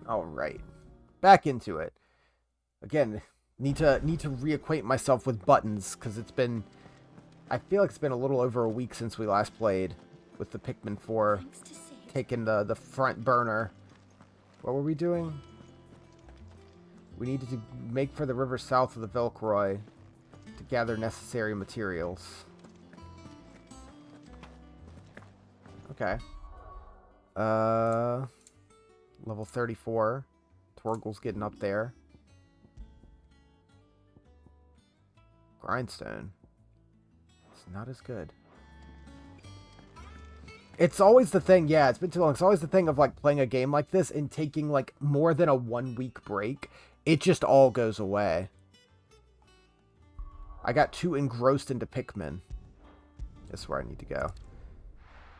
All right, back into it. Again, need to reacquaint myself with buttons because it's been. I feel like it's been a little over a week since we last played with the Pikmin 4 taking the front burner. What were we doing? We needed to make for the river south of the Velcroy to gather necessary materials. Okay. Level 34. Torgal's getting up there. Grindstone. It's not as good. It's always the thing, yeah, it's been too long. It's always the thing of, like, playing a game like this and taking, like, more than a 1 week break. It just all goes away. I got too engrossed into Pikmin. This is where I need to go.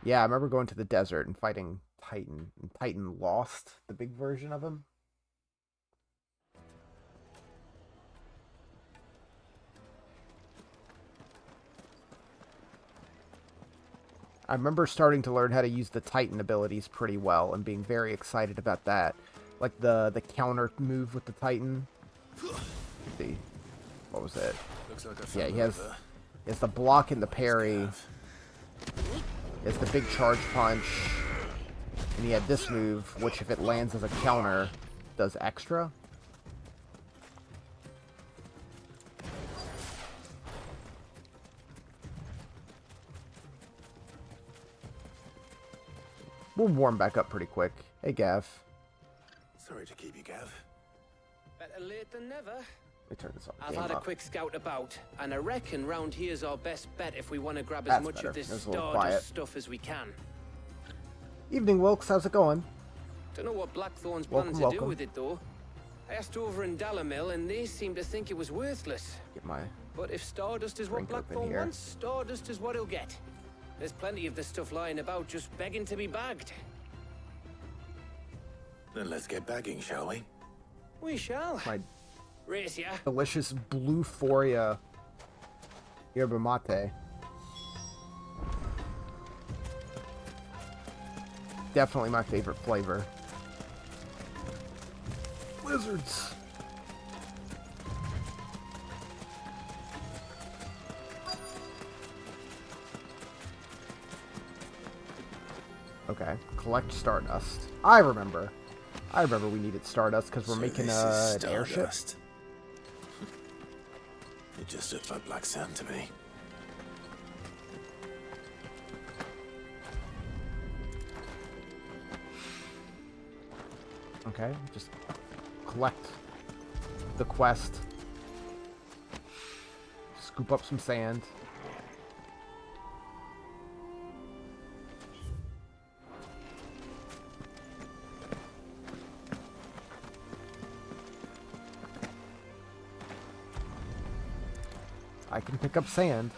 Yeah, I remember going to the desert and fighting Titan. And Titan lost the big version of him. I remember starting to learn how to use the Titan abilities pretty well and being very excited about that. Like the counter move with the Titan. Let's see. What was it? Looks like Yeah, he has the block and the parry. He has the big charge punch. And he had this move, which if it lands as a counter, does extra. We'll warm back up pretty quick. Hey, Gav. Sorry to keep you, Gav. Better late than never. Let me turn this off. I've had a quick scout about, and I reckon round here's our best bet if we want to grab as That's much better. of this It's a little Stardust quiet. stuff as we can. Evening, Wilkes. How's it going? Don't know what Blackthorn's Welcome, planning to do welcome. with it, though. I asked over in Dalamil, and they seem to think it was worthless. Get my... But if Stardust is what Drink open Blackthorn here. wants, Stardust is what he'll get. There's plenty of this stuff lying about just begging to be bagged. Then let's get bagging, shall we? We shall. My Race ya. delicious blue Foria yerba mate. Definitely my favorite flavor. Lizards. Okay, collect Stardust. I remember we needed Stardust because we're So making this is an airship. Stardust. It just looks like black sand to me. Okay, just collect the quest. Scoop up some sand. I can pick up sand.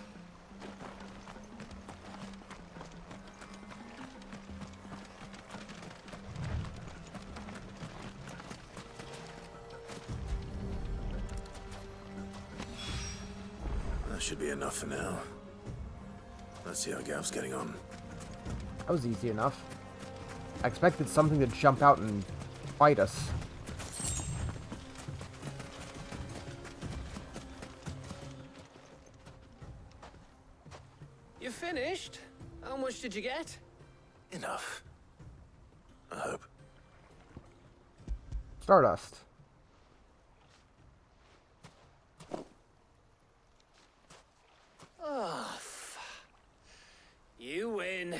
That should be enough for now. Let's see how Gav's getting on. That was easy enough. I expected something to jump out and fight us. You finished? How much did you get? Enough. I hope. Stardust. Oh, you win.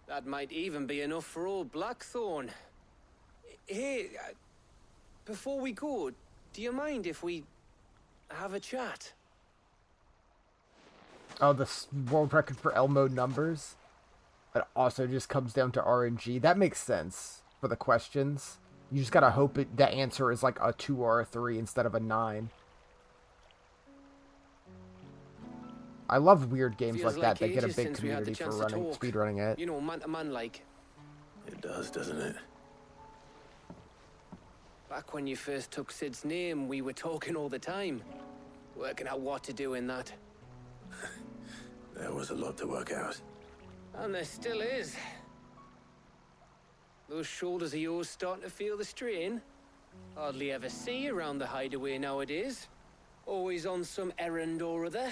That might even be enough for old Blackthorn. Hey, before we go, do you mind if we have a chat? Oh, the world record for Elmo numbers. It also just comes down to RNG. That makes sense for the questions. You just gotta hope the answer is like a 2 or a 3 instead of a 9. I love weird games Feels like that. They get a ages big since we had the community for chance to running, talk. speedrunning it. You know, man to man like. It does, doesn't it? Back when you first took Sid's name, we were talking all the time. Working out what to do in that. There was a lot to work out. And there still is. Those shoulders of yours starting to feel the strain? Hardly ever see you around the hideaway nowadays. Always on some errand or other.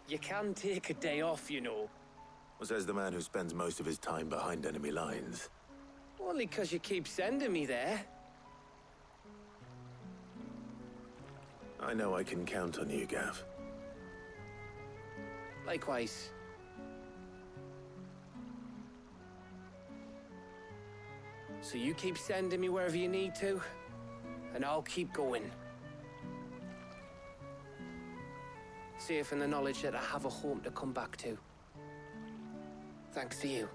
You can take a day off, you know. What says the man who spends most of his time behind enemy lines? Only 'cause you keep sending me there. I know I can count on you, Gav. Likewise. So you keep sending me wherever you need to, and I'll keep going. Safe in the knowledge that I have a home to come back to. Thanks to you.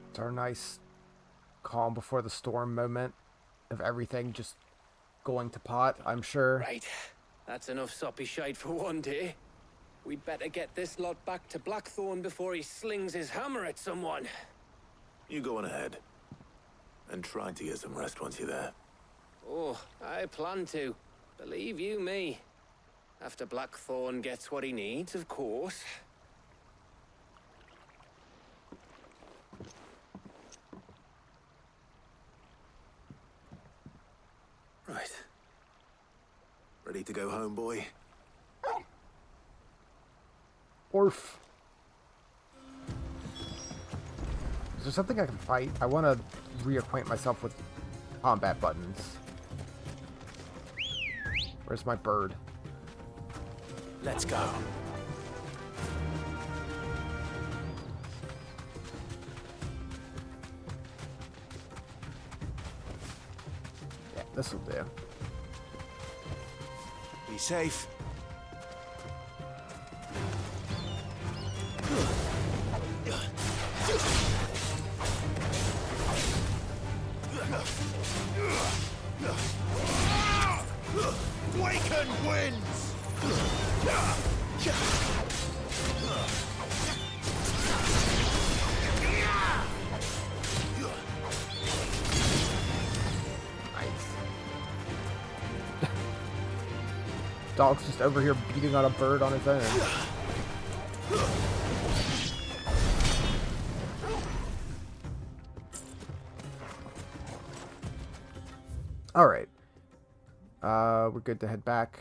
It's our nice calm before the storm moment of everything just going to pot, I'm sure. Right. That's enough soppy shite for one day. We'd better get this lot back to Blackthorn before he slings his hammer at someone. You go on ahead. And try to get some rest once you're there. Oh, I plan to. Believe you me. After Blackthorn gets what he needs, of course. Right. Ready to go home, boy? Orf. Is there something I can fight? I want to reacquaint myself with combat buttons. Where's my bird? Let's go. Yeah, this'll do. Be safe. Waken wins! Dog's just over here beating on a bird on his own. Alright. We're good to head back.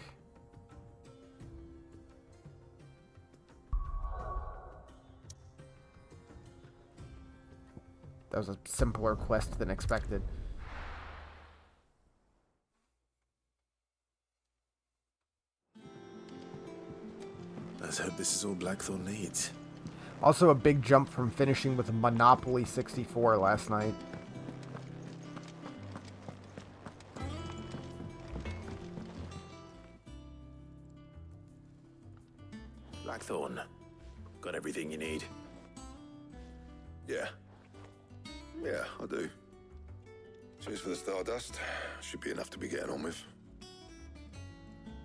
That was a simpler quest than expected. Let's hope this is all Blackthorn needs. Also a big jump from finishing with Monopoly 64 last night. Blackthorn, got everything you need? Yeah. Yeah, I do. Cheers for the Stardust. Should be enough to be getting on with.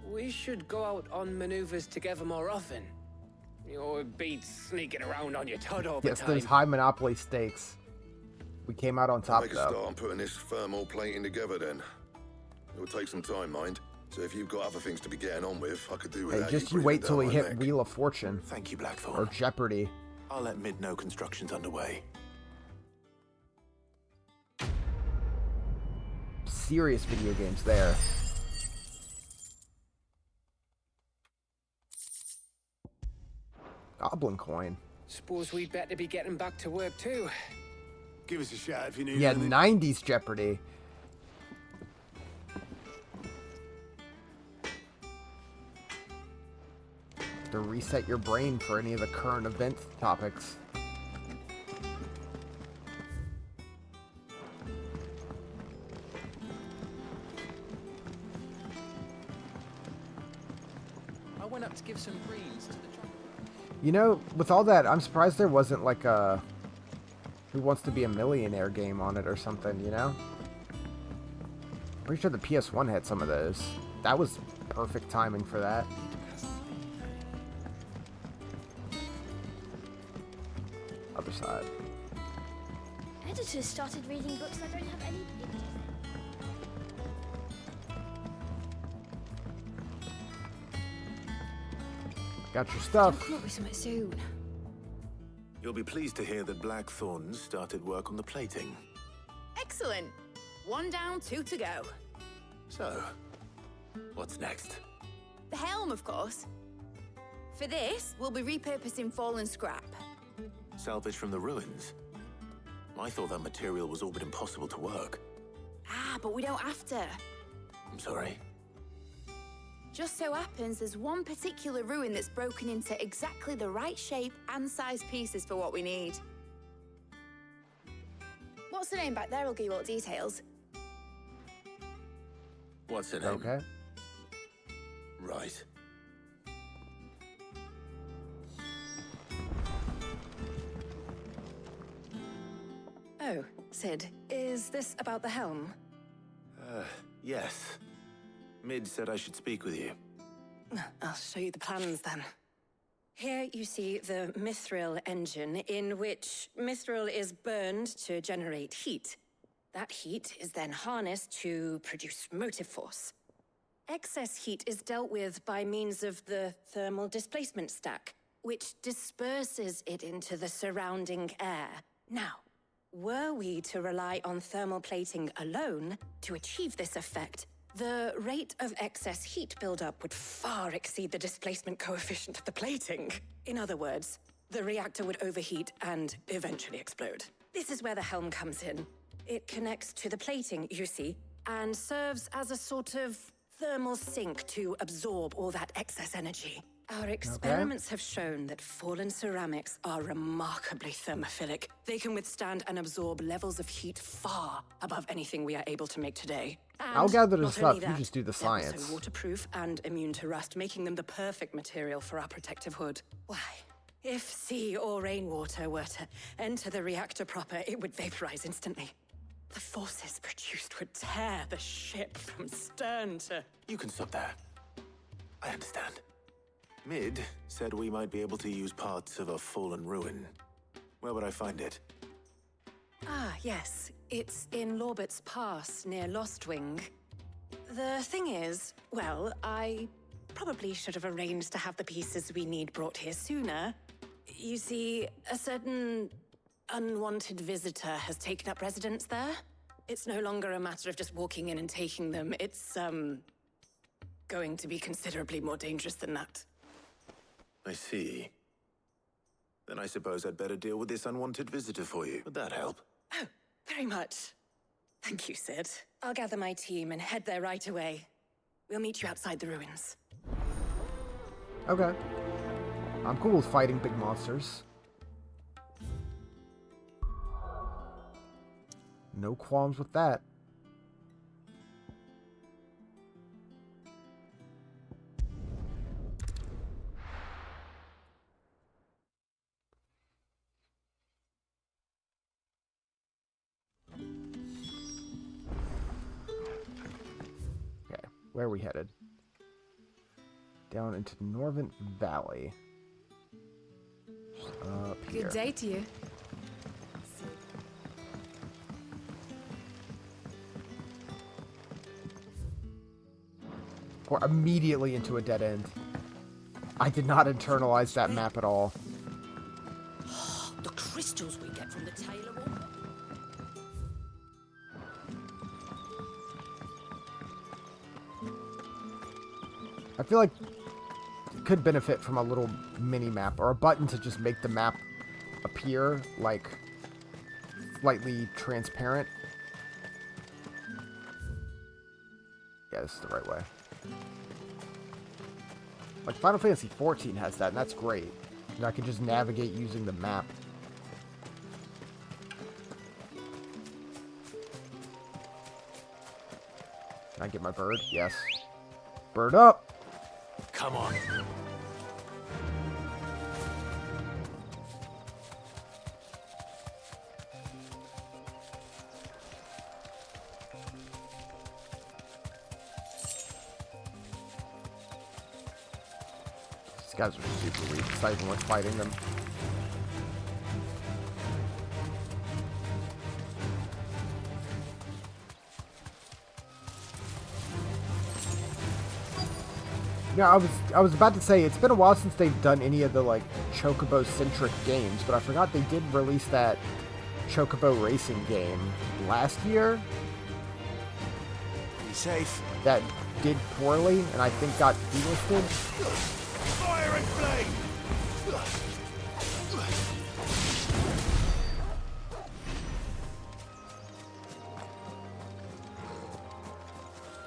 We should go out on maneuvers together more often. You're beat sneaking around on your Todd all the Yes, time. there's high Monopoly stakes. We came out on top, Make a though. start on putting this thermal plating together then. It will take some time, mind. So if you've got other things to be getting on with, I could do Hey, without just you breathing wait till down we my hit neck. Wheel of Fortune. Thank you, Blackthorn. Or Jeopardy. I'll let Mid know construction's underway. Serious video games there. Goblin coin. Suppose we'd better be getting back to work too. Give us a shout if you need Yeah, anything. 90s Jeopardy. To reset your brain for any of the current event topics. I went up to give some greens to the truck. You know, with all that, I'm surprised there wasn't like a Who Wants to Be a Millionaire game on it or something, you know? Pretty sure the PS1 had some of those. That was perfect timing for that. Other side. Editors started reading books that don't have any pictures in. Got your I'll stuff. come up with something soon. You'll be pleased to hear that Blackthorn's started work on the plating. Excellent. 1 down, 2 to go. So, what's next? The helm, of course. For this, we'll be repurposing fallen scrap. Salvage from the ruins? I thought that material was all but impossible to work. Ah, but we don't have to. I'm sorry. Just so happens there's one particular ruin that's broken into exactly the right shape and size pieces for what we need. What's the name back there? I'll give you all the details. What's her name? Okay. Right. Oh, Sid, is this about the helm? Yes. Mid said I should speak with you. I'll show you the plans then. Here you see the mithril engine, in which mithril is burned to generate heat. That heat is then harnessed to produce motive force. Excess heat is dealt with by means of the thermal displacement stack, which disperses it into the surrounding air. Now, were we to rely on thermal plating alone to achieve this effect, the rate of excess heat buildup would far exceed the displacement coefficient of the plating. In other words, the reactor would overheat and eventually explode. This is where the helm comes in. It connects to the plating, you see, and serves as a sort of thermal sink to absorb all that excess energy. Our experiments have shown that fallen ceramics are remarkably thermophilic. They can withstand and absorb levels of heat far above anything we are able to make today. And I'll gather not this only up, you that, just do the they're also science. waterproof and immune to rust, making them the perfect material for our protective hood. Why? If sea or rainwater were to enter the reactor proper, it would vaporize instantly. The forces produced would tear the ship from stern to... You can stop there. I understand. Mid said we might be able to use parts of a fallen ruin. Where would I find it? Ah, yes. It's in Lorbert's Pass, near Lostwing. The thing is, well, I probably should have arranged to have the pieces we need brought here sooner. You see, a certain unwanted visitor has taken up residence there. It's no longer a matter of just walking in and taking them. It's, going to be considerably more dangerous than that. I see. Then I suppose I'd better deal with this unwanted visitor for you. Would that help? Oh, very much. Thank you, Sid. I'll gather my team and head there right away. We'll meet you outside the ruins. Okay. I'm cool with fighting big monsters. No qualms with that. Okay, where are we headed? Down into Norvent Valley. Up here. Good day to you. Or immediately into a dead end. I did not internalize that map at all. The crystals we get from the Taylor Wall. I feel like it could benefit from a little mini map or a button to just make the map appear like slightly transparent. Yeah, this is the right way. Like Final Fantasy XIV has that, and that's great. And I can just navigate using the map. Can I get my bird? Yes. Bird up! Come on. These guys are super weak. It's not even worth fighting them. Yeah, I was about to say it's been a while since they've done any of the like Chocobo centric games, but I forgot they did release that Chocobo racing game last year. Be safe. That did poorly and I think got delisted. Fire and flame.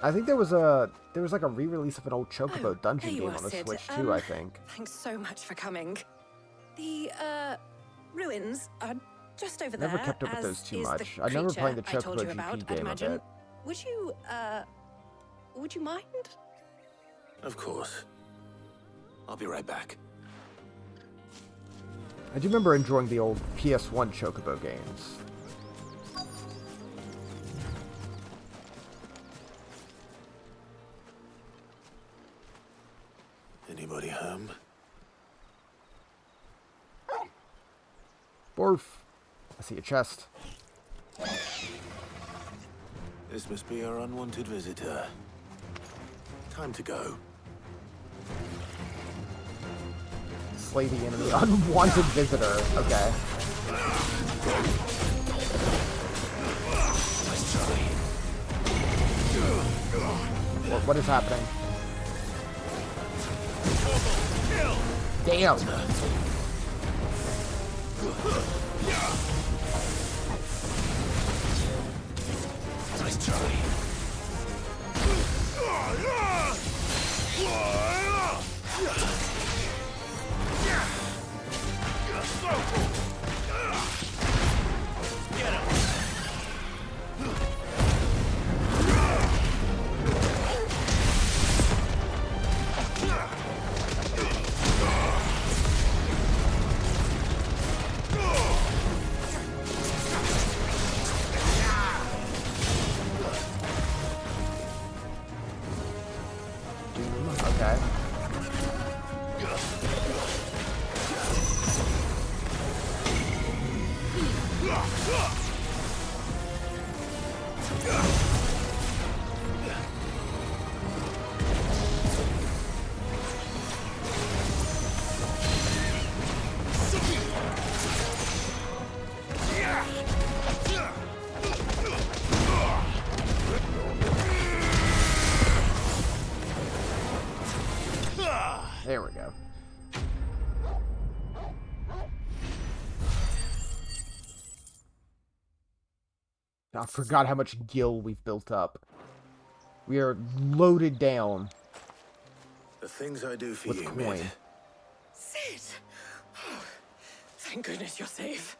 I think there was like a re-release of an old Chocobo dungeon game on the Sid. Switch too, I think. Thanks so much for coming. The ruins are just over there. Never kept up with as those too is much. the I remember creature playing the I told Chocobo you about, GP I'd game a imagine. bit. Would you mind? Of course. I'll be right back. I do remember enjoying the old PS1 Chocobo games. Anybody home? Borf. I see a chest. This must be our unwanted visitor. Time to go. Slay the enemy. Unwanted visitor. Okay. What is happening? Damn. Nice try. Okay. There we go. I forgot how much gil we've built up. We are loaded down The things I do for with you, coin. Mid. Sid! Oh, thank goodness you're safe.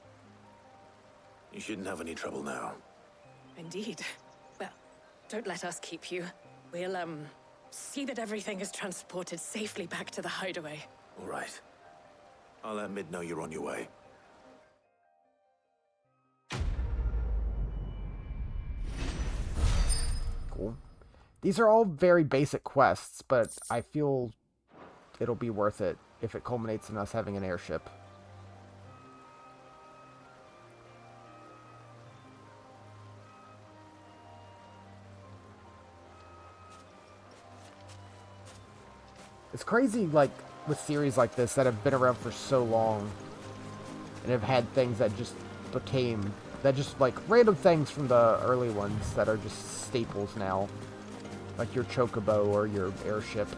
You shouldn't have any trouble now. Indeed. Well, don't let us keep you. We'll, see that everything is transported safely back to the hideaway. All right. I'll let Mid know you're on your way. Cool. These are all very basic quests, but I feel it'll be worth it if it culminates in us having an airship. It's crazy, like, with series like this that have been around for so long and have had things that just became, that just, like, random things from the early ones that are just staples now. Like your Chocobo or your airship.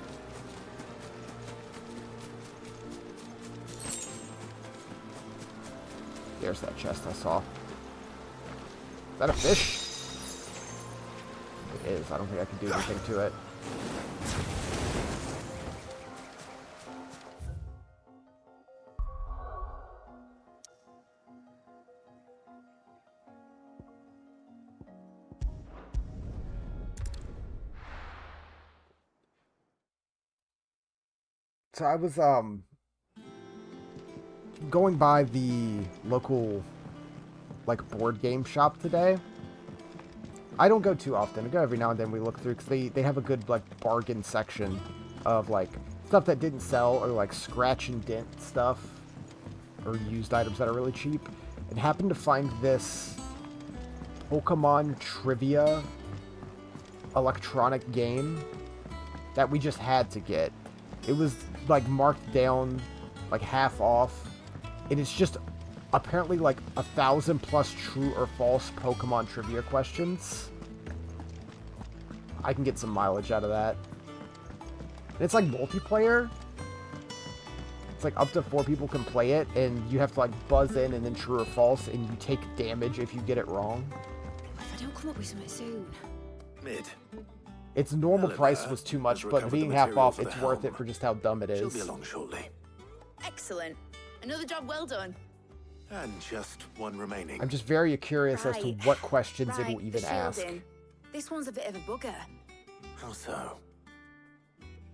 There's that chest I saw. Is that a fish? It is. I don't think I can do anything to it. So I was going by the local like board game shop today. I don't go too often. I go every now and then. We look through because they have a good like bargain section of like stuff that didn't sell or like scratch and dent stuff or used items that are really cheap. And happened to find this Pokemon trivia electronic game that we just had to get. It was like marked down like half off, and it's just apparently like 1,000+ true or false Pokemon trivia questions. I can get some mileage out of that. And it's like multiplayer. It's like up to 4 people can play it, and you have to like buzz in and then true or false, and you take damage if you get it wrong. If I don't come up with something soon. Mid. Its normal Hello price there. was too much, I've but recovered being the half material off, for the it's worth it helm. for just how dumb it She'll is. be along shortly. Excellent. Another job well done. And just one remaining. I'm just very curious as to Right. what questions it Right, will even the ask. shielding. This one's a bit of a bugger. How so?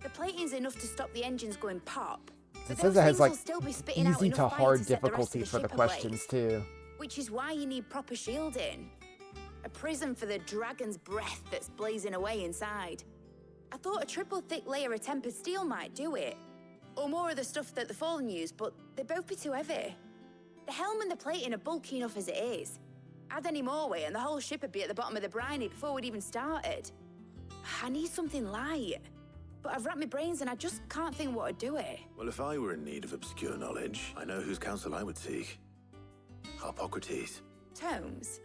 The plating's enough to stop the engines going pop. It But says those it has things like will still be spitting out easy enough to fire hard to set the rest of difficulty for the ship ablaze, questions too. which is why you need proper shielding. A prison for the dragon's breath that's blazing away inside. I thought a triple thick layer of tempered steel might do it. Or more of the stuff that the Fallen use, but they'd both be too heavy. The helm and the plating are bulky enough as it is. Add any more weight and the whole ship would be at the bottom of the briny before we'd even started. I need something light. But I've wrapped my brains and I just can't think what would do it. Well, if I were in need of obscure knowledge, I know whose counsel I would seek. Harpocrates. Tomes?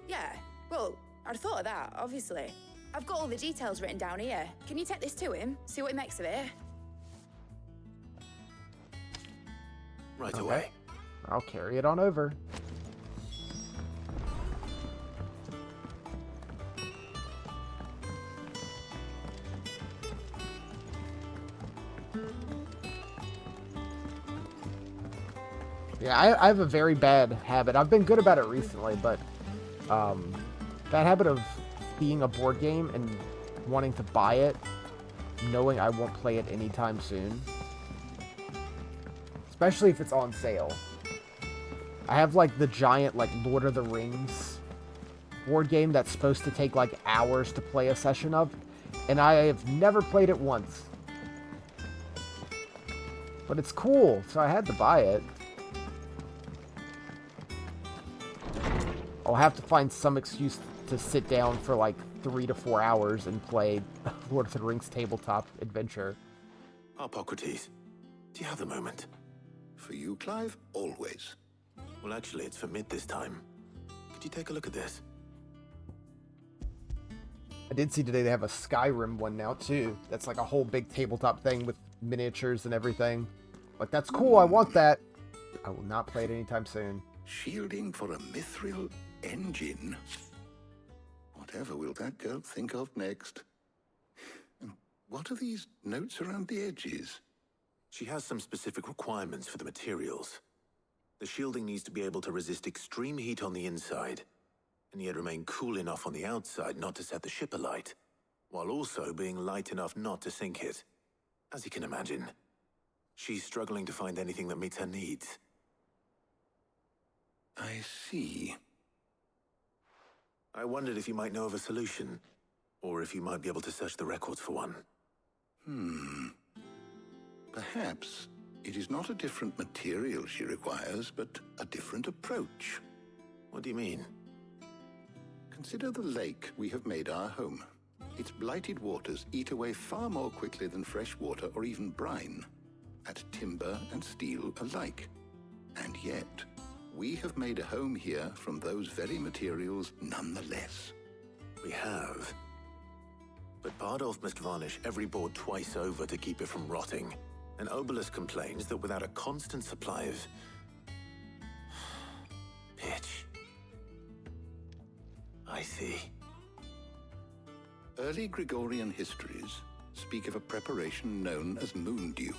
Yeah, well, I'd thought of that, obviously. I've got all the details written down here. Can you take this to him? See what he makes of it? Right Okay. away. I'll carry it on over. Yeah, I have a very bad habit. I've been good about it recently, but bad habit of being a board game and wanting to buy it, knowing I won't play it anytime soon. Especially if it's on sale. I have like the giant like Lord of the Rings board game that's supposed to take like hours to play a session of, and I have never played it once. But it's cool, so I had to buy it. I'll have to find some excuse to sit down for like 3 to 4 hours and play Lord of the Rings tabletop adventure. Harpocrates, do you have a moment? For you, Clive, always. Well, actually, it's for Mid this time. Could you take a look at this? I did see today they have a Skyrim one now too. That's like a whole big tabletop thing with miniatures and everything. Like, that's cool, I want that. I will not play it anytime soon. Shielding for a mithril engine. Whatever will that girl think of next? And what are these notes around the edges? She has some specific requirements for the materials. The shielding needs to be able to resist extreme heat on the inside, and yet remain cool enough on the outside not to set the ship alight, while also being light enough not to sink it. As you can imagine, she's struggling to find anything that meets her needs. I see. I wondered if you might know of a solution, or if you might be able to search the records for one. Perhaps it is not a different material she requires, but a different approach. What do you mean? Consider the lake we have made our home. Its blighted waters eat away far more quickly than fresh water or even brine, at timber and steel alike. And yet, we have made a home here from those very materials nonetheless. We have. But Bardolph must varnish every board twice over to keep it from rotting. And Obelus complains that without a constant supply of pitch. I see. Early Gregorian histories speak of a preparation known as moon dew.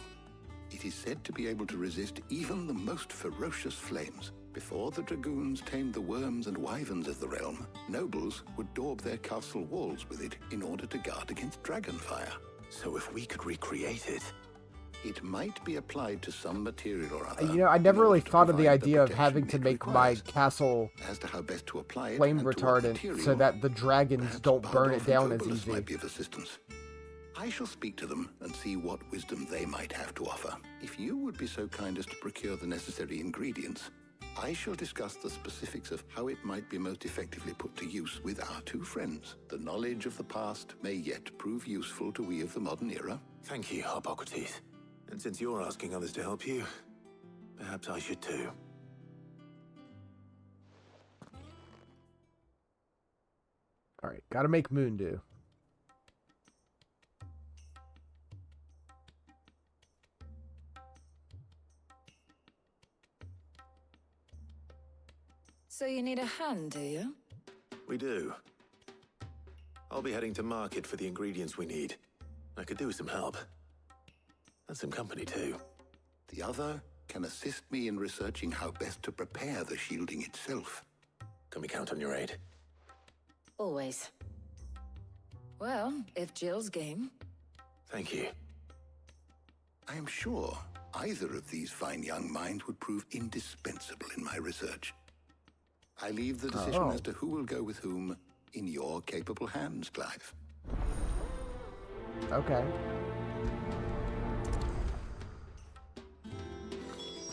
It is said to be able to resist even the most ferocious flames. Before the dragoons tamed the worms and wyverns of the realm, nobles would daub their castle walls with it in order to guard against dragonfire. So if we could recreate it... It might be applied to some material or other. You know, I never really to thought of the provide idea of protection having to it make requires. my castle As to how best to apply it flame and to what retardant so material, that the dragons perhaps don't burn it Bardolph down and as Obelus easy. might be of assistance. I shall speak to them and see what wisdom they might have to offer. If you would be so kind as to procure the necessary ingredients, I shall discuss the specifics of how it might be most effectively put to use with our two friends. The knowledge of the past may yet prove useful to we of the modern era. Thank you, Hippocrates. And since you're asking others to help you, perhaps I should too. All right, gotta make Moon do. So you need a hand, do you? We do. I'll be heading to market for the ingredients we need. I could do with some help. And some company too. The other can assist me in researching how best to prepare the shielding itself. Can we count on your aid? Always. Well, if Jill's game. Thank you. I am sure either of these fine young minds would prove indispensable in my research. I leave the decision as to who will go with whom in your capable hands, Clive. Okay.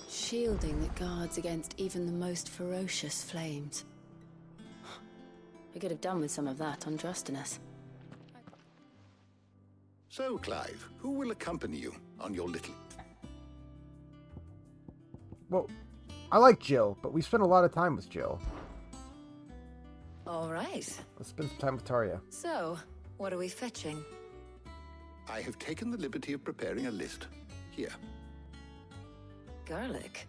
Shielding that guards against even the most ferocious flames. We could have done with some of that on Drustinus. So, Clive, who will accompany you on your little... Well, I like Jill, but we spent a lot of time with Jill. All right. Let's spend some time with Tarja. So, what are we fetching? I have taken the liberty of preparing a list. Here. Garlic?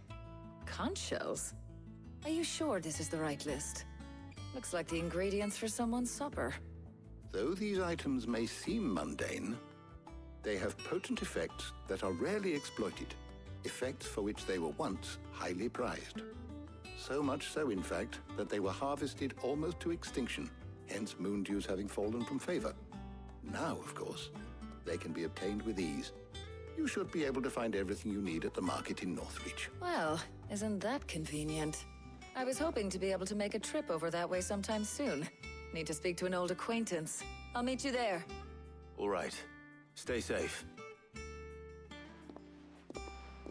Conch shells? Are you sure this is the right list? Looks like the ingredients for someone's supper. Though these items may seem mundane, they have potent effects that are rarely exploited. Effects for which they were once highly prized. So much so, in fact, that they were harvested almost to extinction, hence moon dews having fallen from favor. Now, of course, they can be obtained with ease. You should be able to find everything you need at the market in Northreach. Well, isn't that convenient? I was hoping to be able to make a trip over that way sometime soon. Need to speak to an old acquaintance. I'll meet you there. All right. Stay safe.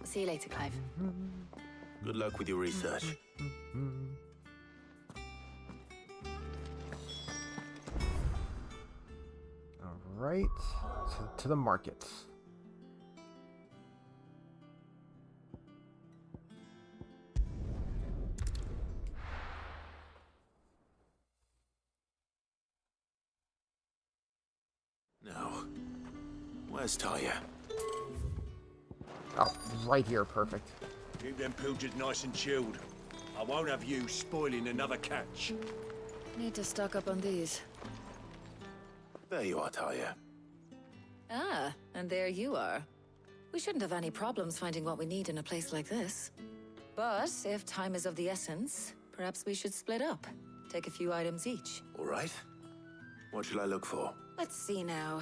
See you later, Clive. Good luck with your research. All right, to the market. Now, where's Tarja? Oh, right here, perfect. Keep them pilchards nice and chilled. I won't have you spoiling another catch. Need to stock up on these. There you are, Tarja. Ah, and there you are. We shouldn't have any problems finding what we need in a place like this. But if time is of the essence, perhaps we should split up. Take a few items each. All right. What should I look for? Let's see now.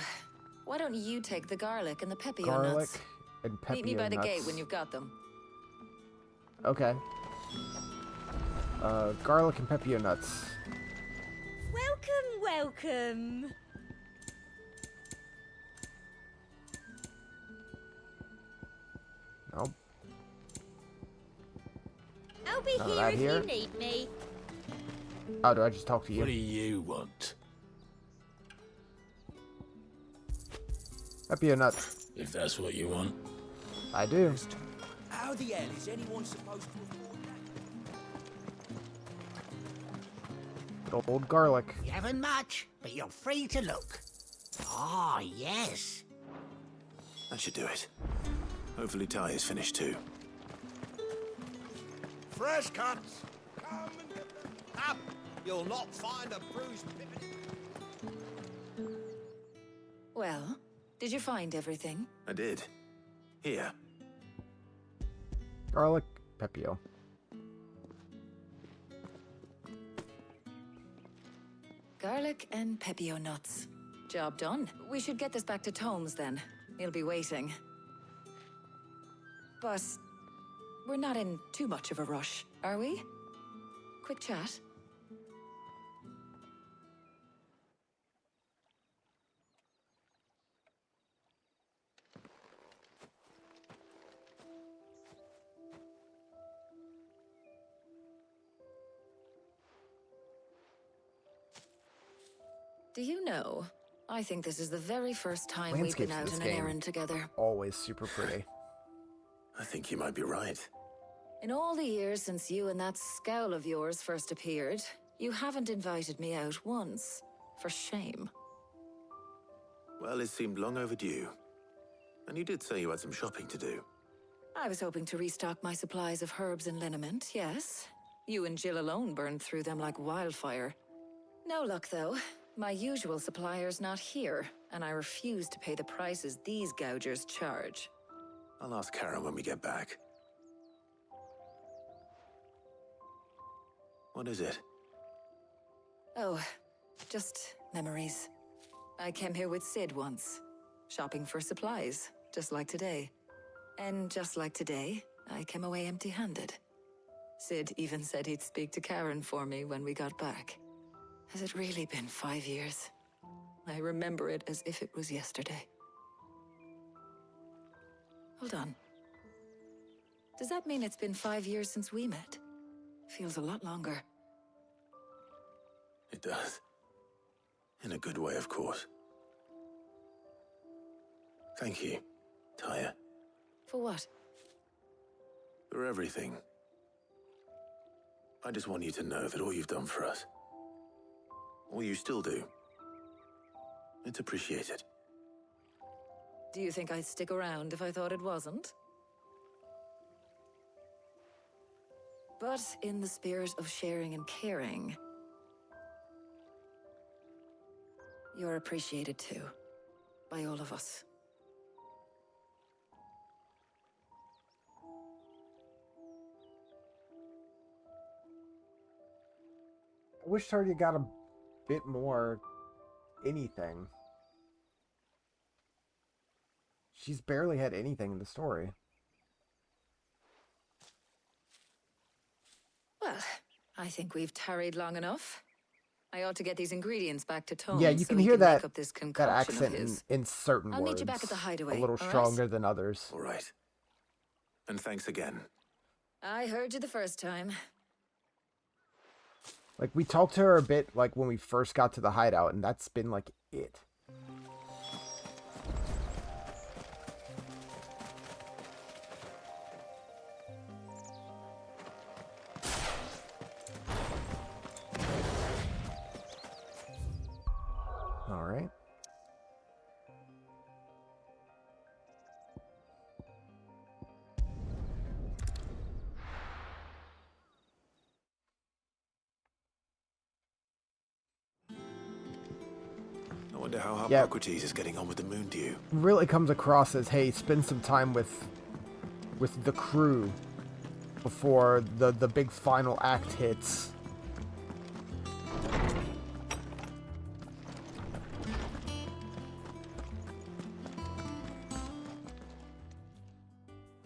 Why don't you take the garlic and the pepio Garlic nuts? and pepio Meet me by the nuts. gate when you've got them. Okay. Garlic and pepio nuts. Welcome, welcome. Nope. I'll be None of here that if here. you need me. Oh, do I just talk to you? What do you want? Pepio nuts. If that's what you want. I do. How the hell is anyone supposed to afford that? Good old garlic. You haven't much, but you're free to look. Ah, yes. That should do it. Hopefully Tarja's finished too. Fresh cuts! Come and get them up! You'll not find a bruised pippin. Well, did you find everything? I did. Here. Garlic, pepio. Garlic and pepio nuts. Job done. We should get this back to Tomes then. He'll be waiting. But we're not in too much of a rush, are we? Quick chat. Do you know, I think this is the very first time we've Landscapes been in out this on an game errand together. always super pretty. I think you might be right. In all the years since you and that scowl of yours first appeared, you haven't invited me out once. For shame. Well, it seemed long overdue. And you did say you had some shopping to do. I was hoping to restock my supplies of herbs and liniment, yes. You and Jill alone burned through them like wildfire. No luck, though. My usual supplier's not here, and I refuse to pay the prices these gougers charge. I'll ask Karen when we get back. What is it? Oh, just memories. I came here with Sid once, shopping for supplies, just like today. And just like today, I came away empty-handed. Sid even said he'd speak to Karen for me when we got back. Has it really been 5 years? I remember it as if it was yesterday. Hold on. Does that mean it's been 5 years since we met? Feels a lot longer. It does. In a good way, of course. Thank you, Taya. For what? For everything. I just want you to know that all you've done for us, all you still do, it's appreciated. Do you think I'd stick around if I thought it wasn't? But in the spirit of sharing and caring, you're appreciated too, by all of us. I wish Tardia got a bit more anything. She's barely had anything in the story. Well, I think we've tarried long enough. I ought to get these ingredients back to Tone. Yeah, you so can he hear make that up this that concoction accent of his. in certain I'll words. meet you back at the hideaway. A little all right? stronger than others. All right. And thanks again. I heard you the first time. Like, we talked to her a bit, like, when we first got to the hideout, and that's been, like, it. All right. I wonder how Yeah. Hippocrates is getting on with the moon dew. Really comes across as, hey, spend some time with the crew before the big final act hits.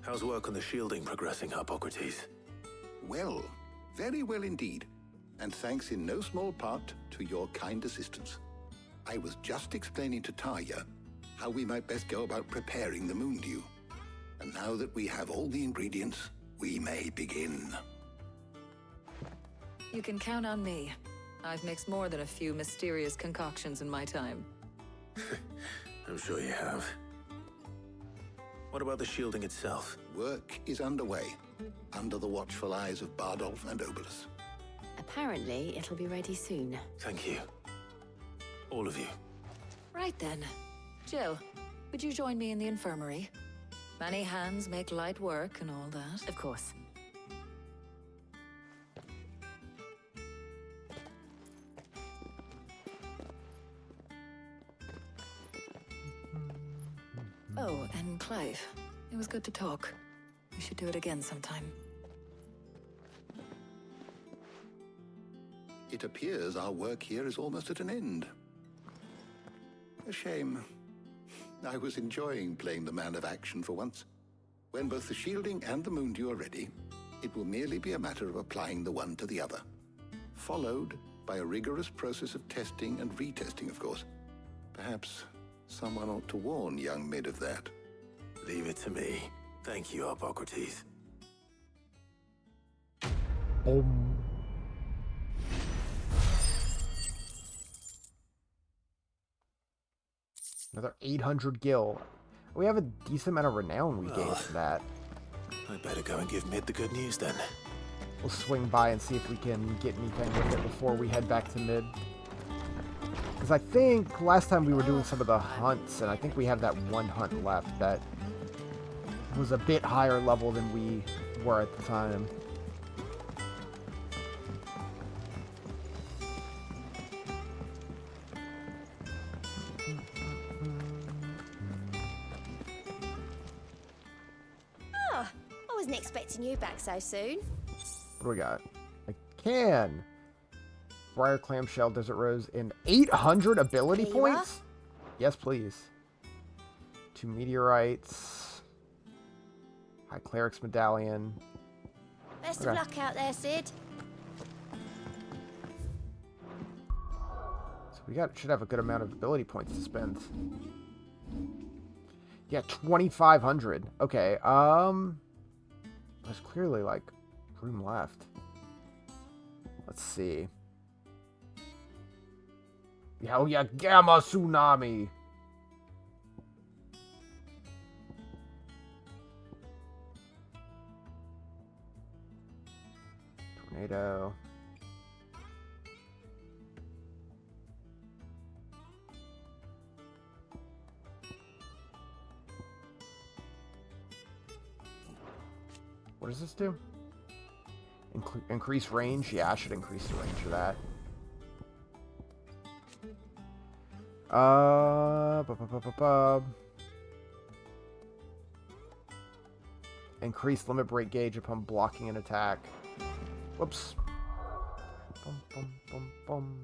How's work on the shielding progressing, Hippocrates? Well, very well indeed. And thanks in no small part to your kind assistance. I was just explaining to Taya how we might best go about preparing the moon dew. And now that we have all the ingredients, we may begin. You can count on me. I've mixed more than a few mysterious concoctions in my time. I'm sure you have. What about the shielding itself? Work is underway, under the watchful eyes of Bardolph and Obolus. Apparently, it'll be ready soon. Thank you. All of you. Right then. Jill, would you join me in the infirmary? Many hands make light work and all that. Of course. Oh, and Clive. It was good to talk. We should do it again sometime. It appears our work here is almost at an end. A shame. I was enjoying playing the man of action for once. When both the shielding and the moon dew are ready, it will merely be a matter of applying the one to the other. Followed by a rigorous process of testing and retesting, of course. Perhaps someone ought to warn young Mid of that. Leave it to me. Thank you, Hippocrates. Boom. Another 800 gil. We have a decent amount of renown we gained from that. I'd better go and give Mid the good news then. We'll swing by and see if we can get anything with it before we head back to Mid. Because I think last time we were doing some of the hunts, and I think we have that one hunt left that was a bit higher level than we were at the time. Oh, I wasn't expecting you back so soon. What do we got? A can. Briar clamshell, desert rose, and 800 ability points? Yes, please. 2 meteorites. High cleric's medallion. Best of luck out there, Sid. So we should have a good amount of ability points to spend. Yeah, 2,500. Okay, there's clearly, like, room left. Let's see. Oh yeah, Gamma Tsunami! Tornado. What does this do? Increase range? Yeah, I should increase the range of that. Increase limit break gauge upon blocking an attack. Whoops. Bum, bum, bum, bum.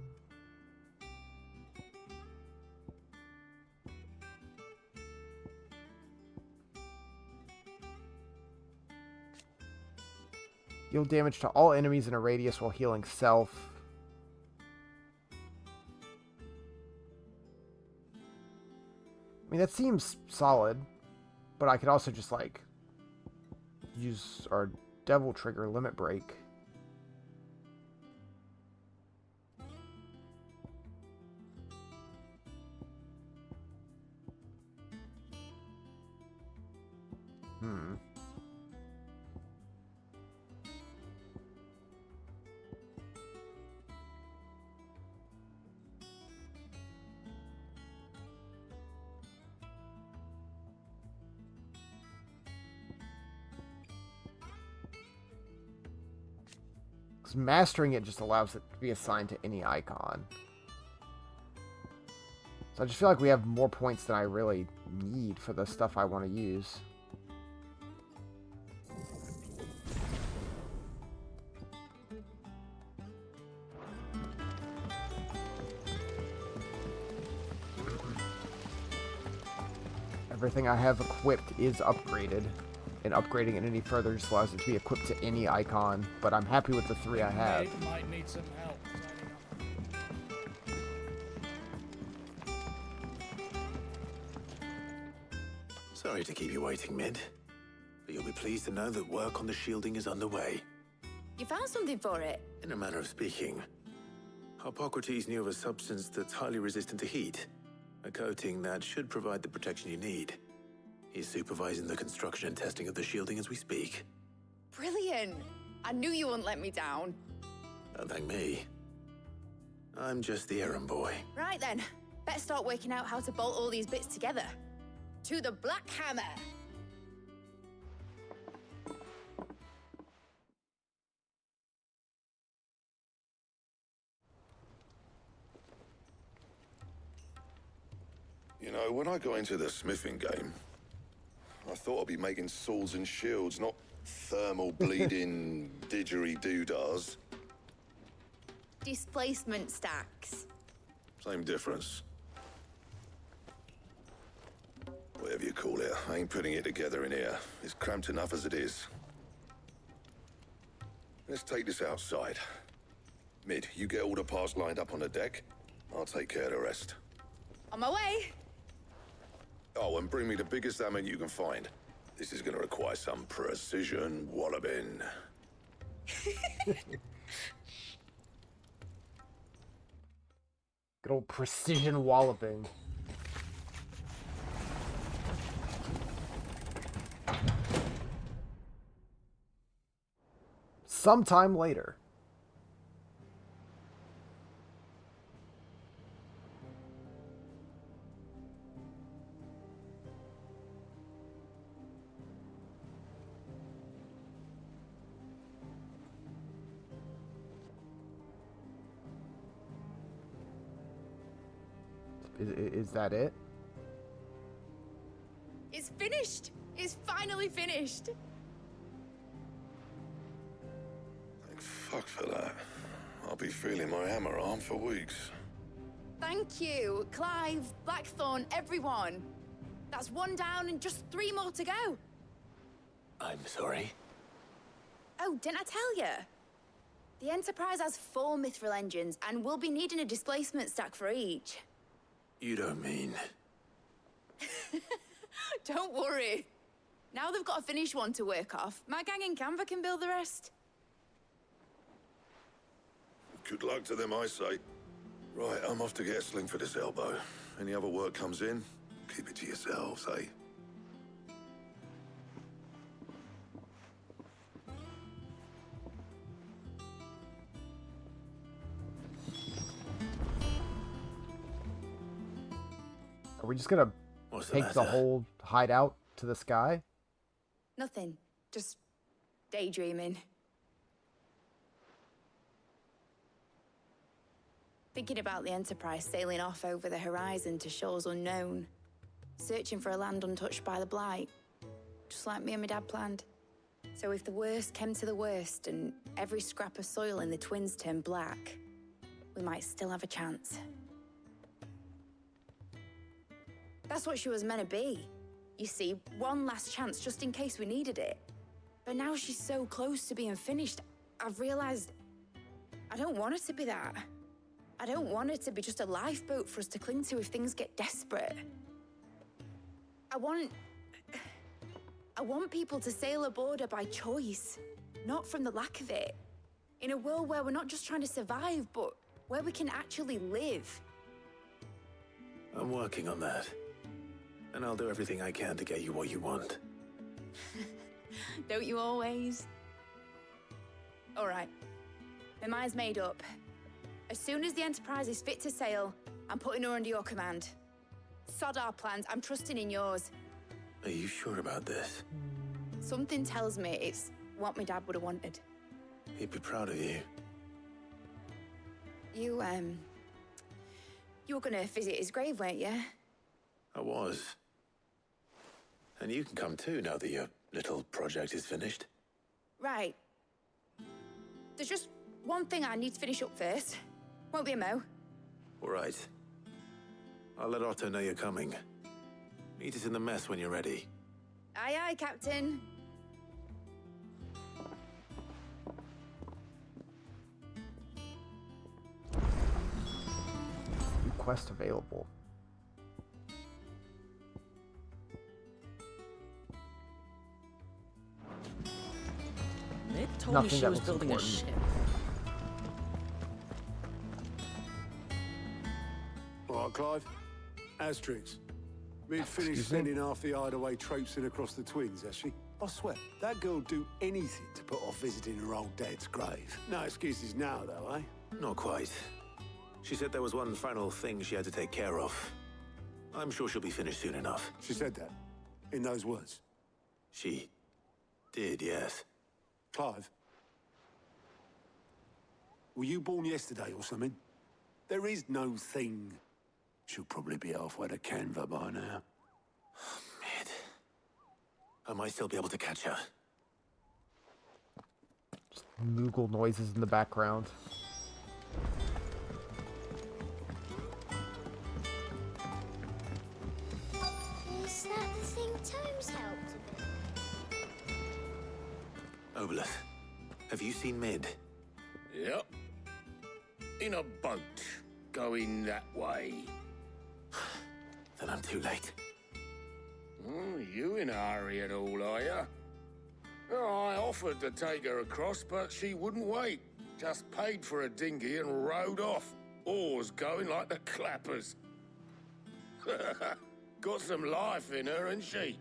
Deal damage to all enemies in a radius while healing self. I mean, that seems solid, but I could also just, like, use our devil trigger limit break. Mastering it just allows it to be assigned to any icon. So I just feel like we have more points than I really need for the stuff I want to use. Everything I have equipped is upgraded. And upgrading it any further just allows it to be equipped to any icon, but I'm happy with the 3 I have. Might need some help. Sorry to keep you waiting, Mid, but you'll be pleased to know that work on the shielding is underway. You found something for it? In a manner of speaking, Hippocrates knew of a substance that's highly resistant to heat, a coating that should provide the protection you need. He's supervising the construction and testing of the shielding as we speak. Brilliant! I knew you wouldn't let me down. Don't thank me. I'm just the errand boy. Right then, better start working out how to bolt all these bits together. To the Black Hammer! You know, when I got into the smithing game, I thought I'd be making swords and shields, not thermal bleeding didgeridoo-dahs. Displacement stacks. Same difference. Whatever you call it, I ain't putting it together in here. It's cramped enough as it is. Let's take this outside. Mid, you get all the parts lined up on the deck. I'll take care of the rest. On my way! Oh, and bring me the biggest hammer you can find. This is gonna require some precision walloping. Good old precision walloping. sometime later. Is that it? It's finished! It's finally finished! Thank fuck for that. I'll be feeling my hammer arm for weeks. Thank you, Clive, Blackthorn, everyone. That's one down and just 3 more to go. I'm sorry. Oh, didn't I tell you? The Enterprise has 4 mithril engines, and we'll be needing a displacement stack for each. You don't mean... Don't worry. Now they've got a finished one to work off. My gang in Canva can build the rest. Good luck to them, I say. Right, I'm off to get a sling for this elbow. Any other work comes in, keep it to yourselves, eh? Are we just gonna take the whole hideout to the sky? Nothing. Just daydreaming. Thinking about the Enterprise sailing off over the horizon to shores unknown. Searching for a land untouched by the Blight. Just like me and my dad planned. So if the worst came to the worst and every scrap of soil in the Twins turned black, we might still have a chance. That's what she was meant to be. You see, one last chance just in case we needed it. But now she's so close to being finished, I've realized I don't want her to be that. I don't want her to be just a lifeboat for us to cling to if things get desperate. I want people to sail aboard her by choice, not from the lack of it. In a world where we're not just trying to survive, but where we can actually live. I'm working on that. And I'll do everything I can to get you what you want. Don't you always? All right. My mind's made up. As soon as the Enterprise is fit to sail, I'm putting her under your command. Sod our plans, I'm trusting in yours. Are you sure about this? Something tells me it's what my dad would have wanted. He'd be proud of you. You were gonna visit his grave, weren't you? I was. And you can come too now that your little project is finished. Right. There's just one thing I need to finish up first. Won't be a mo. All right. I'll let Otto know you're coming. Meet us in the mess when you're ready. Aye, aye, Captain. New quest available. Nick told Nothing me she that was looks building important. a ship. All right, Clive. Asterix. We'd finished sending half the hideaway traipsing across the Twins, has she? I swear, that girl'd do anything to put off visiting her old dad's grave. No excuses now, though, eh? Not quite. She said there was one final thing she had to take care of. I'm sure she'll be finished soon enough. She said that? In those words? She did, yes. Clive? Were you born yesterday or something? There is no thing. She'll probably be halfway to Canva by now. Mid. I might still be able to catch her. Just Moogle noises in the background. Is that the thing Tomes helped with? Obolus, have you seen Mid? Yep. In a boat, going that way. Then I'm too late. You in a hurry at all, are you? Oh, I offered to take her across, but she wouldn't wait. Just paid for a dinghy and rowed off. Oars going like the clappers. Got some life in her, ain't she?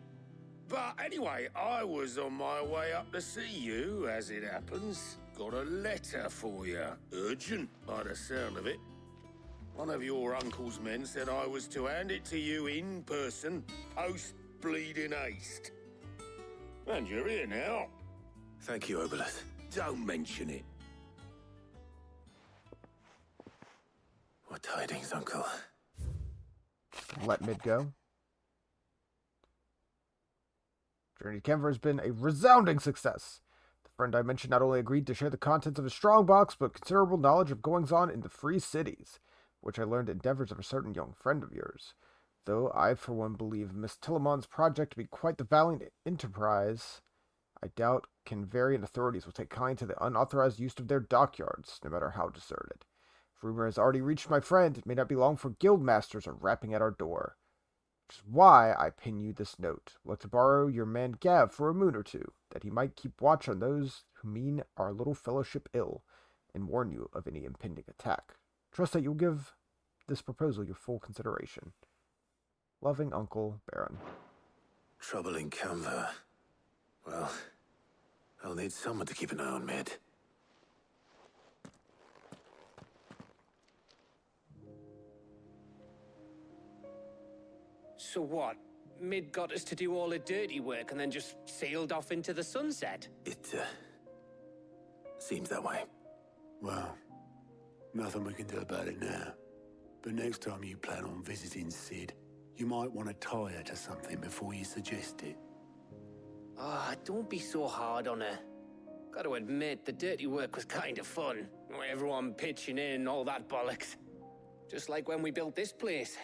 But anyway, I was on my way up to see you, as it happens. Got a letter for you. Urgent, by the sound of it. One of your uncle's men said I was to hand it to you in person, post-bleeding haste. And you're here now. Thank you, Obelith. Don't mention it. What tidings, Uncle? Let Mid go. Journey to Kenver has been a resounding success. The friend I mentioned not only agreed to share the contents of his strongbox, but considerable knowledge of goings-on in the free cities, which I learned endeavors of a certain young friend of yours. Though I, for one, believe Miss Tillamon's project to be quite the valiant enterprise, I doubt Kenverian authorities will take kind to the unauthorized use of their dockyards, no matter how deserted. If rumor has already reached my friend, it may not be long for guild masters are rapping at our door. Which is why I pin you this note. I'd like to borrow your man Gav for a moon or two, that he might keep watch on those who mean our little fellowship ill, and warn you of any impending attack. Trust that you'll give this proposal your full consideration. Loving Uncle Baron. Trouble in Canva. Well, I'll need someone to keep an eye on Mid. So what? Mid got us to do all the dirty work and then just sailed off into the sunset? It, seems that way. Well, nothing we can do about it now. But next time you plan on visiting Sid, you might want to tie her to something before you suggest it. Ah, don't be so hard on her. Gotta admit, the dirty work was kind of fun. Everyone pitching in, all that bollocks. Just like when we built this place.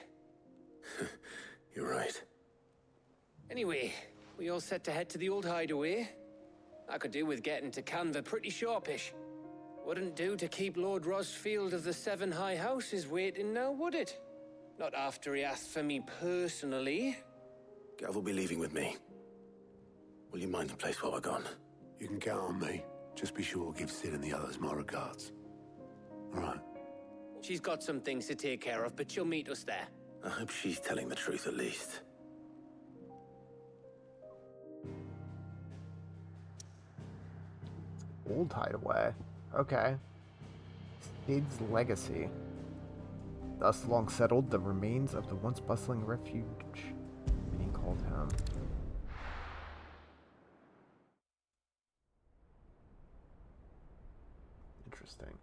You're right. Anyway, we all set to head to the old hideaway. I could do with getting to Canva pretty sharpish. Wouldn't do to keep Lord Rosfield of the Seven High Houses waiting now, would it? Not after he asked for me personally. Gav will be leaving with me. Will you mind the place while we're gone? You can count on me. Just be sure to give Sid and the others my regards. All right. She's got some things to take care of, but she'll meet us there. I hope she's telling the truth at least. Old hideaway. Okay. Sid's legacy. Thus long settled, the remains of the once bustling refuge. Many called home. Interesting.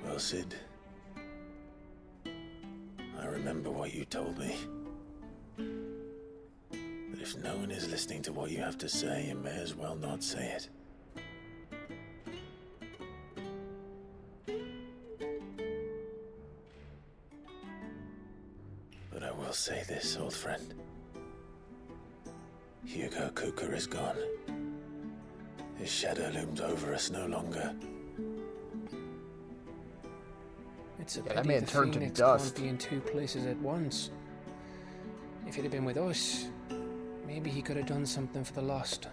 Well, Sid, I remember what you told me. But if no one is listening to what you have to say, you may as well not say it. But I will say this, old friend. Hugo Kuka is gone. His shadow looms over us no longer. It's a that pity man the turned to Phoenix dust. can't be in two places at once. If he'd have been with us, maybe he could have done something for the lost.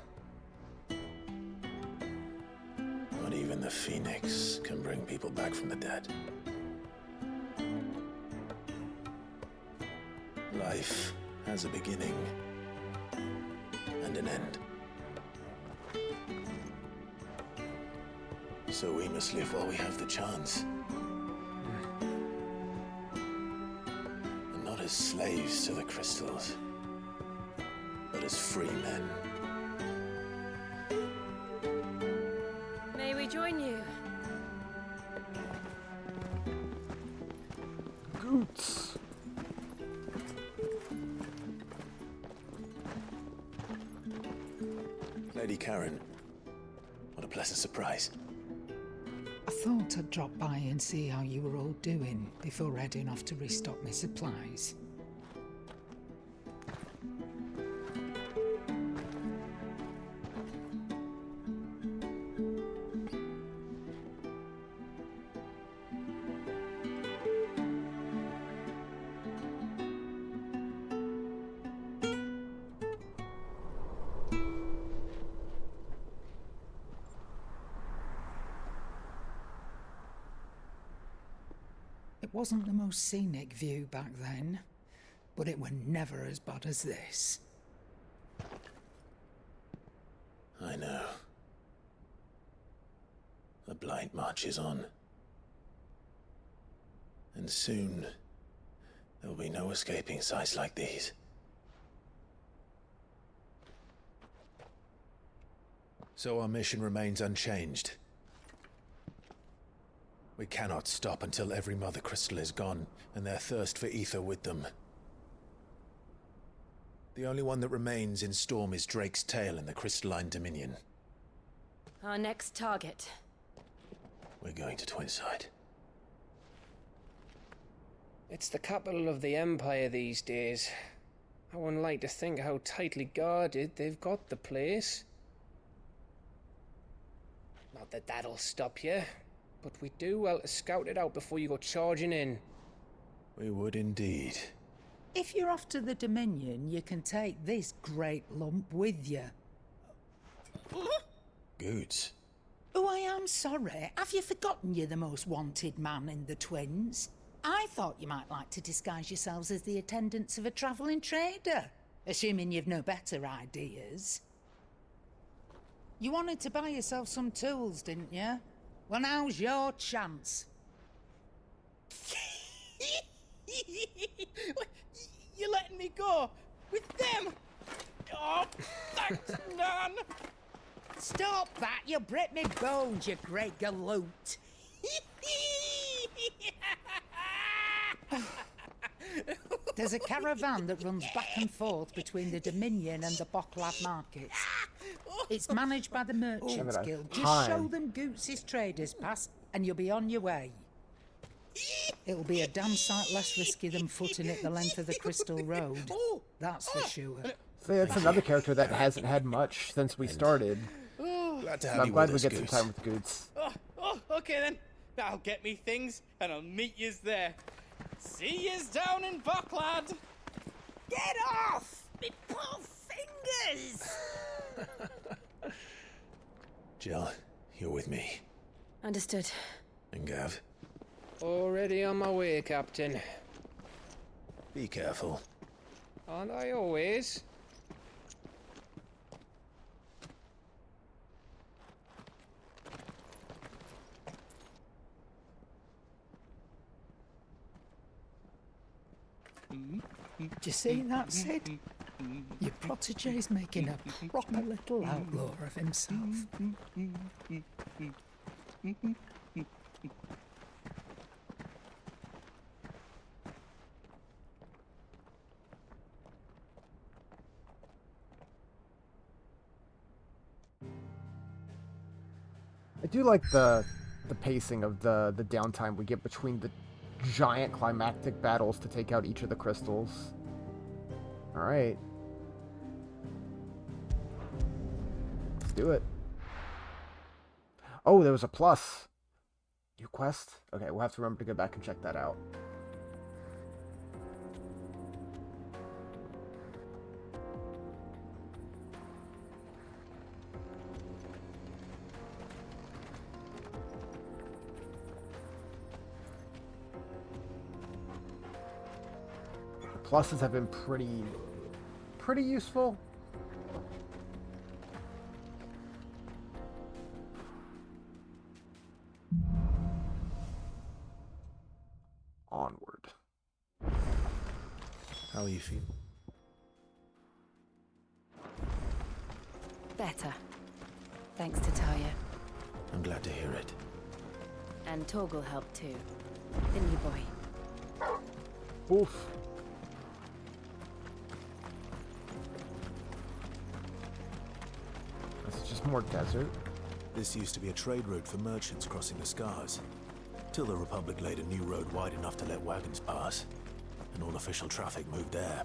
Not even the Phoenix can bring people back from the dead. Life has a beginning and an end. So we must live while we have the chance. And not as slaves to the crystals, but as free men. May we join you? Goots. Lady Karen, what a pleasant surprise. I thought I'd drop by and see how you were all doing before heading off to restock my supplies. It wasn't the most scenic view back then, but it were never as bad as this. I know. The Blight marches on. And soon, there will be no escaping sights like these. So our mission remains unchanged. We cannot stop until every Mother Crystal is gone, and their thirst for ether with them. The only one that remains in Storm is Drake's Tail in the Crystalline Dominion. Our next target. We're going to Twinside. It's the capital of the Empire these days. I wouldn't like to think how tightly guarded they've got the place. Not that that'll stop you, but we'd do well to scout it out before you go charging in. We would indeed. If you're off to the Dominion, you can take this great lump with you. Goods. Oh, I am sorry. Have you forgotten you're the most wanted man in the Twins? I thought you might like to disguise yourselves as the attendants of a travelling trader, assuming you've no better ideas. You wanted to buy yourself some tools, didn't you? Well, now's your chance. You're letting me go with them? Oh, thanks, Nan. Stop that! You'll break me bones, you great galoot. There's a caravan that runs back and forth between the Dominion and the Bocklad markets. It's managed by the Merchants Guild. Just show them Goots' traders pass and you'll be on your way. It'll be a damn sight less risky than footing it the length of the Crystal Road. That's for sure. So that's another character that hasn't had much since we started. Glad to have I'm you glad with we us, get some Goots. time with Goots. Okay then. I'll get me things and I'll meet yous there. See yous down in Bocklad. Get off! Me poor fingers! Jill, you're with me. Understood. And Gav, Already on my way, Captain. be careful. Aren't I always? Do you see that, Sid? Your protege's making a proper little outlaw of himself. I do like the pacing of the downtime we get between the giant climactic battles to take out each of the crystals. Alright. Let's do it. Oh, there was a plus. New quest? Okay, we'll have to remember to go back and check that out. Pluses have been pretty useful. Onward. How are you feeling? Better. Thanks to Taya. I'm glad to hear it. And Torgal helped too. Didn't you, boy? Oof. This is just more desert. This used to be a trade route for merchants crossing the Scars, till the Republic laid a new road wide enough to let wagons pass, and all official traffic moved there.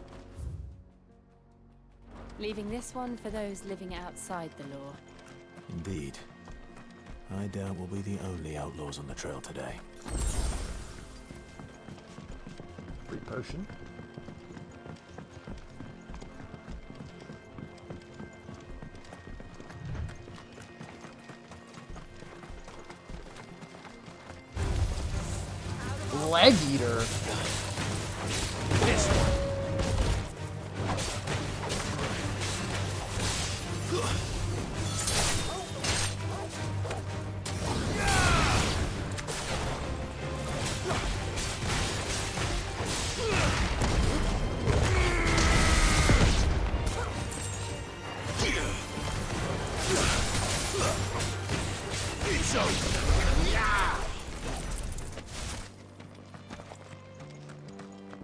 Leaving this one for those living outside the law. Indeed. I doubt we'll be the only outlaws on the trail today. Free potion. Leg eater. This one.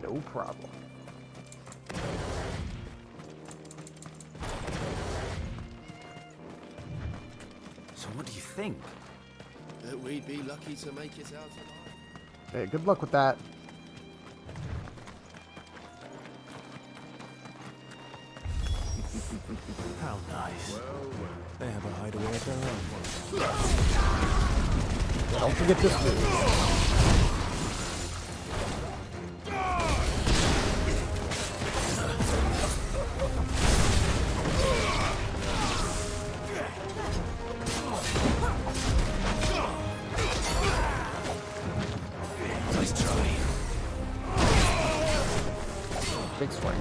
No problem. So what do you think? That we'd be lucky to make it out alive. Hey, good luck with that. How nice. They have a hideaway of their own. Don't forget this move. Nice try. Big swing.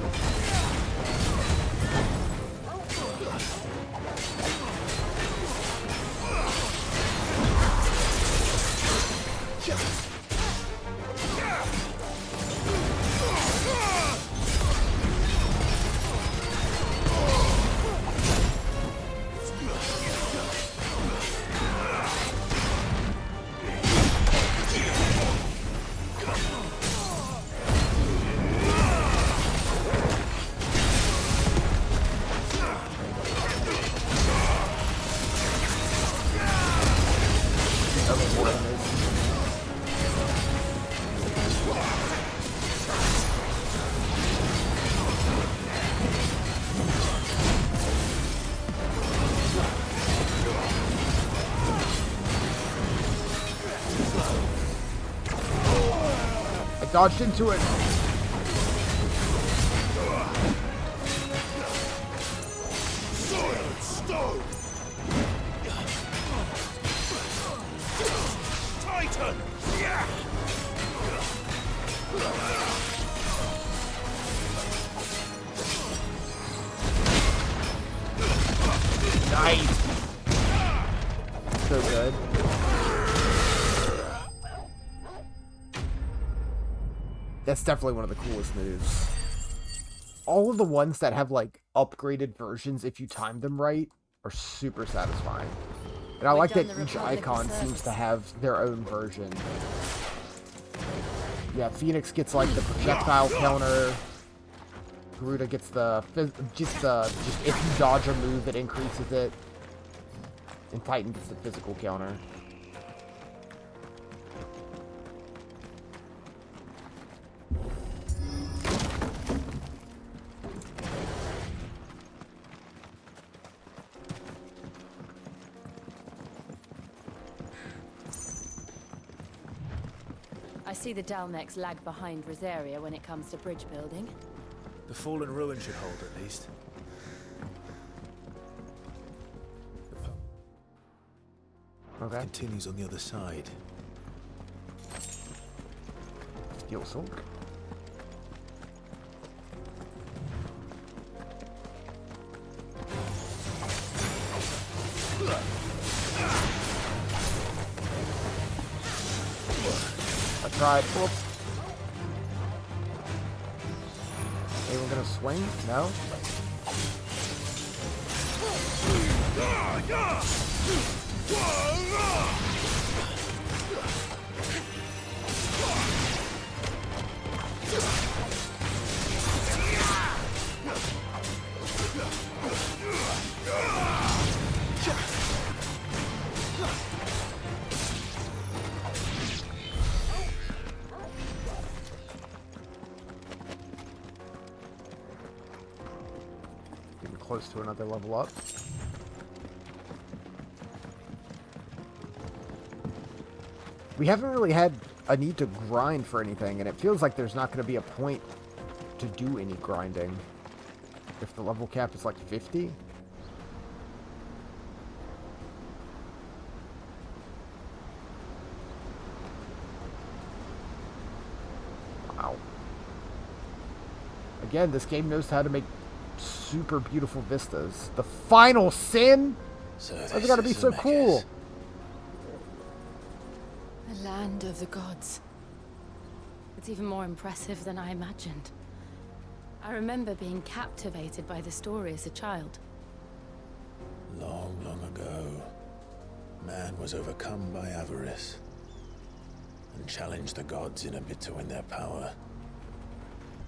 Dodged into it. Stone! Titan! Yeah! Nice. So good. That's definitely one of the coolest moves. All of the ones that have, like, upgraded versions, if you time them right, are super satisfying. And I like that each icon seems to have their own version. Yeah, Phoenix gets, like, the projectile counter. Garuda gets the... just if you dodge a move, it increases it. And Titan gets the physical counter. I see the Dalnecs lag behind Rosaria when it comes to bridge building. The fallen ruin should hold at least. Okay. Continues on the other side. Steel sword. I tried. Whoops. Anyone gonna swing? No? Getting close to another level up. We haven't really had a need to grind for anything, and it feels like there's not going to be a point to do any grinding if the level cap is like 50. Wow. Again, this game knows how to make super beautiful vistas. The final sin? That's got to be so cool. The land of the gods. It's even more impressive than I imagined. I remember being captivated by the story as a child. Long, long ago, man was overcome by avarice and challenged the gods in a bid to win their power.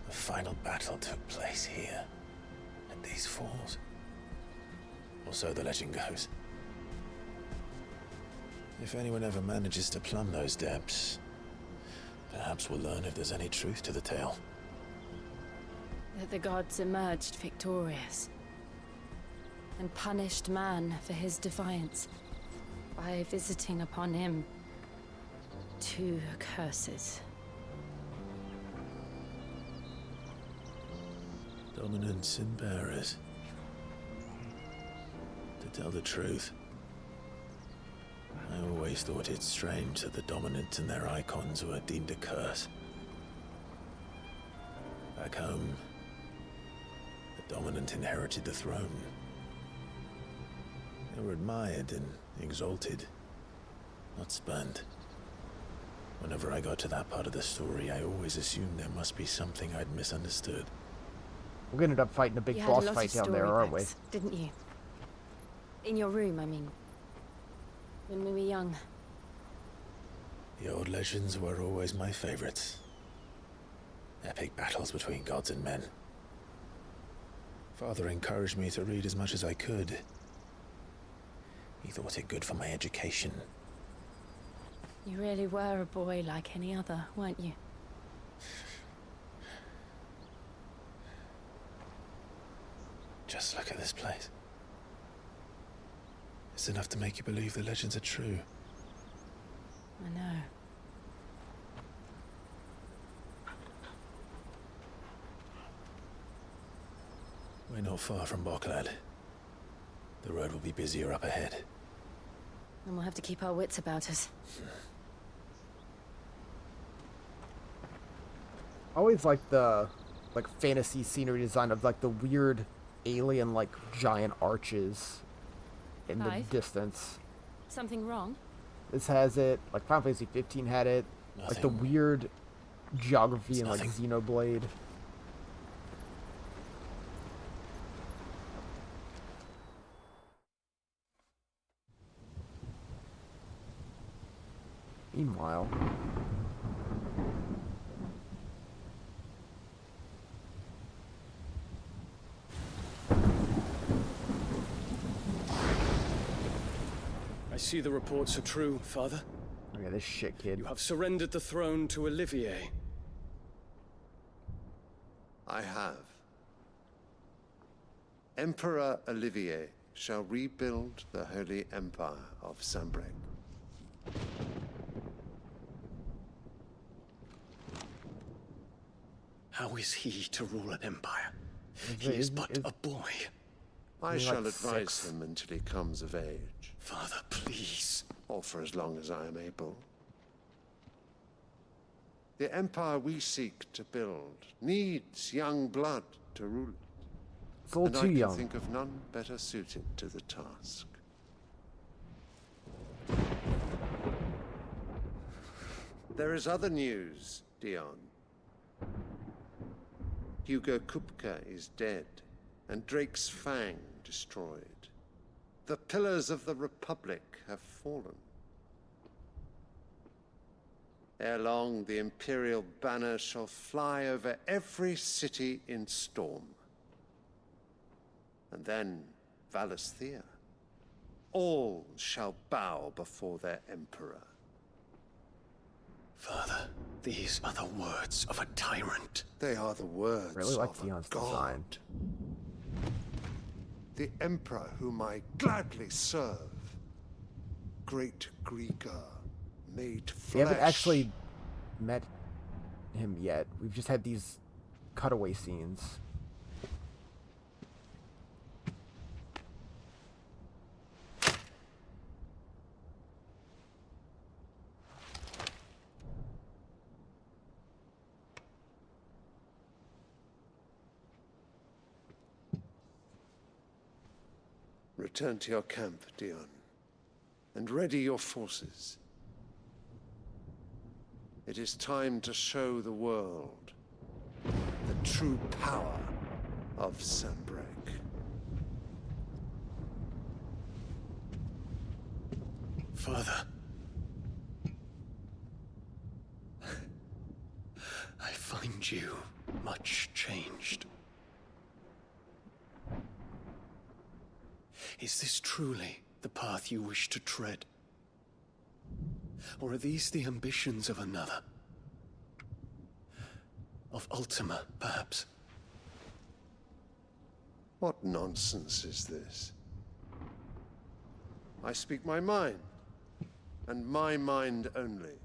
The final battle took place here, at these falls. Or so the legend goes. If anyone ever manages to plumb those depths, perhaps we'll learn if there's any truth to the tale. That the gods emerged victorious and punished man for his defiance by visiting upon him 2 curses. Dominant sin bearers. To tell the truth, I always thought it strange that the dominant and their icons were deemed a curse. Back home, the dominant inherited the throne. They were admired and exalted, not spurned. Whenever I got to that part of the story, I always assumed there must be something I'd misunderstood. We're gonna end up fighting a big boss fight down there, aren't we? Didn't you? In your room, I mean. When we were young. The old legends were always my favorites. Epic battles between gods and men. Father encouraged me to read as much as I could. He thought it good for my education. You really were a boy like any other, weren't you? Just look at this place. It's enough to make you believe the legends are true. I know. We're not far from Boklad. The road will be busier up ahead. And we'll have to keep our wits about us. I always like the fantasy scenery design of like the weird alien like giant arches in the distance. Something wrong? This has it. Like Final Fantasy 15 had it. Like the weird geography and like Xenoblade. Meanwhile, I see the reports are true, Father. Look at this shit, kid. You have surrendered the throne to Olivier. I have. Emperor Olivier shall rebuild the Holy Empire of Sanbreque. How is he to rule an empire? He is but a boy. I shall advise him until he comes of age. Father, please. Or for as long as I am able. The empire we seek to build needs young blood to rule it. It's a little too and I young. can think of none better suited to the task. There is other news, Dion. Hugo Kupka is dead, and Drake's Fang destroyed. The pillars of the Republic have fallen. Ere long, the Imperial banner shall fly over every city in Storm. And then Valisthea. All shall bow before their Emperor. Father, these are the words of a tyrant. They are the words really like of a Dion's god. design. the Emperor whom I gladly serve. Great Greeker, made flesh. We haven't actually met him yet. We've just had these cutaway scenes. Return to your camp, Dion, and ready your forces. It is time to show the world the true power of Sanbreque. Father. I find you much changed. Is this truly the path you wish to tread? Or are these the ambitions of another? Of Ultima, perhaps? What nonsense is this? I speak my mind, and my mind only.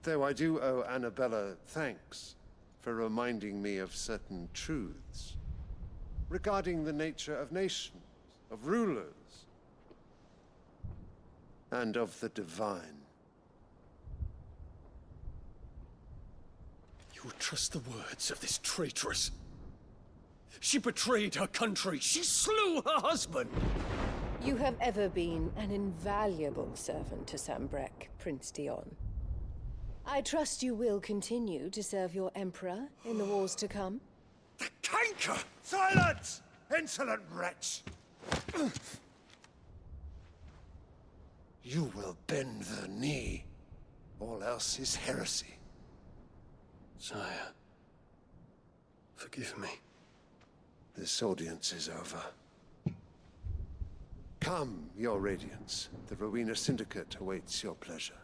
Though I do owe Annabella thanks for reminding me of certain truths regarding the nature of nations, of rulers, and of the divine. You would trust the words of this traitress? She betrayed her country. She slew her husband. You have ever been an invaluable servant to Sanbreque, Prince Dion. I trust you will continue to serve your Emperor in the wars to come. The canker! Silence! Insolent wretch! You will bend the knee. All else is heresy. Sire, forgive me. This audience is over. Come, your Radiance. The Rowena Syndicate awaits your pleasure.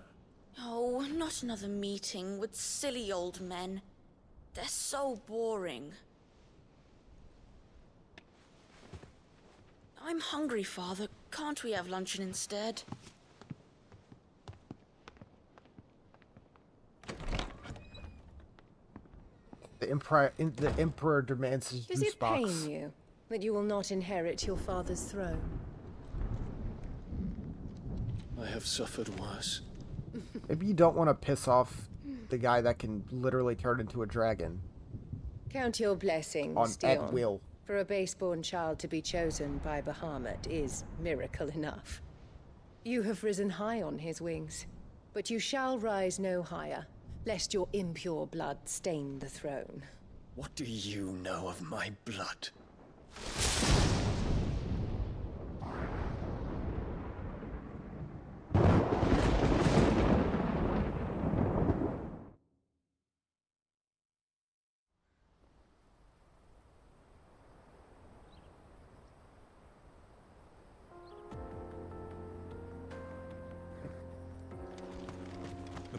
Oh, not another meeting with silly old men. They're so boring. I'm hungry, Father. Can't we have luncheon instead? The Emperor demands his Does juice it box. pain you that you will not inherit your father's throne? I have suffered worse. Maybe you don't want to piss off the guy that can literally turn into a dragon. Count your blessings, On Dion. at will. For a base-born child to be chosen by Bahamut is miracle enough. You have risen high on his wings, but you shall rise no higher, lest your impure blood stain the throne. What do you know of my blood?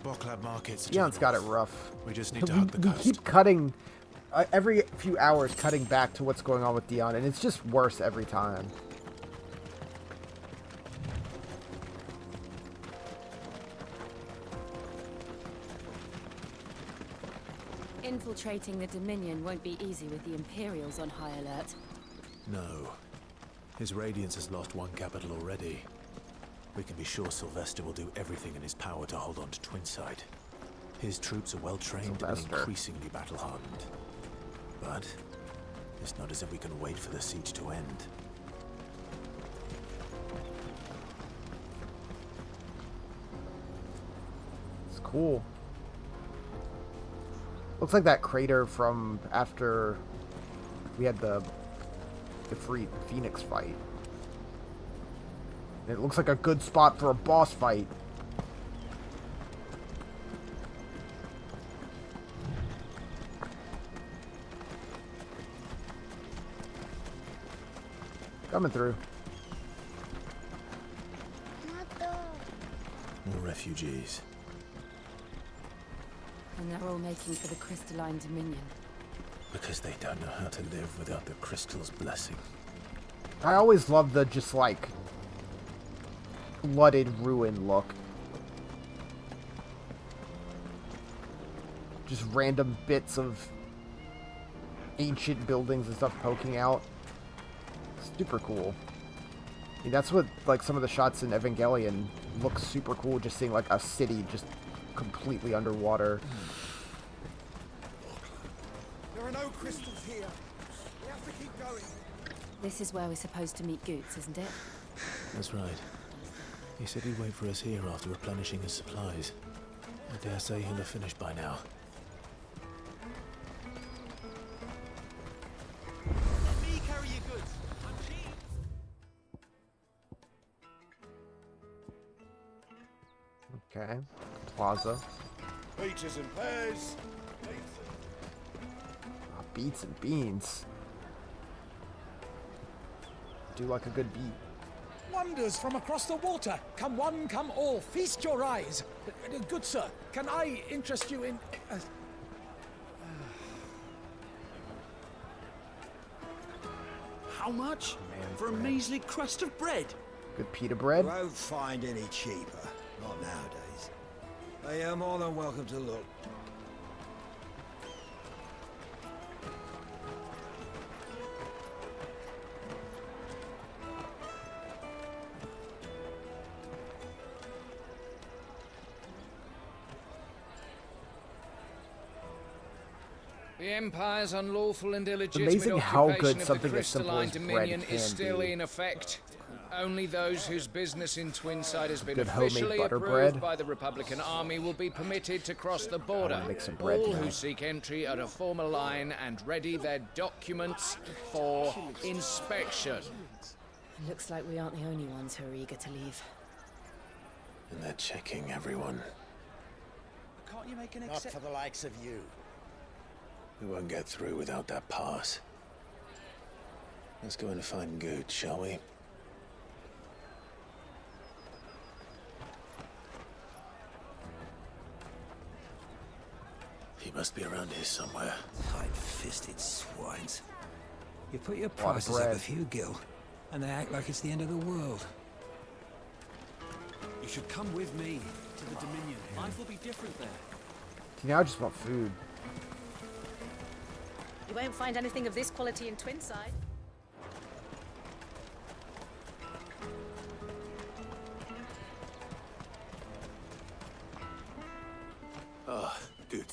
Boklab markets. Dion's got it rough. We just need to hug the we coast. keep cutting, every few hours, cutting back to what's going on with Dion, and it's just worse every time. Infiltrating the Dominion won't be easy with the Imperials on high alert. No. His Radiance has lost one capital already. We can be sure Sylvester will do everything in his power to hold on to Twinside. His troops are well trained and increasingly battle-hardened. But it's not as if we can wait for the siege to end. It's cool. Looks like that crater from after we had the free Phoenix fight. It looks like a good spot for a boss fight. Coming through. More refugees. And they're all making for the Crystalline Dominion. Because they don't know how to live without the crystal's blessing. I always love the just like flooded ruin look. Just random bits of ancient buildings and stuff poking out. Super cool. I mean, that's what like some of the shots in Evangelion look super cool, just seeing like a city just completely underwater. There are no crystals here. We have to keep going. This is where we're supposed to meet Goots, isn't it? That's right. He said he'd wait for us here after replenishing his supplies. I dare say he'll have finished by now. Let me carry your goods. I'm cheap. Okay. Plaza. Peaches and pears. Beets and beans. Do like a good beet. Wonders from across the water. Come one, come all. Feast your eyes. Good sir, can I interest you in... How much? For a measly crust of bread? Good pita bread. You won't find any cheaper. Not nowadays. But you're more than welcome to look. The Empire's unlawful and amazing illegitimate how occupation good of the something as simple crystalline as bread dominion can is still be. in effect. Only those whose business in Twinside has been Good homemade officially butter approved bread. by the Republican Army will be permitted to cross the border. Make some bread All now. who seek entry are to form a line and ready their documents for inspection. Looks like we aren't the only ones who are eager to leave. And they're checking everyone. Can't you make an Not for the likes of you. We won't get through without that pass. Let's go and find Good, shall we? He must be around here somewhere. Tight-fisted swines. You put your Lot of prices up bread. a few gil, and they act like it's the end of the world. You should come with me to the Dominion. Life will be different there. See, now I just want food. You won't find anything of this quality in Twinside. Ah, good.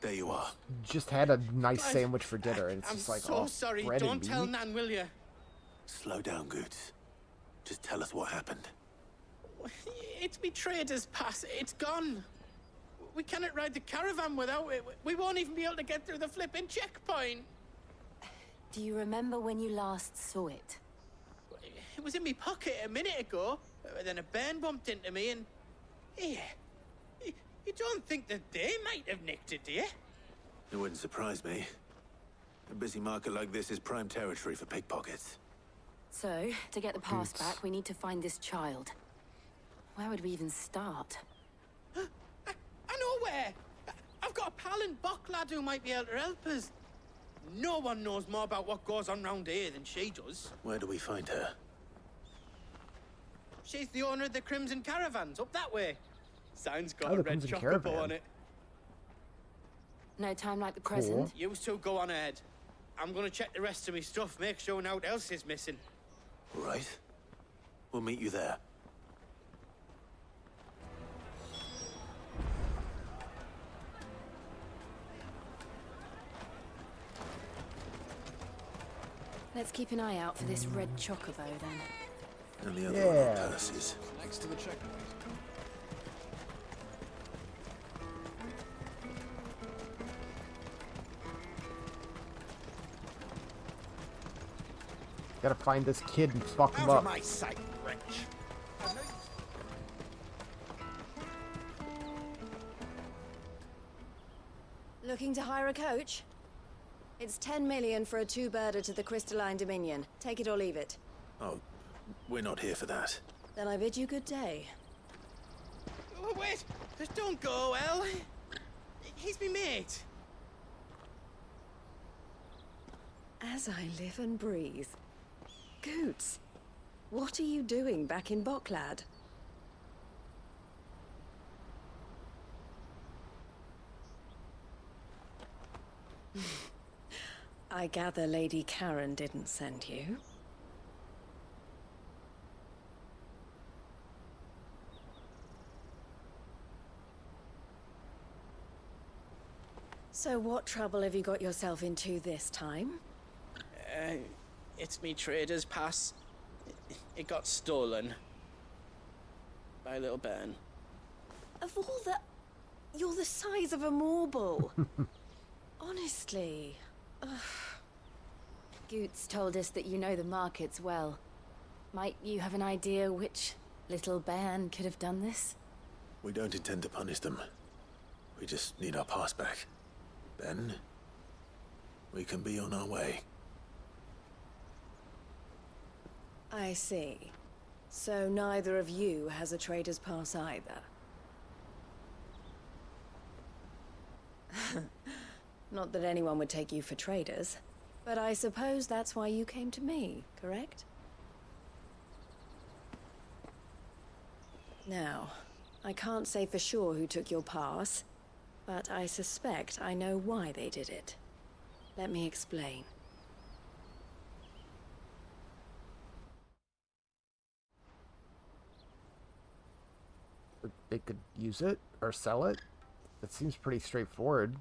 There you are. Just had a nice sandwich for dinner, and it's I'm just like, so oh, sorry. bread Don't and tell beef? Nan, will you? Slow down, Goots. Just tell us what happened. It's me trader's pass. It's gone. We cannot ride the caravan without it. We won't even be able to get through the flipping checkpoint. Do you remember when you last saw it? It was in my pocket a minute ago. Then a bairn bumped into me and... Yeah. You don't think that they might have nicked it, do you? It wouldn't surprise me. A busy market like this is prime territory for pickpockets. So, to get the pass back, we need to find this child. Where would we even start? I know where. I've got a pal in Bock lad who might be able to help us. No one knows more about what goes on round here than she does. Where do we find her? She's the owner of the Crimson Caravans, up that way. Sign's got Oh, a the red Crimson chocobo Caravan. on it. No time like the present. You two go on ahead. I'm gonna check the rest of my stuff, make sure nothing else is missing. Right. We'll meet you there. Let's keep an eye out for this red chocobo then. And the other one Yeah. on purses. Next to the checkpoint. Gotta find this kid and fuck him Out of up. my sight, wretch. Looking to hire a coach? It's 10 million for a two-birder to the Crystalline Dominion. Take it or leave it. Oh, we're not here for that. Then I bid you good day. Oh, wait! Don't go, El. He's me mate. As I live and breathe. Goots, what are you doing back in Boklad? I gather Lady Karen didn't send you. So what trouble have you got yourself into this time? It's me trader's pass. It got stolen. By little Ben. Of all the... You're the size of a marble. Honestly. Ugh. Goots told us that you know the markets well. Might you have an idea which little bairn could have done this? We don't intend to punish them. We just need our pass back. Ben, we can be on our way. I see. So neither of you has a trader's pass either. Not that anyone would take you for traders, but I suppose that's why you came to me, correct? Now, I can't say for sure who took your pass, but I suspect I know why they did it. Let me explain. They could use it or sell it? That seems pretty straightforward.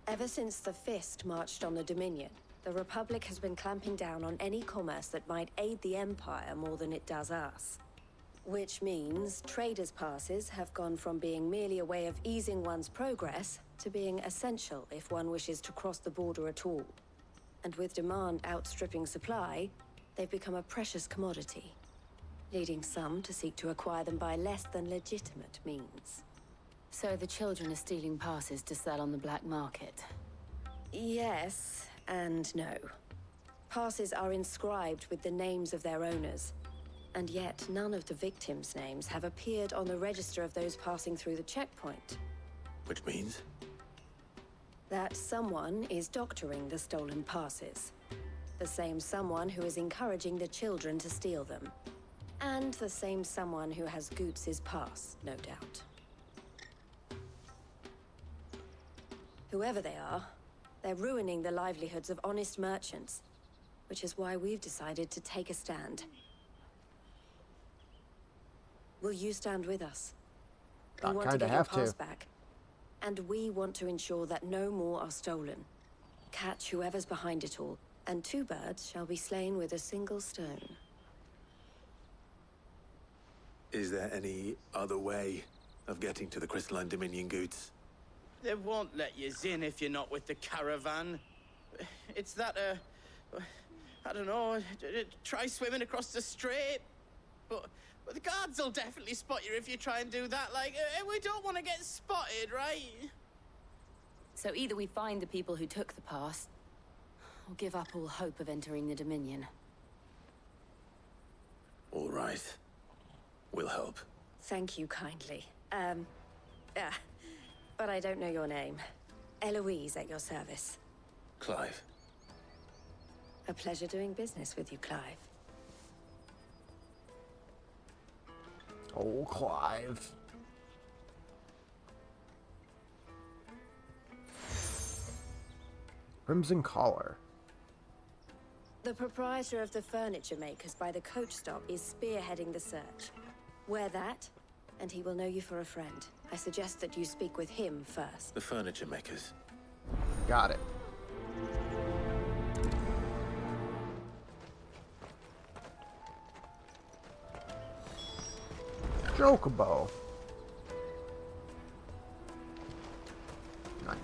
Ever since the Fist marched on the Dominion, the Republic has been clamping down on any commerce that might aid the Empire more than it does us. Which means traders' passes have gone from being merely a way of easing one's progress to being essential if one wishes to cross the border at all. And with demand outstripping supply, they've become a precious commodity, leading some to seek to acquire them by less than legitimate means. So the children are stealing passes to sell on the black market? Yes and no. Passes are inscribed with the names of their owners, and yet none of the victims' names have appeared on the register of those passing through the checkpoint. Which means? That someone is doctoring the stolen passes. The same someone who is encouraging the children to steal them. And the same someone who has Goots' pass, no doubt. Whoever they are, they're ruining the livelihoods of honest merchants, which is why we've decided to take a stand. Will you stand with us? We want to get your pass back, and we want to ensure that no more are stolen. Catch whoever's behind it all, and 2 birds shall be slain with a single stone. Is there any other way of getting to the Crystalline Dominion, Goots? They won't let you in if you're not with the caravan. It's that, I don't know, try swimming across the strait. But the guards will definitely spot you if you try and do that. Like, we don't want to get spotted, right? So either we find the people who took the pass, or give up all hope of entering the Dominion. All right. We'll help. Thank you kindly. But I don't know your name. Eloise at your service. Clive. A pleasure doing business with you, Clive. Oh, Clive. Crimson Collar. The proprietor of the furniture makers by the coach stop is spearheading the search. Wear that, and he will know you for a friend. I suggest that you speak with him first. The furniture makers. Got it. Chocobo. Nice.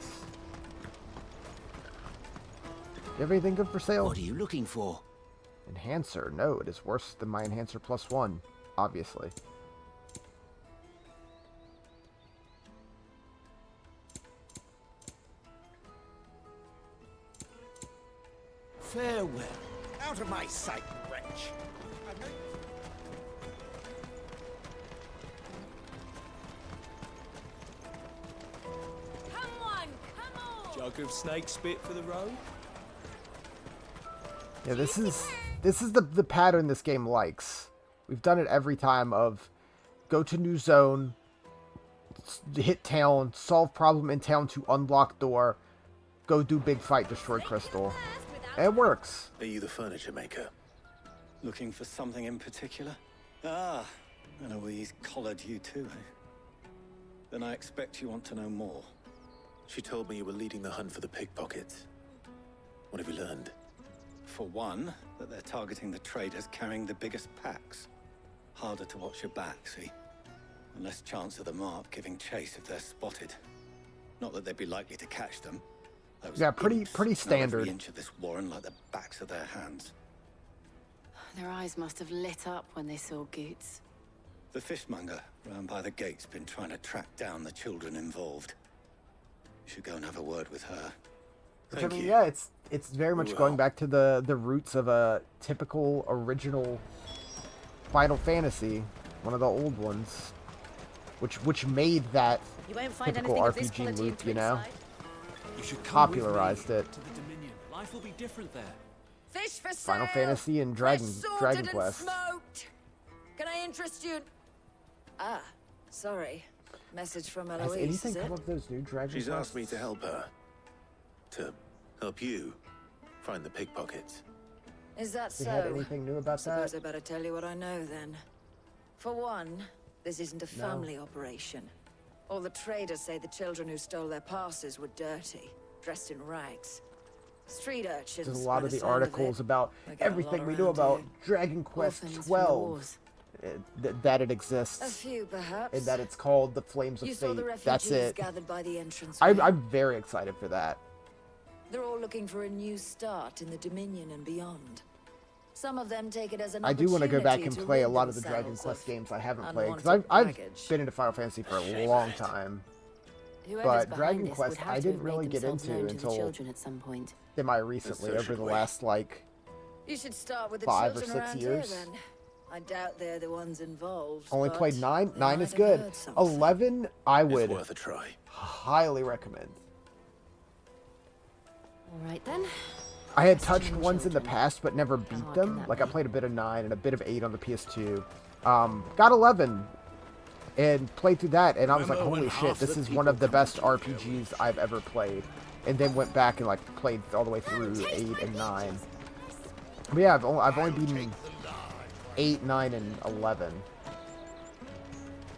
You have anything good for sale? What are you looking for? Enhancer. No, it is worse than my Enhancer +1, obviously. Farewell. Out of my sight, wretch. Come on, come on! Jug of snake spit for the road? Yeah, this is the pattern this game likes. We've done it every time of go to new zone, hit town, solve problem in town to unlock door, go do big fight, destroy crystal. And it works. Are you the furniture maker? Looking for something in particular? Ah, and Eloise collared you too, eh? Then I expect you want to know more. She told me you were leading the hunt for the pickpockets. What have you learned? For one, that they're targeting the traders carrying the biggest packs. Harder to watch your back, see? And less chance of the mark giving chase if they're spotted. Not that they'd be likely to catch them. Those yeah, pretty know standard. every inch of this warren like the backs of their hands. Their eyes must have lit up when they saw Goots. The fishmonger round by the gate's been trying to track down the children involved. You should go and have a word with her. Which, I mean, yeah, it's very much going back to the roots of a typical original Final Fantasy, one of the old ones, which made that typical RPG loop, you know, popularized it. Life will be different there. Fish for sale. Final Fantasy and Dragon Quest. Smoked. Can I interest you? Ah, sorry. Message from Eloise. Has anything come of those new Dragon She's Quests? asked me to help her. To help you find the pickpockets. Is that Have you so? had anything new about Suppose that? I better tell you what I know then. For one, this isn't a No. family operation. All the traders say the children who stole their passes were dirty, dressed in rags. Street urchins. There's a by lot of the sound articles it. about We get a everything lot we know around about here. Dragon Quest Orphans from the 12. wars. That it A exists. few, perhaps. And that it's called the Flames of You saw Fate. the refugees That's it. gathered by the entrance. I'm very excited for that. They're all looking for a new start in the Dominion and beyond. Some of them take it as an I do want to go back opportunity and to play a rid lot of the Dragon themselves Quest of games I haven't played. Because unwanted I've baggage. been into Final Fantasy for a long time. Whoever's But behind Dragon this Quest would have I to didn't have really made get themselves into known to the until children at some point. semi-recently, over the last, like, You should start with the 5 or children 6 around years. here, then. I doubt they're the ones involved. Only but played 9. they 9 might is have good. heard something. 11, I would It's worth a try. highly recommend. All right then. I had touched ones in the past, but never beat them. Like, I played a bit of 9 and a bit of 8 on the PS2. Got 11 and played through that, and I was like, holy shit, this is one of the best RPGs I've ever played. And then went back and, like, played all the way through 8 and 9. But yeah, I've only beaten 8, 9, and 11.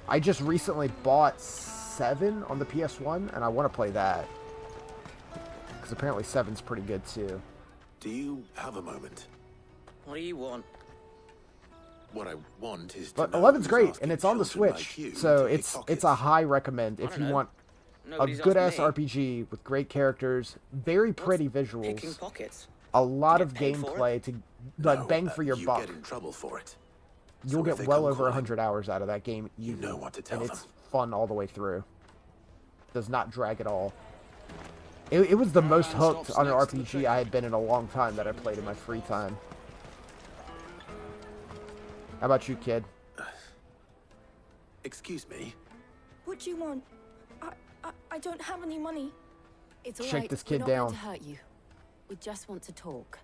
I just recently bought 7 on the PS1, and I want to play that. Because apparently 7's pretty good, too. Do you have a moment? What do you want? What I want is to But know 11's who's great, asking and it's on the children Switch, like you so to it's a high recommend if don't you know. want a Nobody's good-ass asked me. RPG with great characters, very pretty visuals, Picking pockets. a lot of paid for it? gameplay to like No, bang for your you buck. get in trouble for it. You'll So if get they well come over calling, 100 hours out of that game. You know what to tell and them. it's fun all the way through. Does not drag at all. It was the most hooked on an RPG I had been in a long time that I played in my free time. How about you, kid? Excuse me? What do you want? I don't have any money. It's all Shake right. this We're kid not down. going to hurt you. We just want to talk.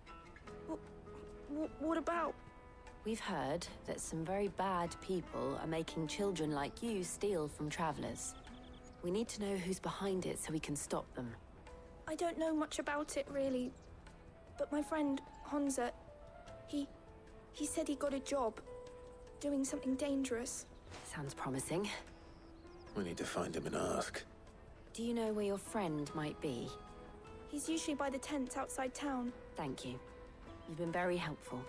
What about? We've heard that some very bad people are making children like you steal from travelers. We need to know who's behind it so we can stop them. I don't know much about it, really. But my friend, Honza, he said he got a job doing something dangerous. Sounds promising. We need to find him and ask. Do you know where your friend might be? He's usually by the tents outside town. Thank you. You've been very helpful.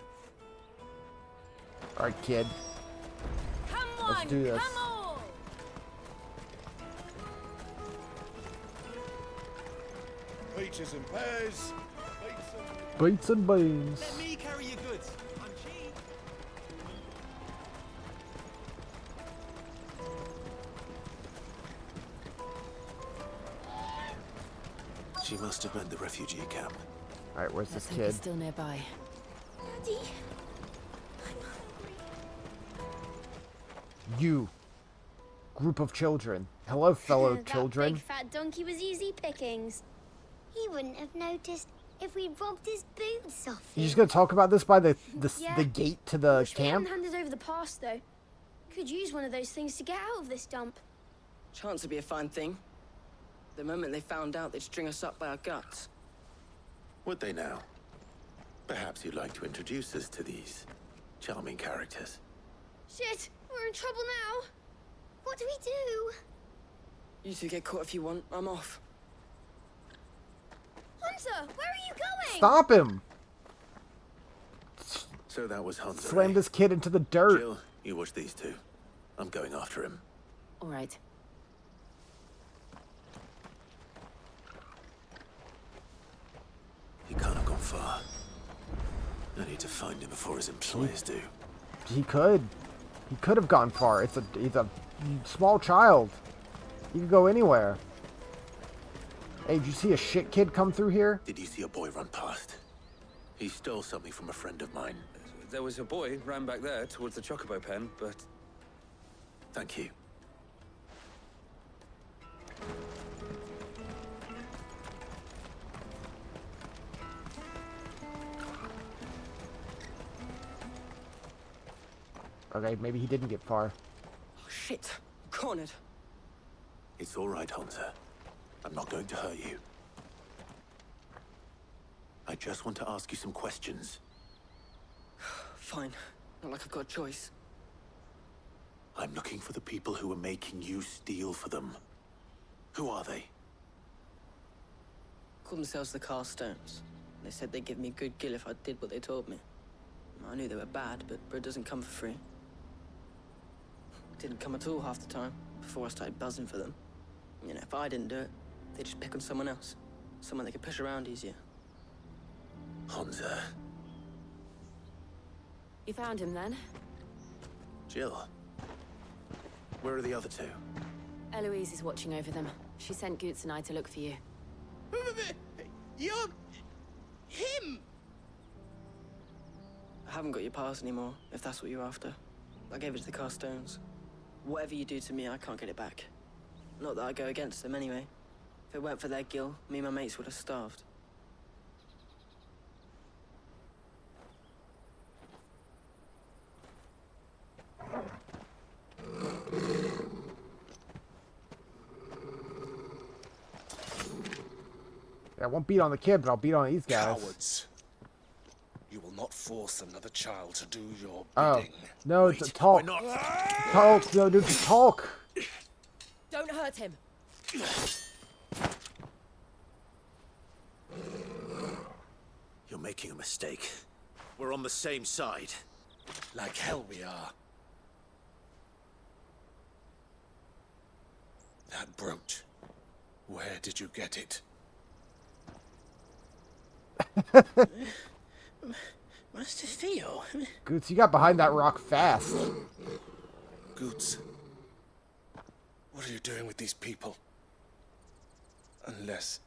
All right, kid. Let's do this. Peaches and pears. Beats and beans. Let me carry your goods. I'm cheap. She must have meant the refugee camp. All right, where's Let's this hope he's kid? still nearby. Daddy. You, group of children. Hello, fellow That children. big fat donkey was easy pickings. He wouldn't have noticed if we'd robbed his boots off him. You just gonna talk about this by the Yeah. the gate to the Wish we hadn't camp? handed over the pass, though. Could use one of those things to get out of this dump. Chance would be a fine thing. The moment they found out, they'd string us up by our guts. Would they now? Perhaps you'd like to introduce us to these charming characters. Shit, we're in trouble now. What do we do? You two get caught if you want. I'm off. Hunter, where are you going? Stop him! So that was Hunter. Slam this kid into the dirt. Jill, you watch these two. I'm going after him. All right. He can't have gone far. I need to find him before his employers do. He could. He could have gone far. He's a small child. He could go anywhere. Hey, did you see a shit kid come through here? Did you see a boy run past? He stole something from a friend of mine. There was a boy ran back there towards the chocobo pen, but... Thank you. Okay, maybe he didn't get far. Oh, shit. Cornered. It's all right, Hunter. I'm not going to hurt you. I just want to ask you some questions. Fine. Not like I've got a choice. I'm looking for the people who are making you steal for them. Who are they? Called themselves the Carstones. They said they'd give me good gill if I did what they told me. I knew they were bad, but bread doesn't come for free. Didn't come at all half the time, before I started buzzing for them. You know, if I didn't do it, they'd just pick on someone else. Someone they could push around easier. Hunter. You found him then? Jill. Where are the other two? Eloise is watching over them. She sent Goots and I to look for you. You're... him! I haven't got your pass anymore, if that's what you're after. I gave it to the Carstones. Whatever you do to me, I can't get it back. Not that I go against them anyway. If it weren't for their gill, me and my mates would have starved. I won't beat on the kid, but I'll beat on these guys. Cowards. You will not force another child to do your Oh. bidding. No, it's a talk. Talk, no, dude, just talk. Don't hurt him. You're making a mistake. We're on the same side. Like hell we are. That brooch. Where did you get it? Master Theo. Goots, you got behind that rock fast. Goots. What are you doing with these people? Unless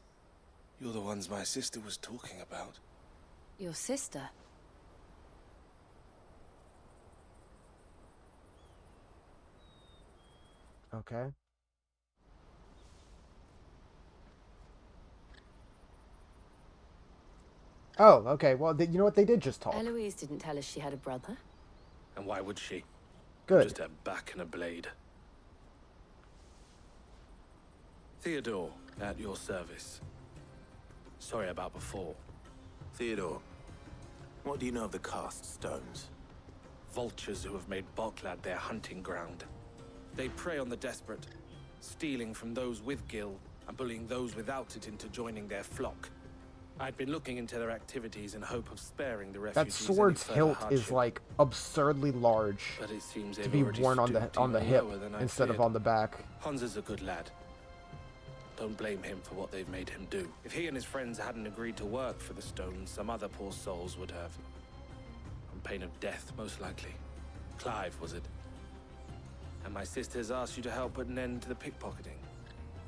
you're the ones my sister was talking about. Your sister? Okay. Oh, okay. Well, you know what? They did just talk. Eloise didn't tell us she had a brother. And why would she? Good. Just a back and a blade. Theodore, at your service. Sorry about before. Theodore, what do you know of the cast stones? Vultures who have made Boklad their hunting ground. They prey on the desperate, stealing from those with gil and bullying those without it into joining their flock. I'd been looking into their activities in hope of sparing the That refugees sword's any further hilt is hardship. like absurdly large But it seems to they've be already worn on stooped the even hip lower than I instead of feared. on the back. Hansa's a good lad. Don't blame him for what they've made him do. If he and his friends hadn't agreed to work for the stones, some other poor souls would have. On pain of death, most likely. Clive, was it? And my sisters asked you to help put an end to the pickpocketing.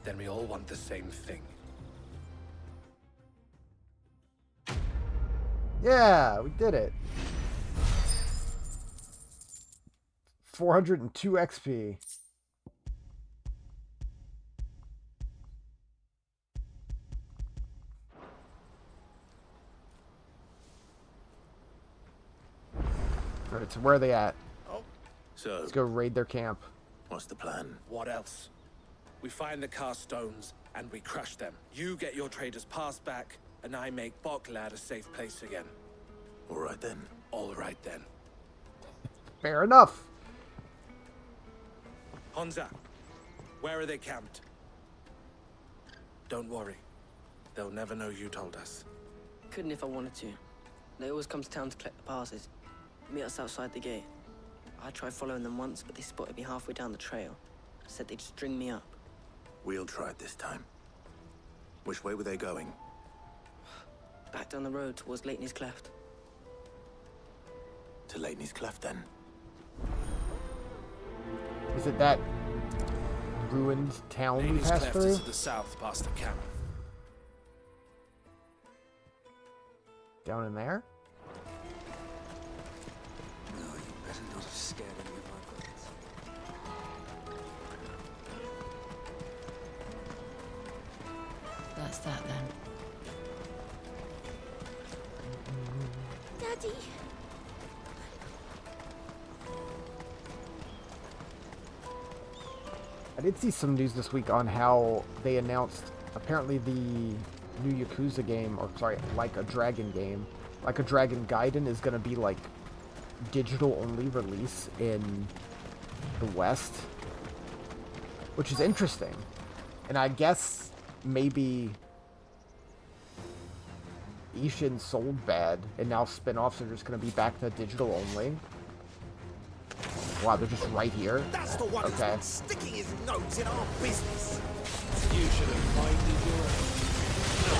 Then we all want the same thing. Yeah, we did it. 402 XP. Alright, so where are they at? So, Let's go raid their camp. what's the plan? What else? We find the cast stones and we crush them. You get your trader's pass back, and I make Boklad a safe place again. All right then. All right then. Fair enough. Honza, where are they camped? Don't worry. They'll never know you told us. Couldn't if I wanted to. They always come to town to collect the passes. Meet us outside the gate. I tried following them once, but they spotted me halfway down the trail. Said they'd string me up. We'll try it this time. Which way were they going? Back down the road towards Lateney's Cleft. To Lateney's Cleft, then. Is it that ruined town we Lateney's passed Cleft through? is to the south, past the camp. Down in there? No, you better not have scared any of my brothers. That's that then. Daddy. I did see some news this week on how they announced apparently the new Yakuza game, or sorry, Like a Dragon game. Like a Dragon Gaiden is going to be like digital only release in the West, which is interesting. And I guess maybe Ishin sold bad, and now spin-offs are just going to be back to digital only. Wow, they're just right here? That's the one who's Okay. been sticking his nose in our business. You should have minded your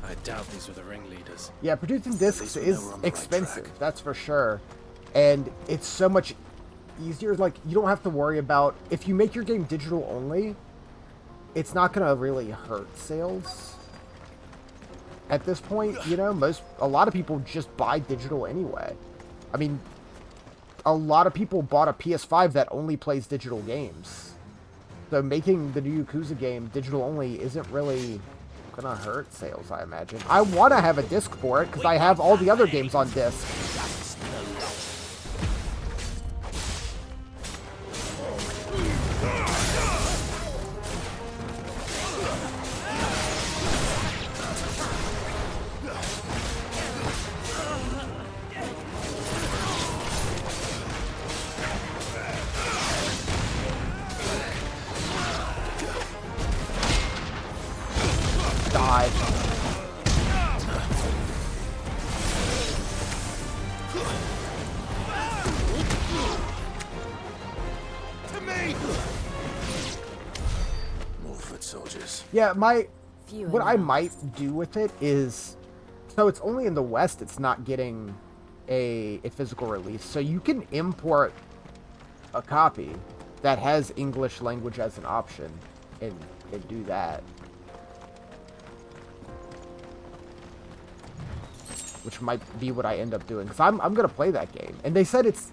I doubt these were the ringleaders. Yeah, producing discs is we're on the right expensive, that's for sure. And it's so much easier. Like, you don't have to worry about, if you make your game digital only, it's not going to really hurt sales. At this point, you know, a lot of people just buy digital anyway. I mean, a lot of people bought a PS5 that only plays digital games. So making the new Yakuza game digital only isn't really gonna hurt sales, I imagine. I want to have a disc for it because I have all the other games on disc. Die. To me! More foot soldiers. Yeah, Few what I enough. might do with it is, so it's only in the West, it's not getting a physical release. So you can import a copy that has English language as an option and do that. Which might be what I end up doing, because I'm going to play that game. And they said it's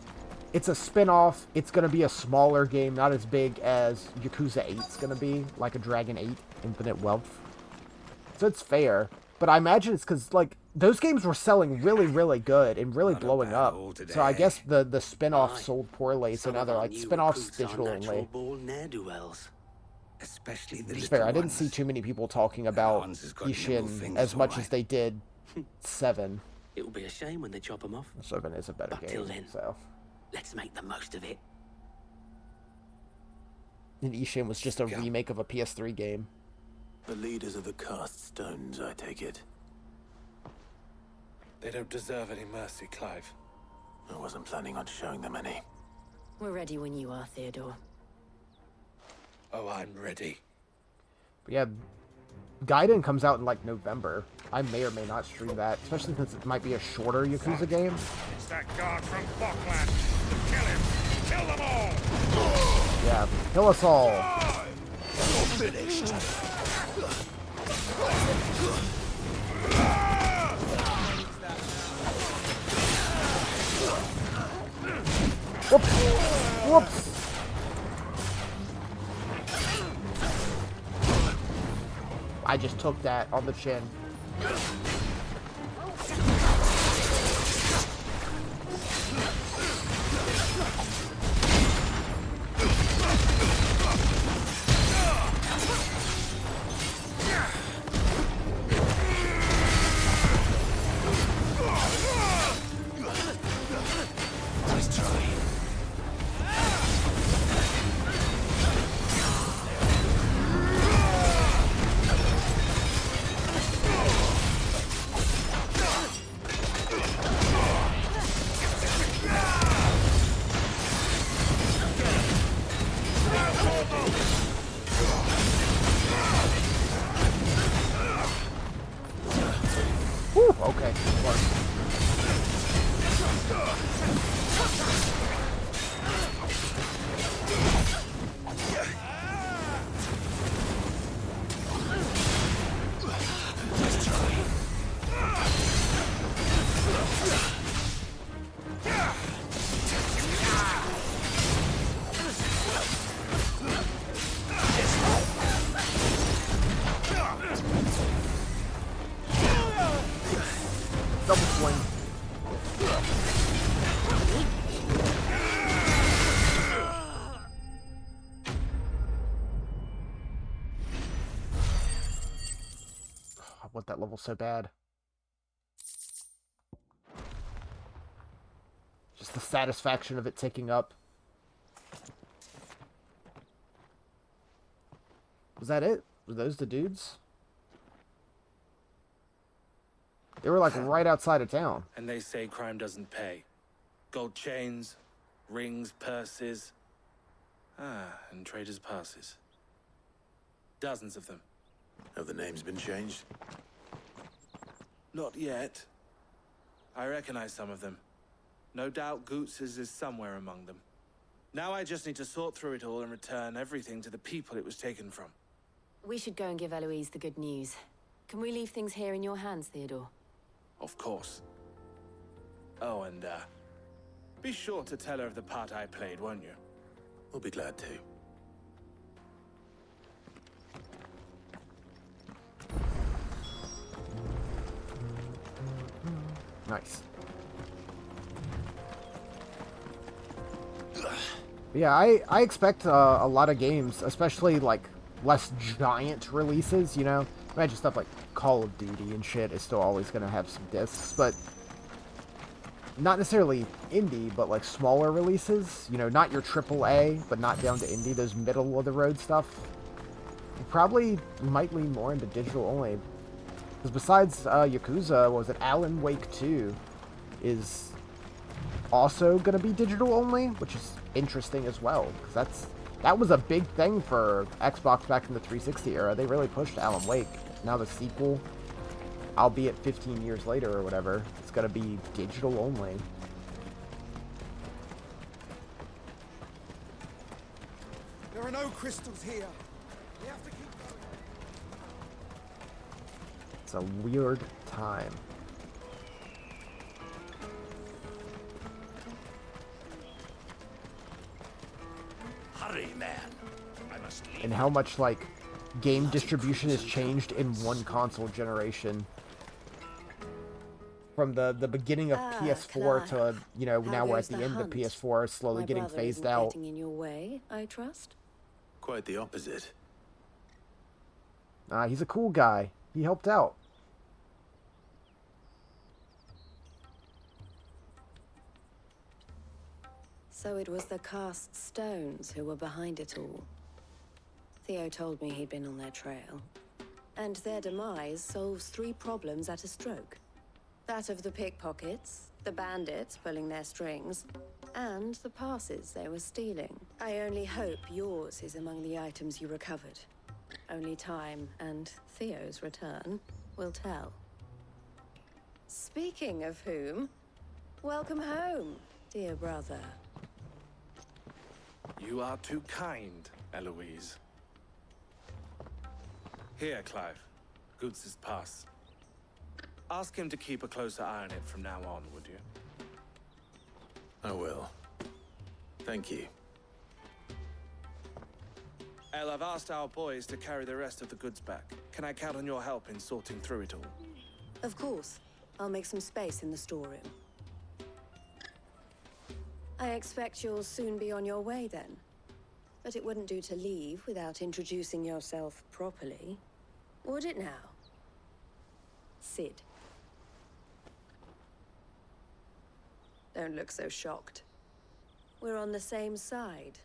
a spin-off. It's going to be a smaller game, not as big as Yakuza 8's going to be, like a Dragon 8 Infinite Wealth. So it's fair. But I imagine it's because, like, those games were selling really, really good and really blowing up. So I guess the spin-off sold poorly, so now they're like, spin-offs digital only. Especially the Which is little fair. I didn't ones. see too many people talking about Hans has got nimble Ishin fingers, as much all as they did 7. It'll be a shame when they chop them off. 7 is a better But till game, then, so. let's make the most of it. And Ishin was just a remake of a PS3 game. The leaders of the cast stones, I take it. They don't deserve any mercy, Clive. I wasn't planning on showing them any. We're ready when you are, Theodore. Oh, I'm ready. But yeah, Gaiden comes out in like November. I may or may not stream that, especially since it might be a shorter Yakuza game. It's that guard from Bokland. Kill him! Kill them all! Yeah, kill us all. You're finished. Whoops! Whoops! I just took that on the chin. Whew, okay. Double swing. I want that level so bad. Just the satisfaction of it ticking up. Was that it? Were those the dudes? They were like right outside of town. And they say crime doesn't pay. Gold chains, rings, purses. And traders' passes. Dozens of them. Have the names been changed? Not yet. I recognize some of them. No doubt Goots's is somewhere among them. Now I just need to sort through it all and return everything to the people it was taken from. We should go and give Eloise the good news. Can we leave things here in your hands, Theodore? Of course. Oh, and, be sure to tell her of the part I played, won't you? We'll be glad to. Nice. Yeah, I expect a lot of games, especially like less giant releases, you know? Imagine stuff like Call of Duty and shit is still always going to have some discs, but not necessarily indie, but like smaller releases, you know, not your AAA, but not down to indie, those middle of the road stuff. You probably might lean more into digital only. Because besides Yakuza, what was it, Alan Wake 2 is also going to be digital only, which is interesting as well, because that was a big thing for Xbox back in the 360 era. They really pushed Alan Wake. Now the sequel, albeit 15 years later or whatever, it's going to be digital only. There are no crystals here. We have to keep going. It's a weird time. Hurry, man. I must leave. And how much, like, game distribution has changed in one console generation. From the beginning of PS4 to, you know, now we're at the end of PS4, slowly getting phased out. Getting in your way, I trust? Quite the opposite. He's a cool guy. He helped out. So it was the cast stones who were behind it all. Theo told me he'd been on their trail. And their demise solves 3 problems at a stroke. That of the pickpockets, the bandits pulling their strings, and the passes they were stealing. I only hope yours is among the items you recovered. Only time and Theo's return will tell. Speaking of whom, welcome home, dear brother. You are too kind, Eloise. Here, Clive. Goots' pass. Ask him to keep a closer eye on it from now on, would you? I will. Thank you. El, I've asked our boys to carry the rest of the goods back. Can I count on your help in sorting through it all? Of course. I'll make some space in the storeroom. I expect you'll soon be on your way then. But it wouldn't do to leave without introducing yourself properly. Would it now? Sid. Don't look so shocked. We're on the same side.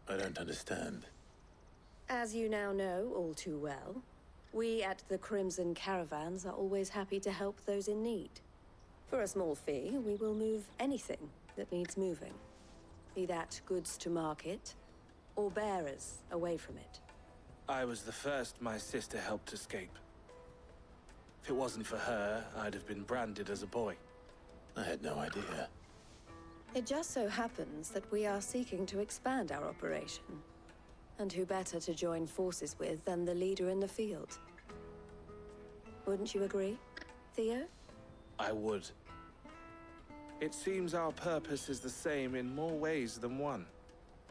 I don't understand. As you now know all too well, we at the Crimson Caravans are always happy to help those in need. For a small fee, we will move anything that needs moving. Be that goods to market, or bearers away from it. I was the first my sister helped escape. If it wasn't for her, I'd have been branded as a boy. I had no idea. It just so happens that we are seeking to expand our operation. And who better to join forces with than the leader in the field? Wouldn't you agree, Theo? I would. It seems our purpose is the same in more ways than one.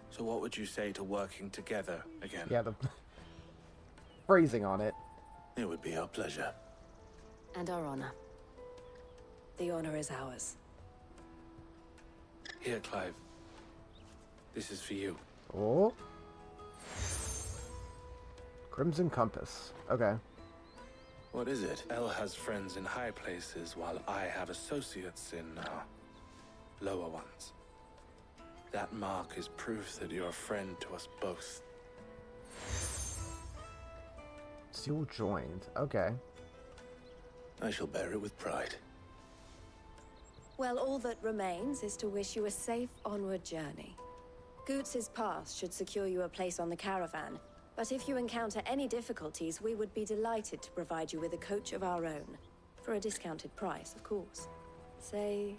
So what would you say to working together again? Yeah, the phrasing on it. It would be our pleasure. And our honor. The honor is ours. Here, Clive. This is for you. Oh. Crimson Compass. Okay. What is it? El has friends in high places, while I have associates in lower ones. That mark is proof that you're a friend to us both. Still joined. Okay. I shall bear it with pride. Well, all that remains is to wish you a safe onward journey. Goots's pass should secure you a place on the caravan, but if you encounter any difficulties, we would be delighted to provide you with a coach of our own. For a discounted price, of course. Say,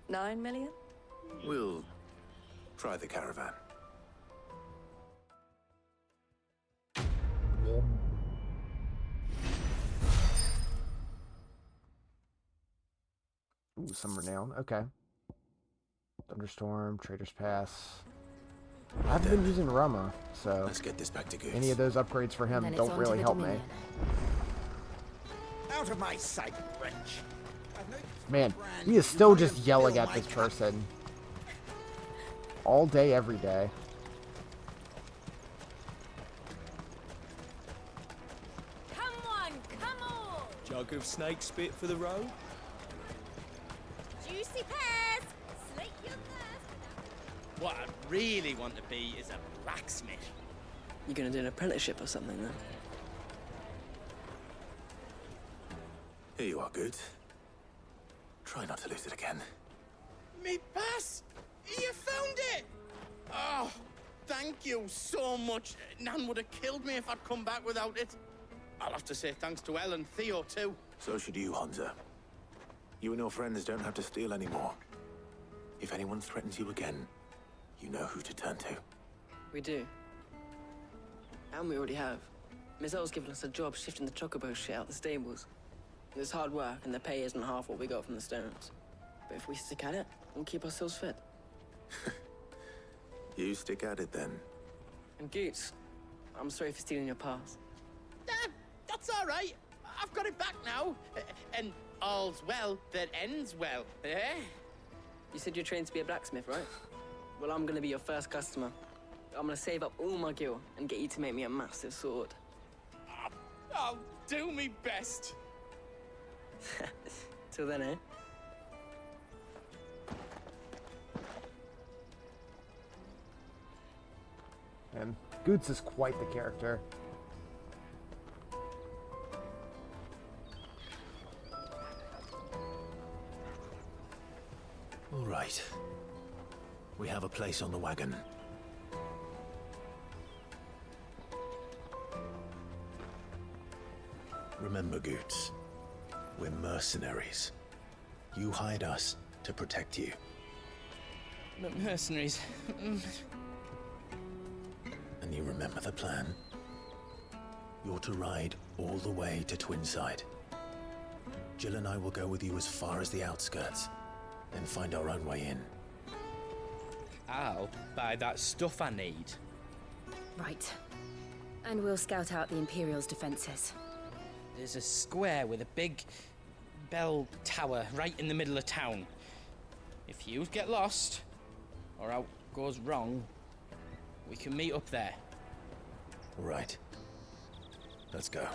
9 million? We'll try the caravan. Ooh, some renown. Okay. Thunderstorm, Trader's Pass. I haven't been using Rama, so let's get this back to Goots. Any of those upgrades for him don't really help me. Out of my sight, wretch. Man, he is still just yelling at this person. All day, every day. Come on! Jug of snake spit for the road? Juicy pears! Slate your thirst! What I really want to be is a blacksmith. You gonna do an apprenticeship or something then? Here you are, Goots. Try not to lose it again. Me pass! You found it! Oh, thank you so much. Nan would have killed me if I'd come back without it. I'll have to say thanks to Elle and Theo, too. So should you, Honza. You and your friends don't have to steal anymore. If anyone threatens you again, you know who to turn to. We do. And we already have. Miss Elle's given us a job shifting the chocobo shit out the stables. It's hard work, and the pay isn't half what we got from the stones. But if we stick at it, we'll keep ourselves fed. You stick at it, then. And Goots, I'm sorry for stealing your pass. That's all right. I've got it back now. And all's well that ends well, eh? You said you're trained to be a blacksmith, right? Well, I'm gonna be your first customer. I'm gonna save up all my gil and get you to make me a massive sword. I'll do me best. Till then, eh? And Goots is quite the character. All right. We have a place on the wagon. Remember, Goots, we're mercenaries. You hide us to protect you. But mercenaries... And you remember the plan? You're to ride all the way to Twinside. Jill and I will go with you as far as the outskirts, then find our own way in. I'll buy that stuff I need. Right. And we'll scout out the Imperial's defenses. There's a square with a big bell tower right in the middle of town. If you get lost, or out goes wrong, we can meet up there. Right. Let's go.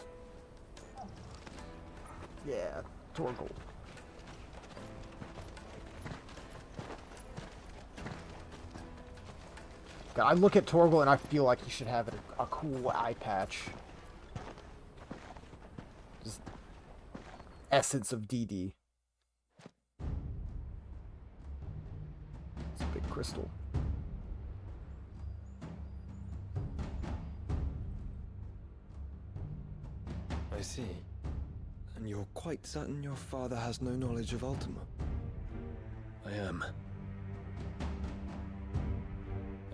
Yeah, Torgal. God, I look at Torgal and I feel like he should have a cool eye patch. Just essence of DD. It's a big crystal. I see. And you're quite certain your father has no knowledge of Ultima? I am.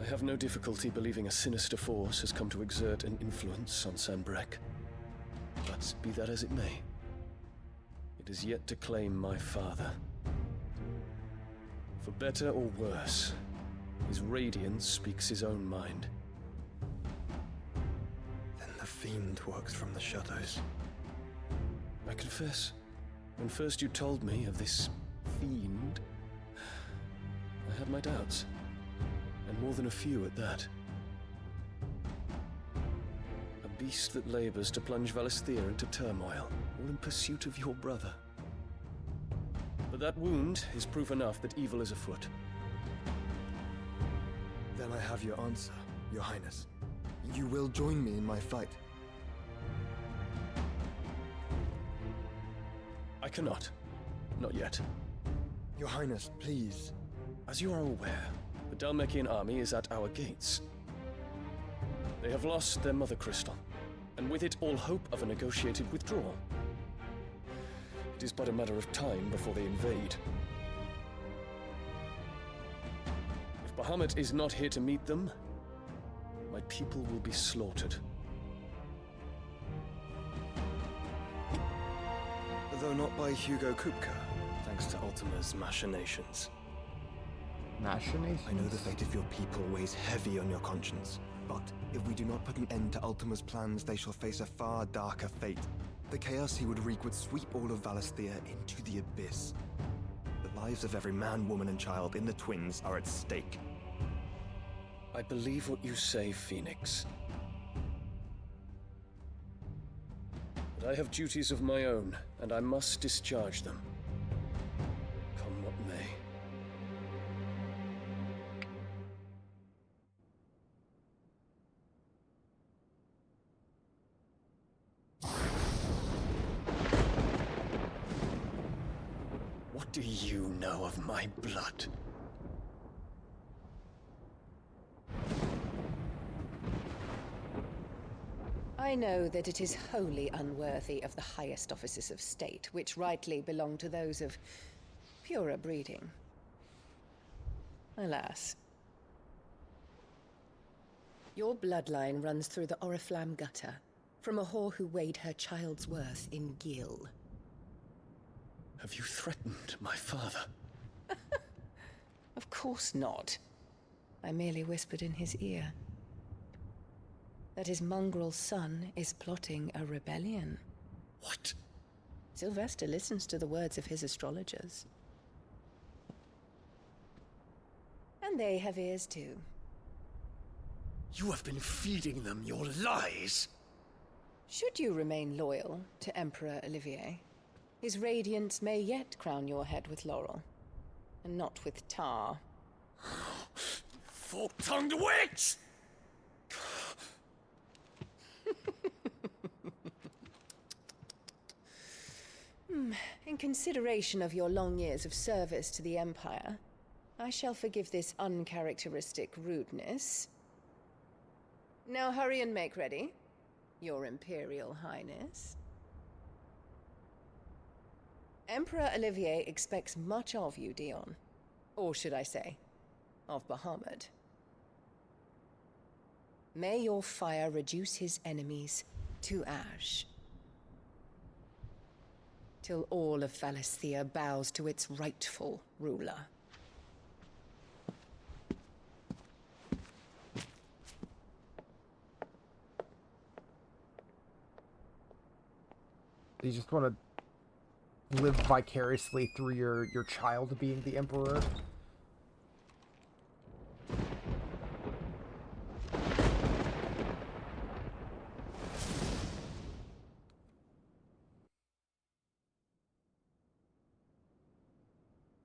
I have no difficulty believing a sinister force has come to exert an influence on Sanbreque. But be that as it may, it is yet to claim my father. For better or worse, his radiance speaks his own mind. Then the fiend works from the shadows. I confess, when first you told me of this fiend, I had my doubts. And more than a few at that. A beast that labors to plunge Valisthea into turmoil, all in pursuit of your brother. But that wound is proof enough that evil is afoot. Then I have your answer, Your Highness. You will join me in my fight. I cannot. Not yet. Your Highness, please. As you are aware, the Dhalmekian army is at our gates. They have lost their mother crystal, and with it all hope of a negotiated withdrawal. It is but a matter of time before they invade. If Bahamut is not here to meet them, my people will be slaughtered. Though not by Hugo Kupka, thanks to Ultima's machinations. Machinations? I know the fate of your people weighs heavy on your conscience, but if we do not put an end to Ultima's plans, they shall face a far darker fate. The chaos he would wreak would sweep all of Valisthea into the abyss. The lives of every man, woman, and child in the Twins are at stake. I believe what you say, Phoenix. But I have duties of my own, and I must discharge them. Come what may. What do you know of my blood? I know that it is wholly unworthy of the highest offices of state, which rightly belong to those of purer breeding. Alas. Your bloodline runs through the Oriflamme gutter, from a whore who weighed her child's worth in gil. Have you threatened my father? Of course not. I merely whispered in his ear that his mongrel son is plotting a rebellion. What? Sylvester listens to the words of his astrologers. And they have ears too. You have been feeding them your lies! Should you remain loyal to Emperor Olivier, his radiance may yet crown your head with laurel, and not with tar. Fork-tongued witch! In consideration of your long years of service to the Empire, I shall forgive this uncharacteristic rudeness. Now hurry and make ready, Your Imperial Highness. Emperor Olivier expects much of you, Dion. Or should I say, of Bahamut. May your fire reduce his enemies to ash, till all of Valisthea bows to its rightful ruler. Do you just want to live vicariously through your child being the Emperor?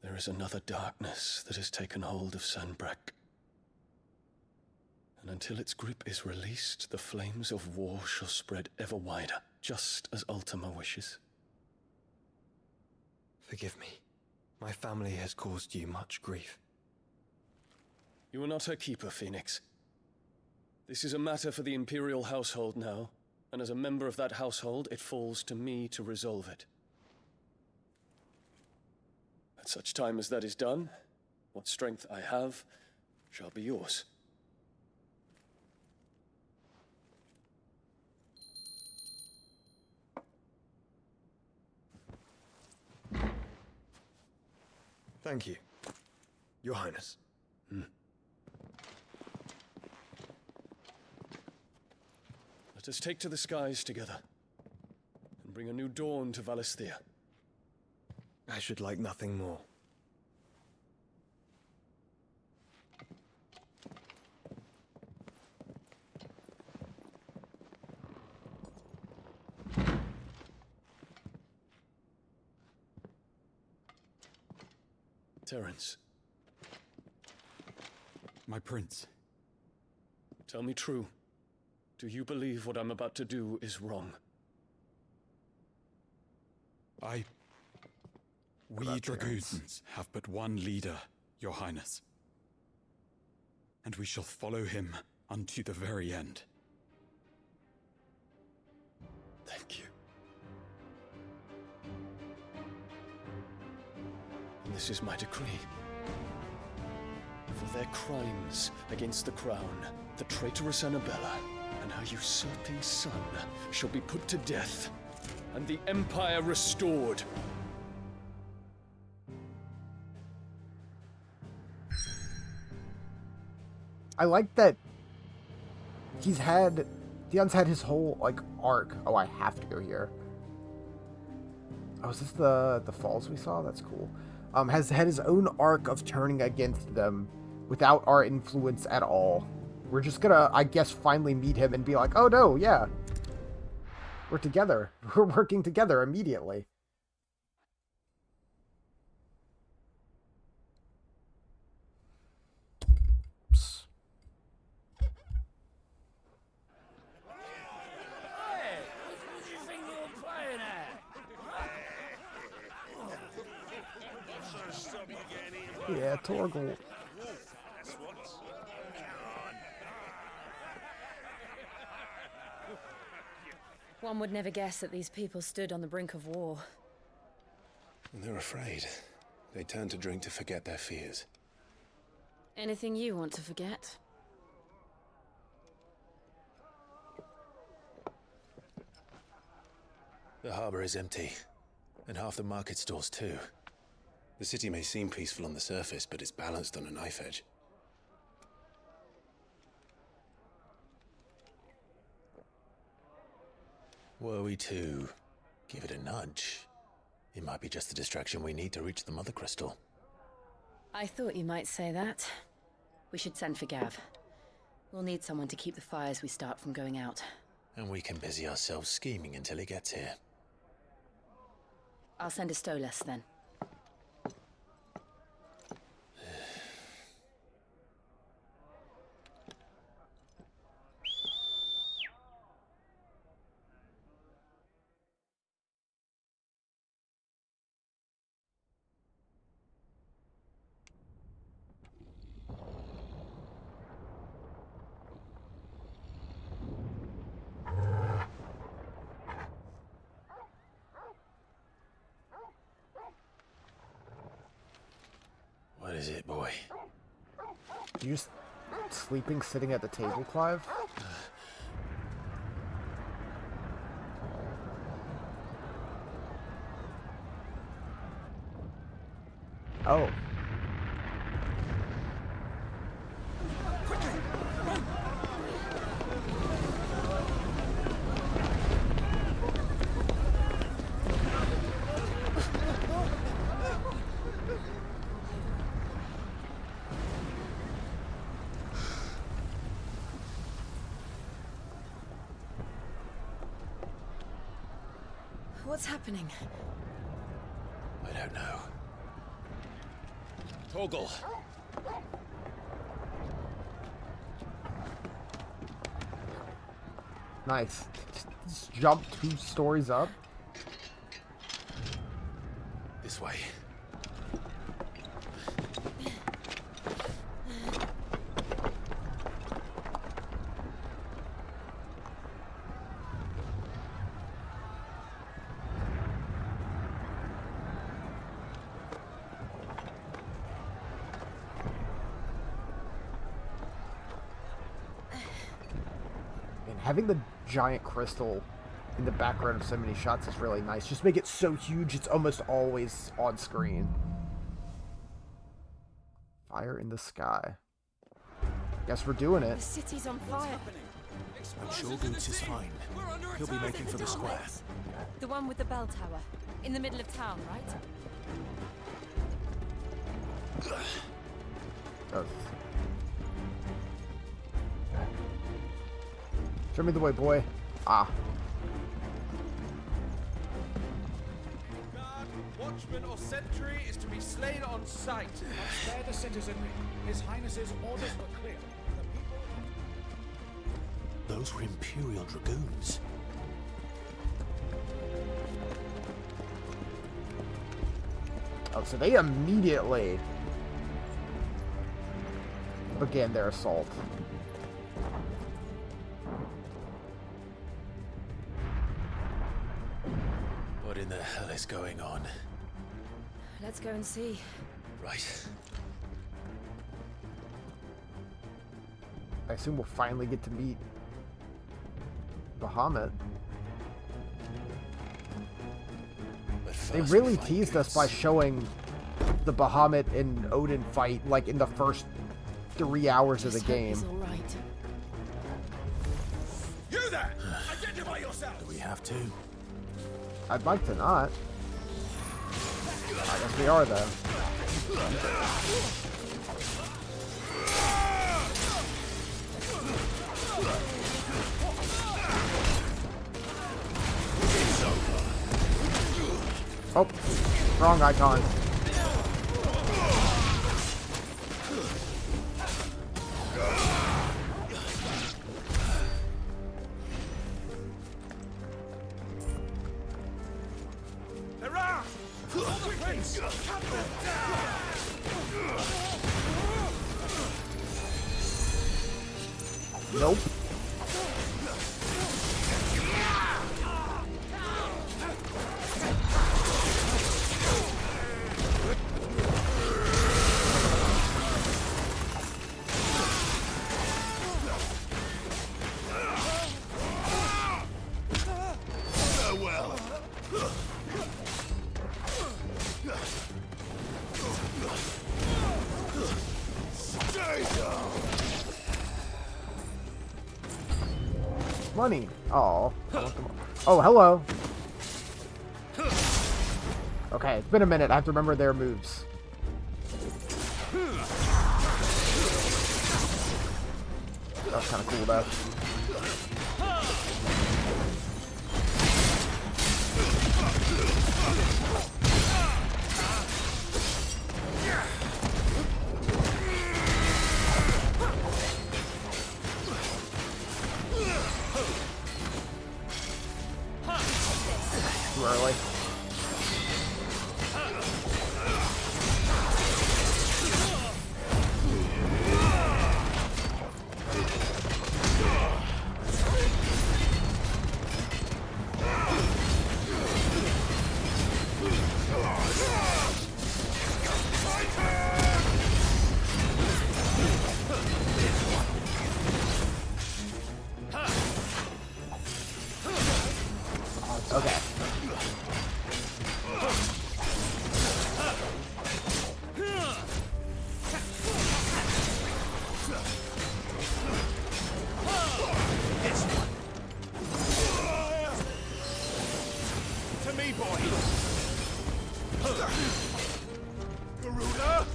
There is another darkness that has taken hold of Sanbreque. And until its grip is released, the flames of war shall spread ever wider, just as Ultima wishes. Forgive me. My family has caused you much grief. You are not her keeper, Phoenix. This is a matter for the Imperial household now, and as a member of that household, it falls to me to resolve it. At such time as that is done, what strength I have shall be yours. Thank you, Your Highness. Let us take to the skies together, and bring a new dawn to Valisthea. I should like nothing more. Terence. My prince. Tell me true. Do you believe what I'm about to do is wrong? We Dragoons have but one leader, Your Highness. And we shall follow him unto the very end. Thank you. And this is my decree. For their crimes against the crown, the traitorous Annabella and her usurping son shall be put to death, and the Empire restored. I like that Dion's had his whole, like, arc. Oh, I have to go here. Oh, is this the falls we saw? That's cool. Has had his own arc of turning against them without our influence at all. We're just gonna, I guess, finally meet him and be like, oh no, yeah. We're together. We're working together immediately. Yeah, Torgal. One would never guess that these people stood on the brink of war. They're afraid. They turn to drink to forget their fears. Anything you want to forget? The harbor is empty, and half the market stalls too. The city may seem peaceful on the surface, but it's balanced on a knife edge. Were we to give it a nudge, it might be just the distraction we need to reach the Mother Crystal. I thought you might say that. We should send for Gav. We'll need someone to keep the fires we start from going out. And we can busy ourselves scheming until he gets here. I'll send a Stolas then. What is it, boy? You just sleeping sitting at the table, Clive? Oh. What's happening? I don't know. Torgal! Nice. Just jump 2 stories up. This way. Having the giant crystal in the background of so many shots is really nice. Just make it so huge it's almost always on screen. Fire in the sky. Guess we're doing it. The city's on fire. I'm sure Boots is fine. He'll be making for the square. The one with the bell tower. In the middle of town, right? Oh. Show me the way, boy. Ah. Guard, watchman, or sentry is to be slain on sight. Spare the citizenry. His Highness's orders were clear. Those were Imperial Dragoons. Oh, so they immediately began their assault. What in the hell is going on? Let's go and see. Right. I assume we'll finally get to meet Bahamut. They really teased us by showing the Bahamut and Odin fight like in the first 3 hours of the game. You there! Identify yourself! Do we have to? I'd like to not. I guess we are, though. Oh, wrong icon. Nope. Money. Oh. Oh, hello. Okay, it's been a minute. I have to remember their moves. That was kind of cool, though. Too early. Okay. To me, boy! Garuda!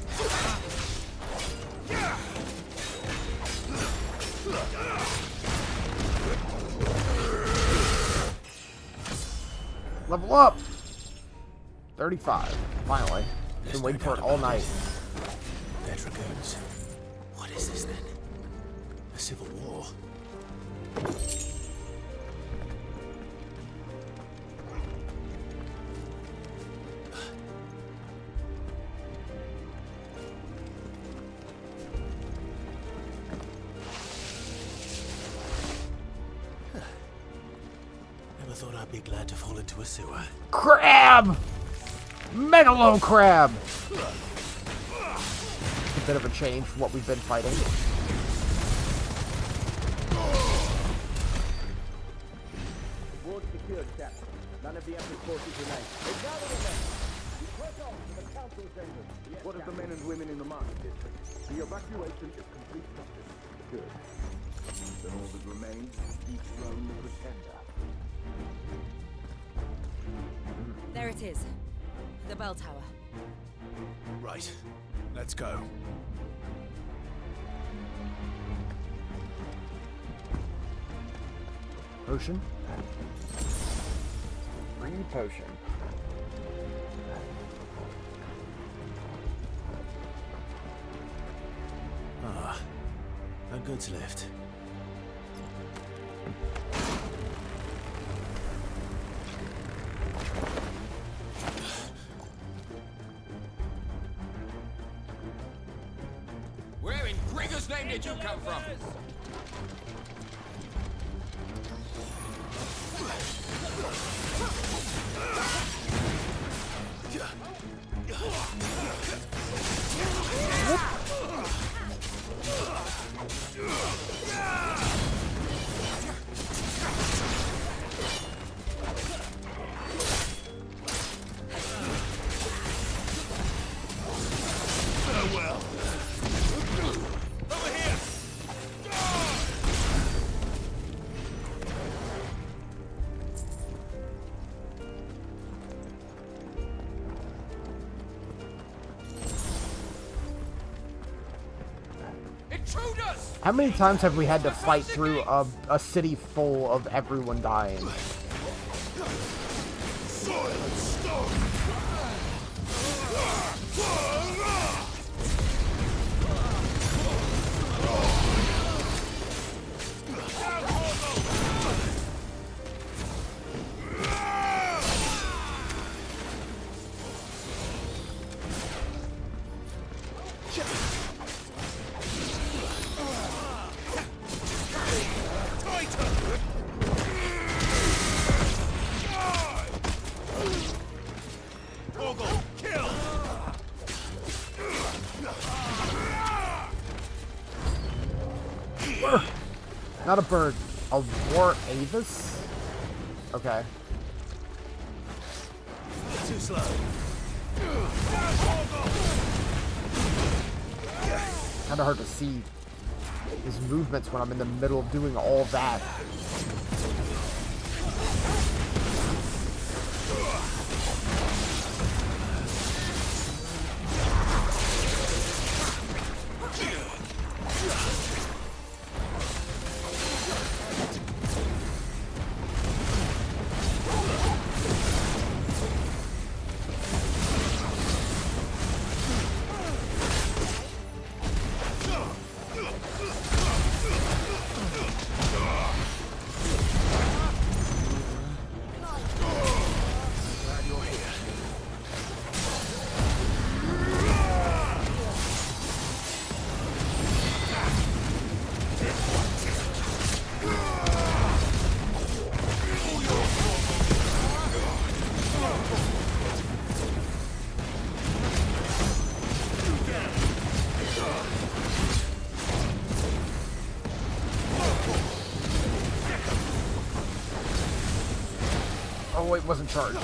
Level up! 35. Finally. Been waiting for it all night. They're dragoons. What is this then? A civil war? Never thought I'd be glad to fall into a sewer. Crab! Megalo crab! A bit of a change from what we've been fighting. Board secured, Captain. None of the Emperor's forces remain. Gather the men. You press on to the council chambers. What of the men and women in the market district? The evacuation is complete justice. Good. Then all that remains is dethrone the pretender. There it is. The bell tower. Right. Let's go. Potion. Free potion. Ah, a goods lift. Where in Gregor's name did you come from? Farewell. Over here! Intruders! How many times have we had to fight through a city full of everyone dying? Soil and stone. Not a bird. A war avis? Okay. Too slow. Kind of hard to see his movements when I'm in the middle of doing all that. Oh, it wasn't charged.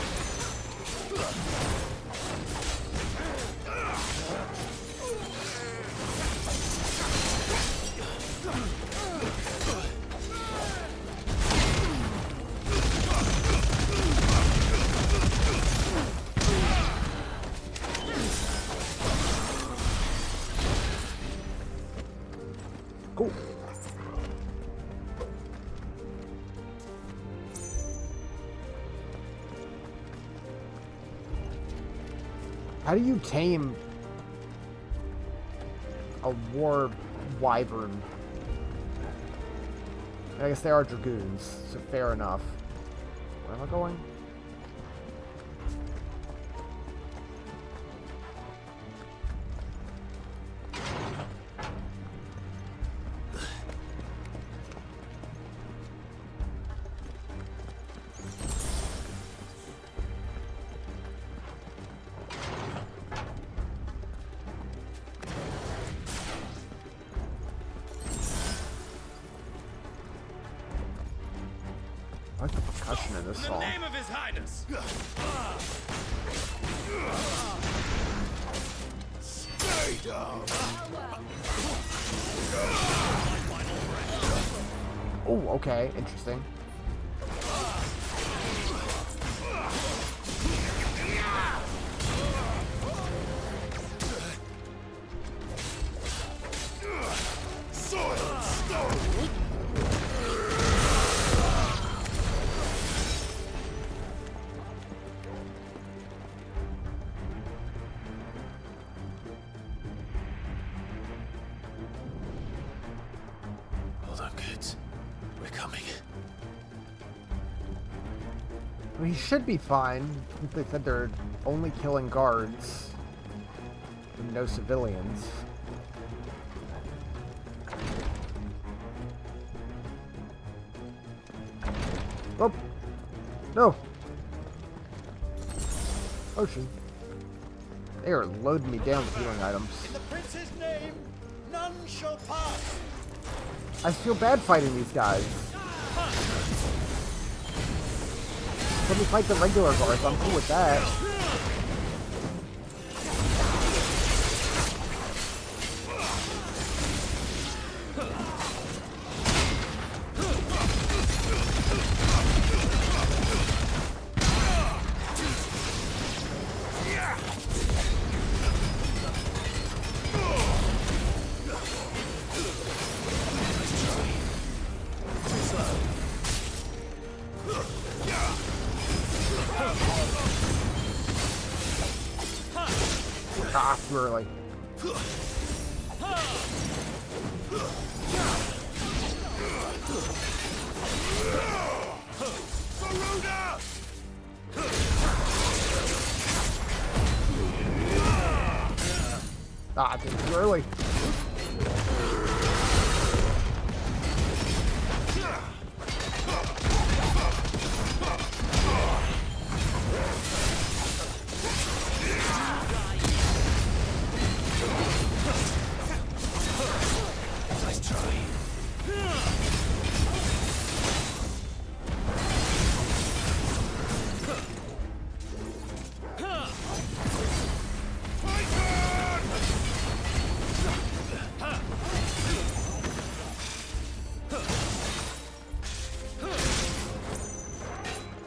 Cool. How do you tame a war wyvern? I guess they are dragoons, so fair enough. Where am I going? I like the percussion in this In the song. name of His Highness! Stay down! Oh, okay, interesting. Soil and stone! Hold on, kids. We're coming. Well, he should be fine. They said they're only killing guards and no civilians. Oh! No! Ocean. They are loading me down with healing items. In the prince's name, none shall pass! I feel bad fighting these guys. Let me fight the regular guards. I'm cool with that. Ah, too early. Ah, I did it too early. Nice try.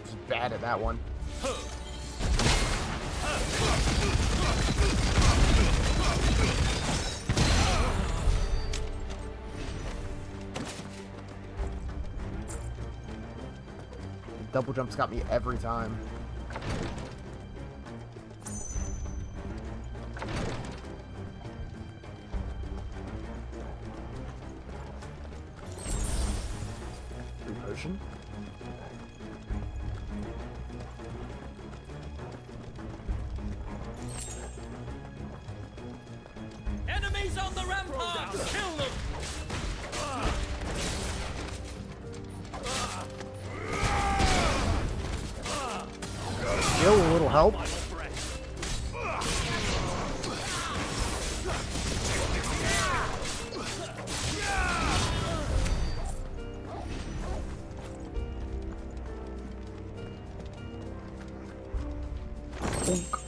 Just bad at that one. Double jumps got me every time. Free potion. Enemies on the ramparts! Kill them! Still a little help. Bonk.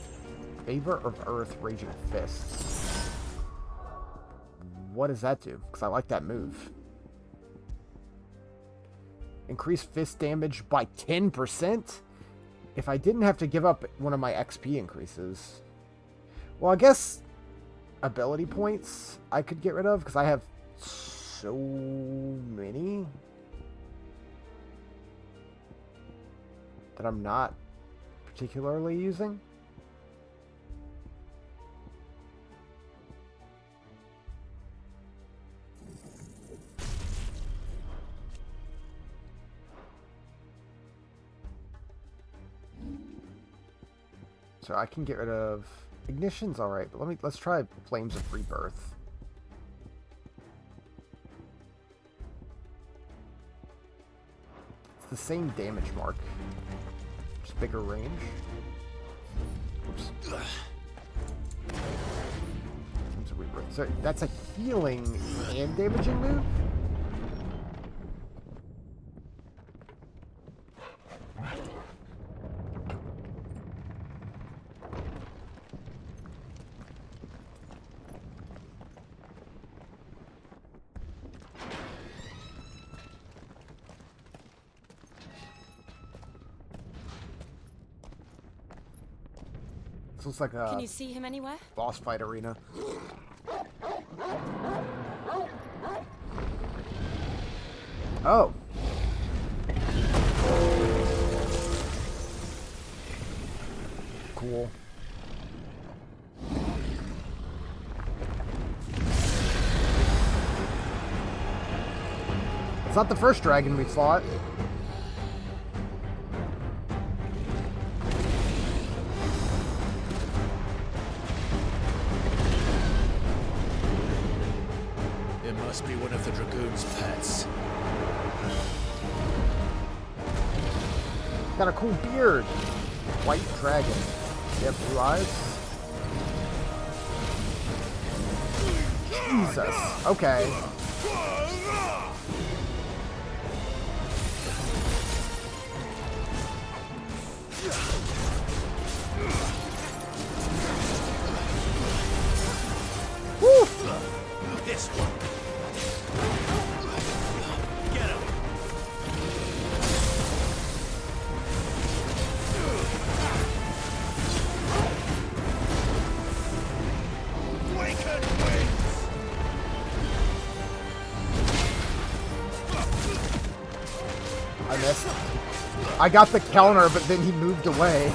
Favor of Earth, Raging Fists. What does that do? Because I like that move. Increase fist damage by 10%? If I didn't have to give up one of my XP increases. Well, I guess ability points I could get rid of because I have so many that I'm not particularly using. So I can get rid of ignition's all right, but let's try flames of rebirth. It's the same damage mark, just bigger range. Oops. Flames of rebirth. So that's a healing and damaging move. Looks like a Can you see him anywhere? boss fight arena. Oh. Cool. It's not the first dragon we fought. Must be one of the Dragoon's pets. Got a cool beard. White dragon. You have blue eyes? Jesus. Okay. Woo! This one. I missed. I got the counter, but then he moved away.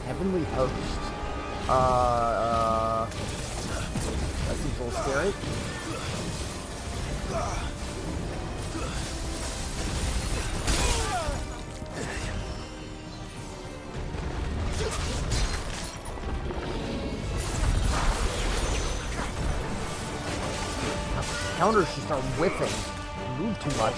Heavenly Host. That seems a little scary. Counters just start whiffing. Move too much.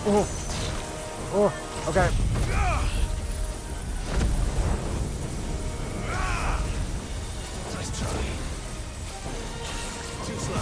Oh. Oh, okay. Nice try. Too slow.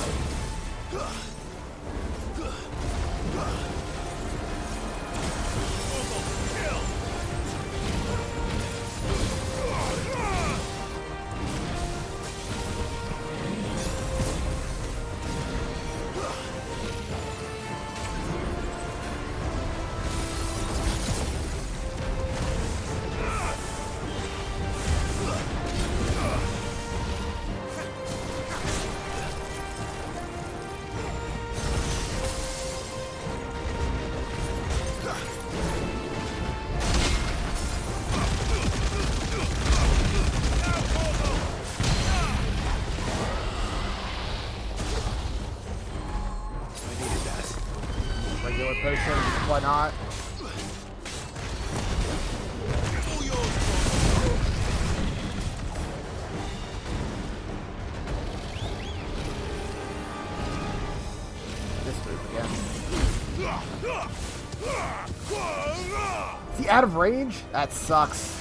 Regular potion, why not? out of range? That sucks.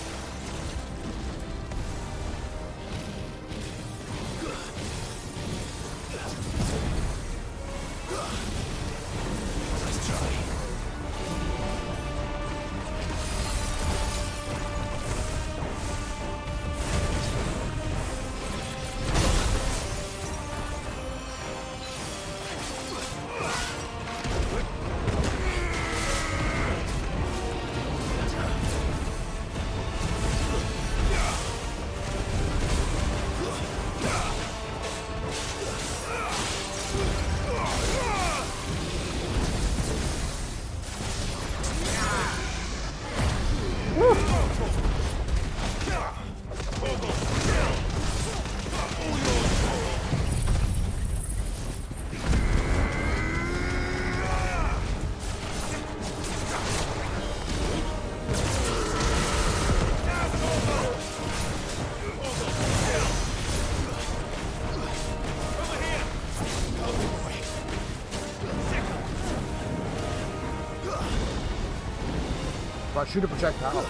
Shoot a projectile.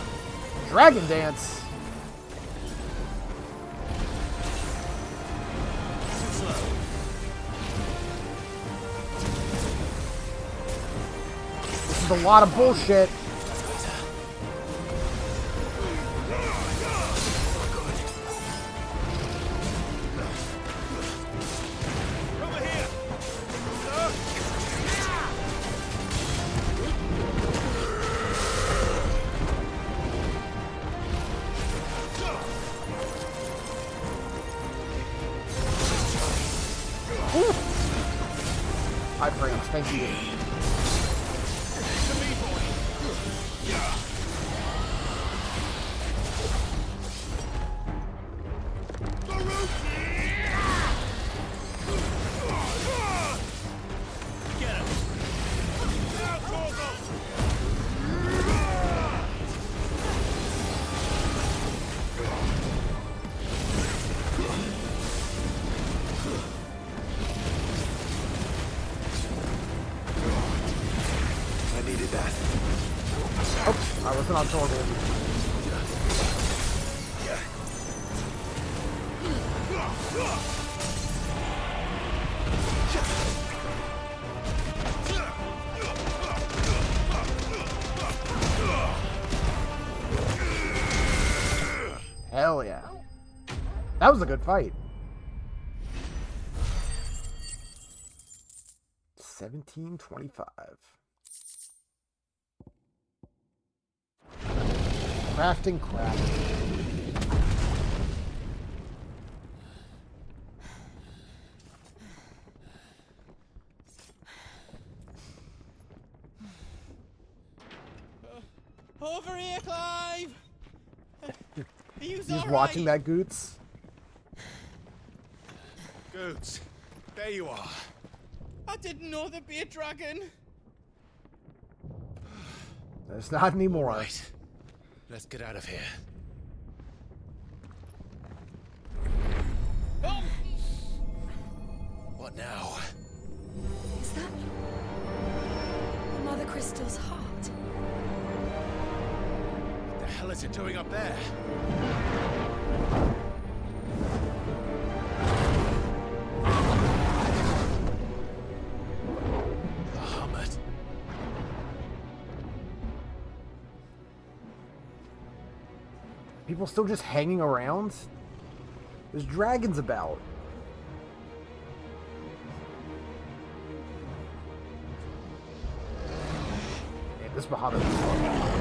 Dragon dance. This is a lot of bullshit. High frames, thank you. I wasn't on Torgal. Hell yeah. That was a good fight. 1725. Crafting crap. Over here, Clive! He's watching that, Goots. Goots, there you are. I didn't know there'd be a dragon. There's not anymore. Right. Let's get out of here. Oh. What now? Is that Mother Crystal's heart? What the hell is it doing up there? People still just hanging around? There's dragons about. Man, this Bahamut is fun.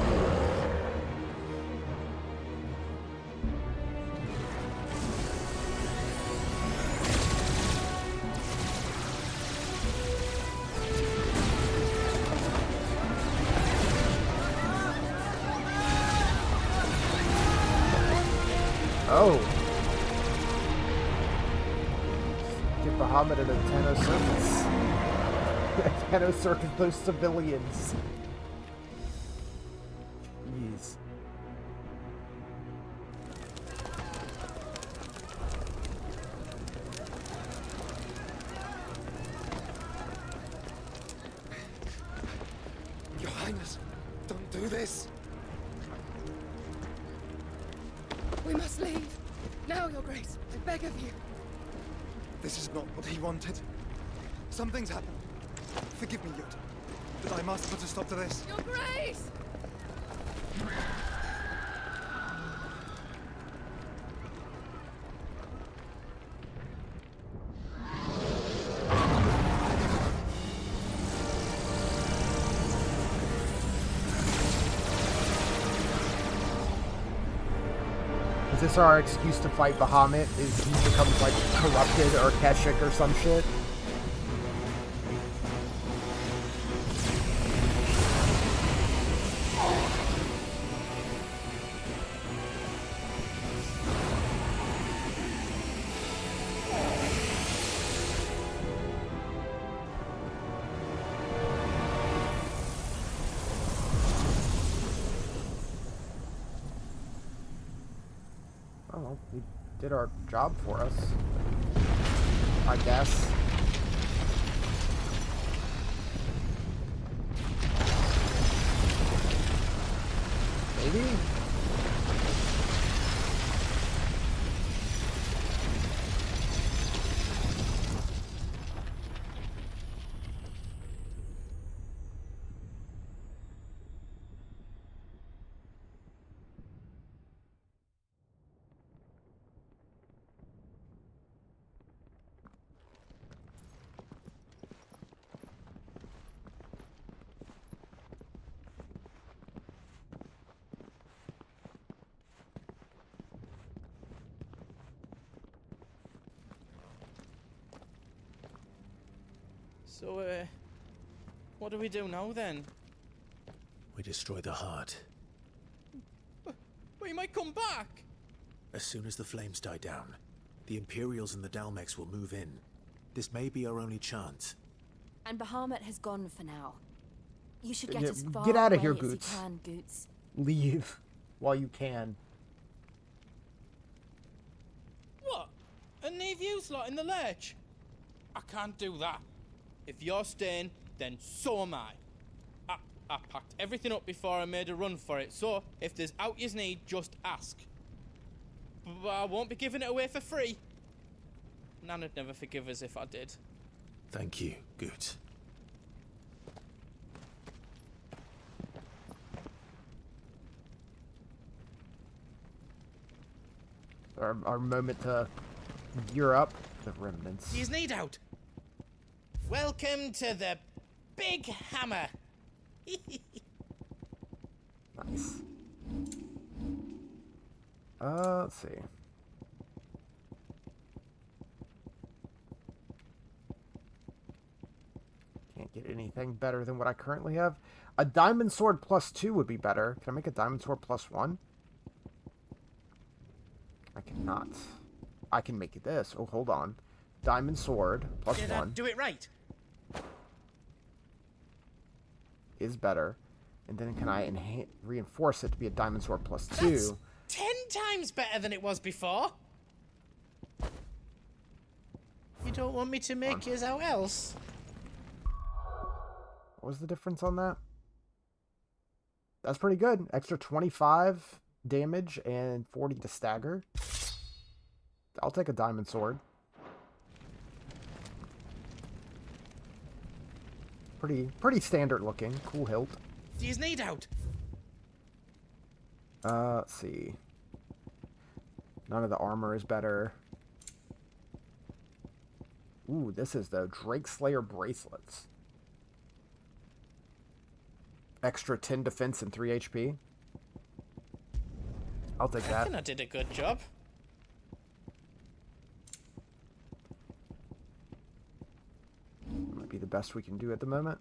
Oh. Give Bahamut an Tano circus. Tano circus those civilians. Jeez. Your Highness, don't do this. We must leave. Now, Your Grace. I beg of you. This is not what he wanted. Something's happened. Forgive me, Yud. But I must put a stop to this. Your Grace! Is this our excuse to fight Bahamut? Is he becomes like corrupted or Keshik or some shit? Oh, he did our job for us, I guess. Maybe? So, what do we do now then? We destroy the heart. We might come back! As soon as the flames die down, the Imperials and the Dalmex will move in. This may be our only chance. And Bahamut has gone for now. You should get Yeah, as far get out of away here, as Goots. you can, Goots. Leave while you can. What? And leave you lot in the lurch? I can't do that. If you're staying, then so am I. I packed everything up before I made a run for it, so if there's out yous need, just ask. But I won't be giving it away for free. Nana'd never forgive us if I did. Thank you, Goot. Our moment to gear up. The remnants. Yous need out. Welcome to the Big Hammer. Nice. Let's see. Can't get anything better than what I currently have. A diamond sword +2 would be better. Can I make a diamond sword +1? I cannot. I can make it this. Oh, hold on. Diamond sword Did I +1 do it right? is better. And then can I reinforce it to be a diamond sword +2? That's 10 times better than it was before. You don't want me to make yours out else? What was the difference on that? That's pretty good. Extra 25 damage and 40 to stagger. I'll take a diamond sword. Pretty standard looking. Cool hilt. Do you need out? Let's see. None of the armor is better. Ooh, this is the Drake Slayer bracelets. Extra 10 defense and 3 HP. I'll take that. I reckon I did a good job. Might be the best we can do at the moment.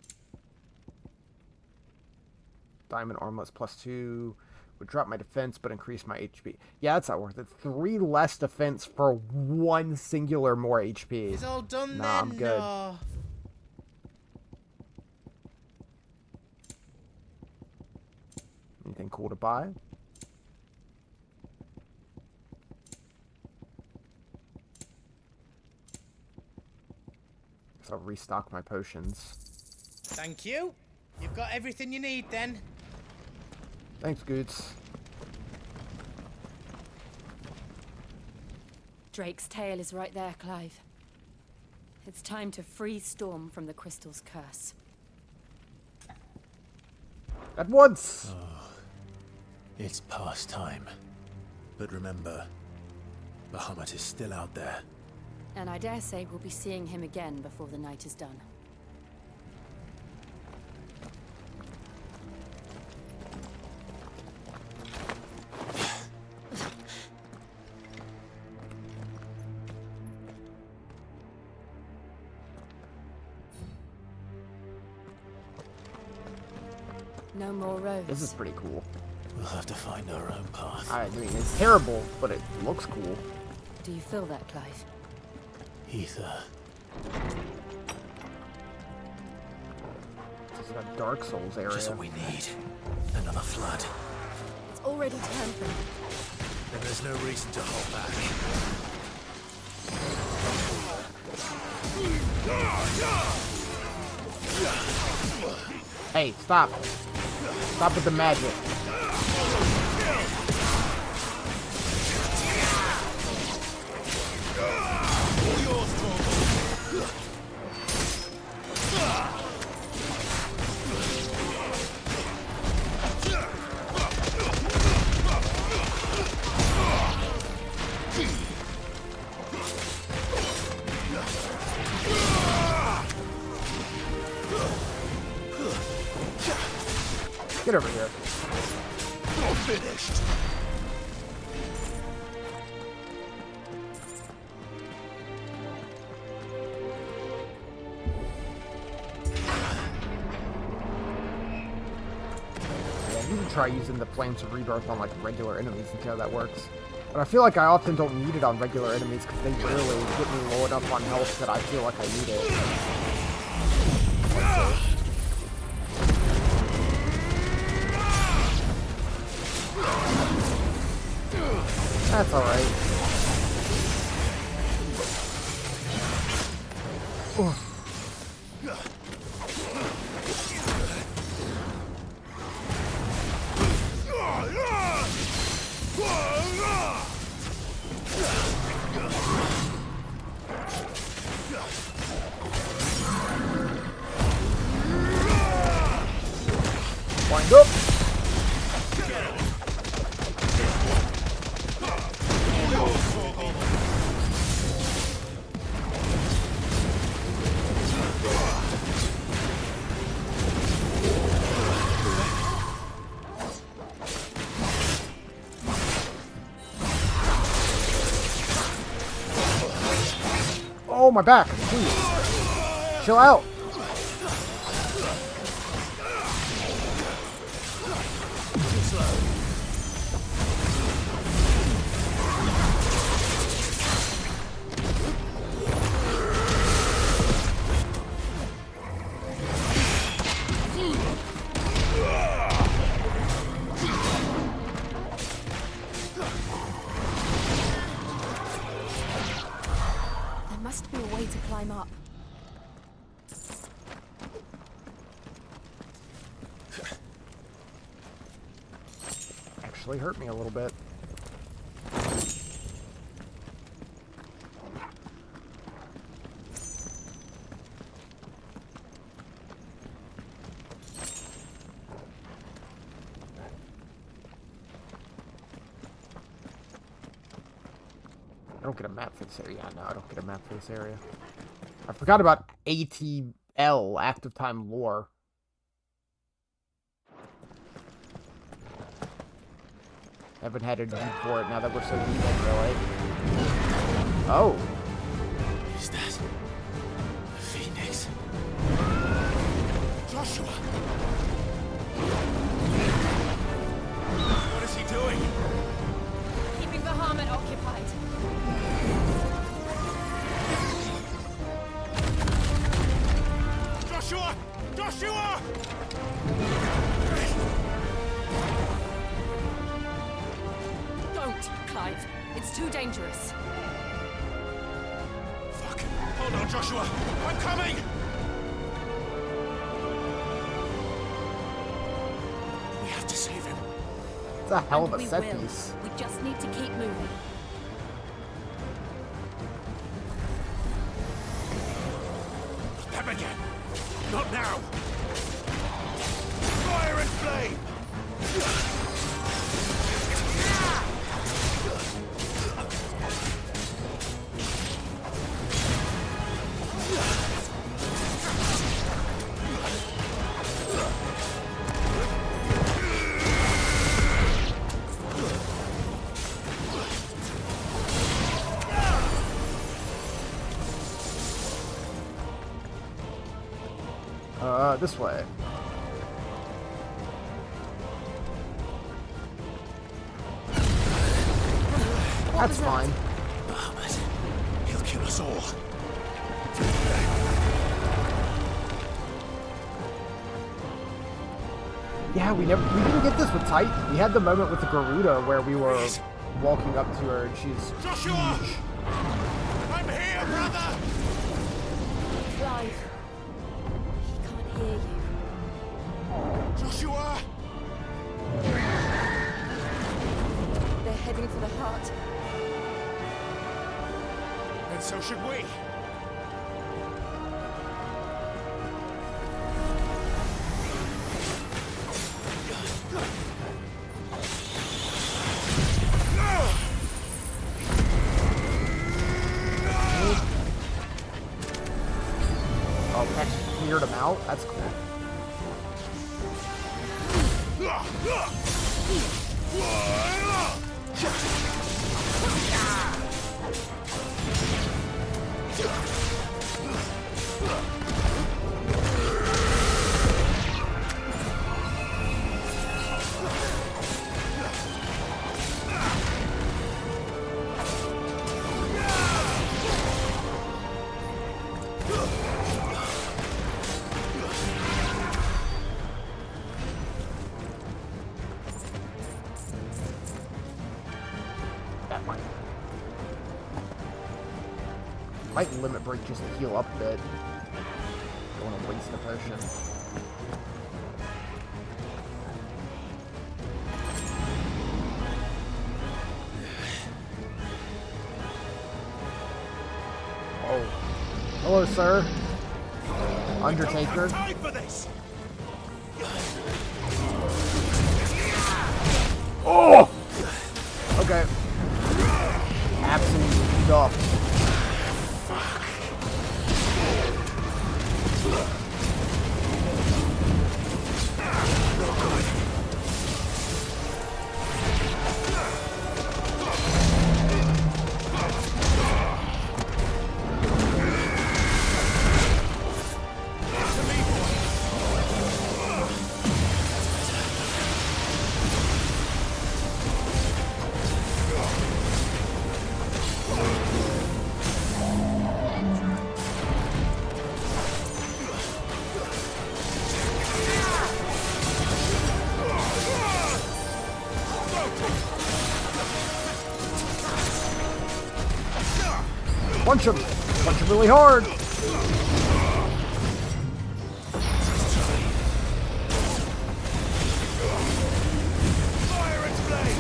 Diamond armlets +2 would drop my defense but increase my HP. Yeah, that's not worth it. 3 less defense for 1 singular more HP. It's all done nah, then. I'm good. No. Anything cool to buy? Guess I'll restock my potions. Thank you. You've got everything you need then. Thanks, Goots. Drake's tail is right there, Clive. It's time to free Storm from the crystal's curse. At once! Oh, it's past time. But remember, Bahamut is still out there. And I dare say we'll be seeing him again before the night is done. No more roads. This is pretty cool. We'll have to find our own path. I mean, it's terrible, but it looks cool. Do you feel that, Clive? Ether. This is a Dark Souls area. Just what we need. Another flood. It's already tampering. Then there's no reason to hold back. Hey, stop. Stop with the magic. Get over here. You're finished. Yeah, you can try using the Flames of Rebirth on like regular enemies and see how that works. But I feel like I often don't need it on regular enemies because they rarely get me low enough on health that I feel like I need it. That's alright. Wind up! Oh, my back! Please! Chill out! Must be a way to climb up. Actually hurt me a little bit. I don't get a map for this area. Yeah, no, I don't get a map for this area. I forgot about ATL, Active Time Lore. Haven't had a need for it now that we're so deep into it. Oh. Is that the Phoenix? Joshua! What is he doing? Keeping Bahamut occupied. Joshua! Joshua! Don't, Clive. It's too dangerous. Fuck. Hold on, Joshua. I'm coming! We have to save him. It's a hell of a We set will. piece. We just need to keep moving. Not now! Fire and flame! This way. That's fine. Bahamut. He'll kill us all. Yeah, we didn't get this with Titan. We had the moment with the Garuda where we were walking up to her and she's Joshua! huge. I'm here, brother! Clive. He can't hear you. Joshua! They're heading for the heart. And so should we. Oh, we actually cleared him out? That's cool. That might limit break just to heal up a bit. Don't want to waste the potion. Oh. Hello, sir. Undertaker. Time for this! Oh! Okay. Absolutely stuffed. Punch him! Punch him really hard! Fire and flame!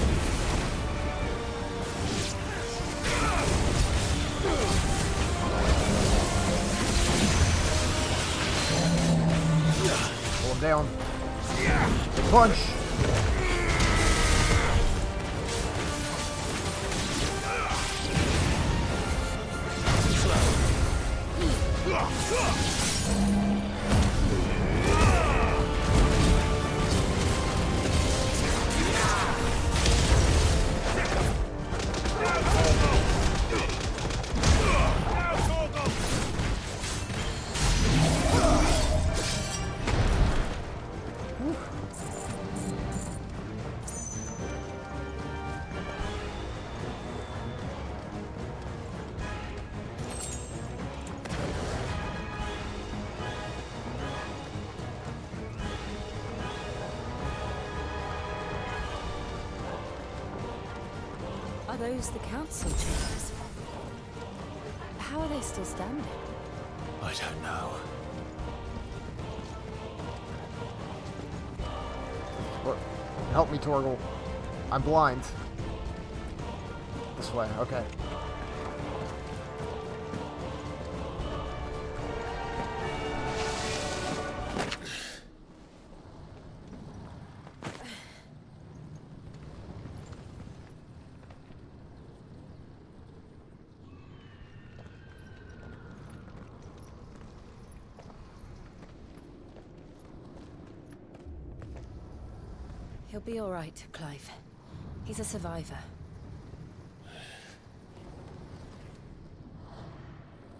Pull him down. Big punch! Are those the council chambers? How are they still standing? I don't know. What? Help me, Torgal. I'm blind. This way, okay. He'll be all right, Clive. He's a survivor.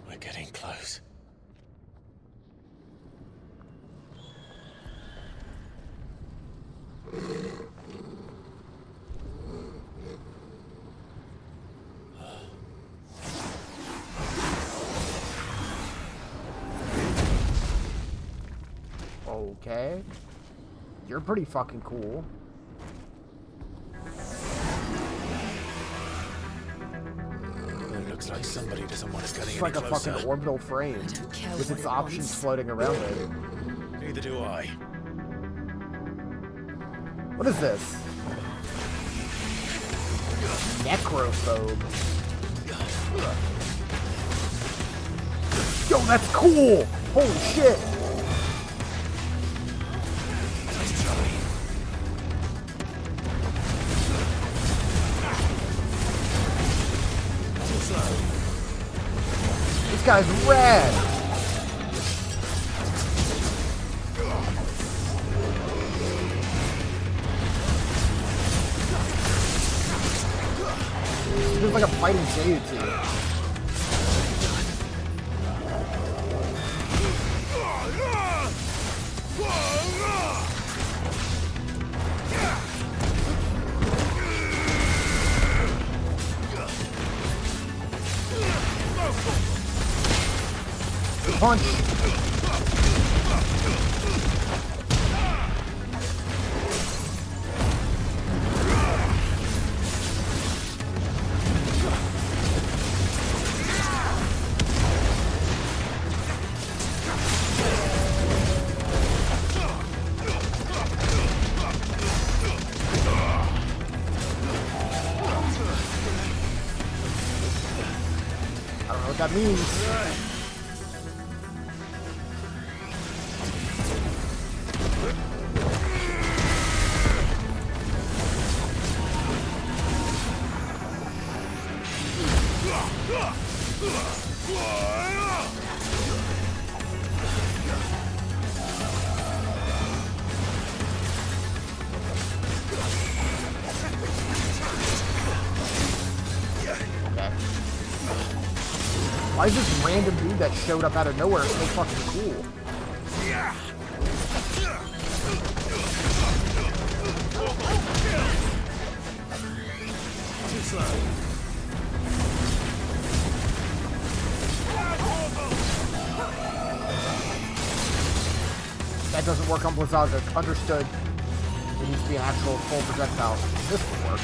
We're getting close. Okay. You're pretty fucking cool. It looks like somebody doesn't want us getting It's like any a closer. fucking orbital frame with its options floating around it. Neither do I. What is this? Necrophobe. Yo, that's cool! Holy shit! This guy's rad! Feels like a fighting Deity. Punch! I don't know what that means. Why is this random dude that showed up out of nowhere so fucking cool? Too slow. That doesn't work on Blizzaga. Understood. It needs to be an actual full projectile. This will work.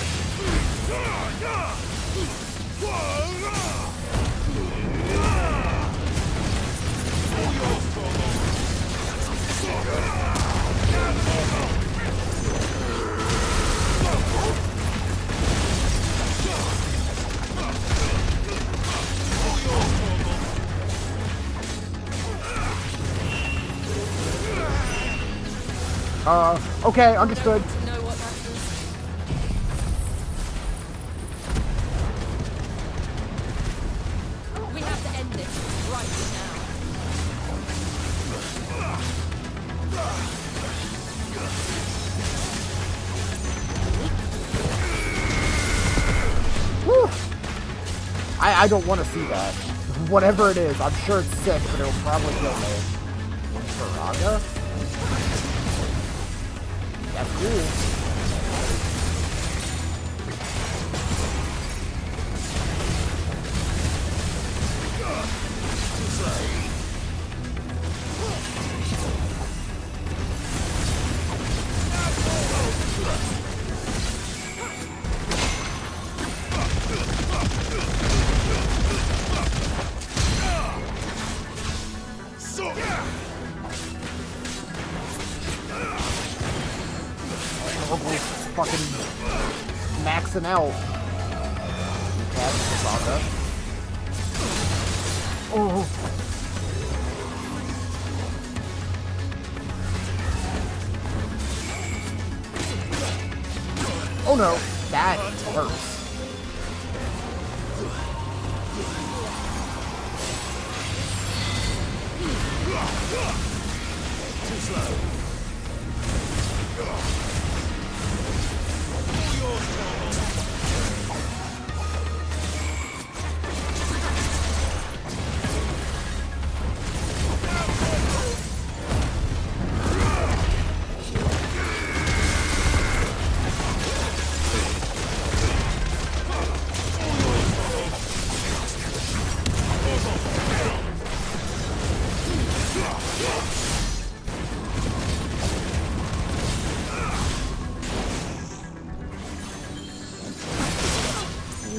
Okay, understood. Know what that is? We have to end this right Woo! I don't want to see that. Whatever it is, I'm sure it's sick, but it'll probably kill me. Faraga? That's cool. Fucking maxing out. Oh. Oh no, that hurts. Too slow.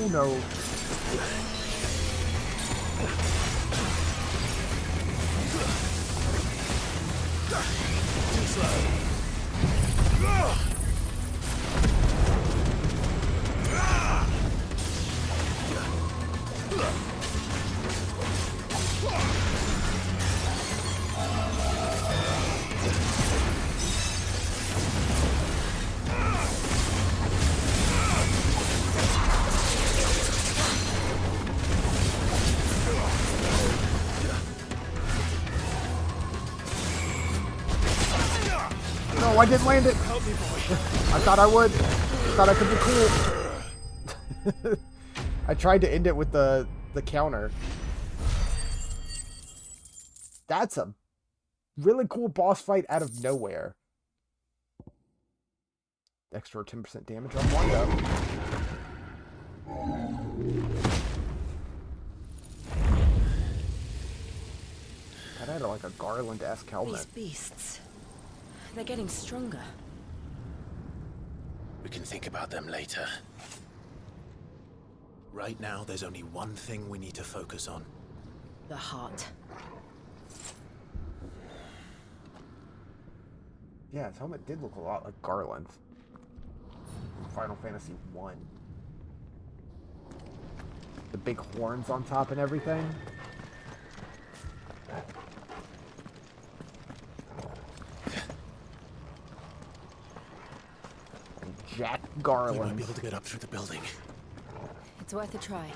Oh no. Too slow. No, I didn't land it. Help me, boy. I thought I would. I thought I could be cool. I tried to end it with the counter. That's a really cool boss fight out of nowhere. Extra 10% damage on Wanda. That had like a garland-esque helmet. These beasts. They're getting stronger. We can think about them later. Right now, there's only one thing we need to focus on. The heart. Yeah, his helmet did look a lot like Garland's. From Final Fantasy 1. The big horns on top and everything. Jack Garland. We might be able to get up through the building. It's worth a try.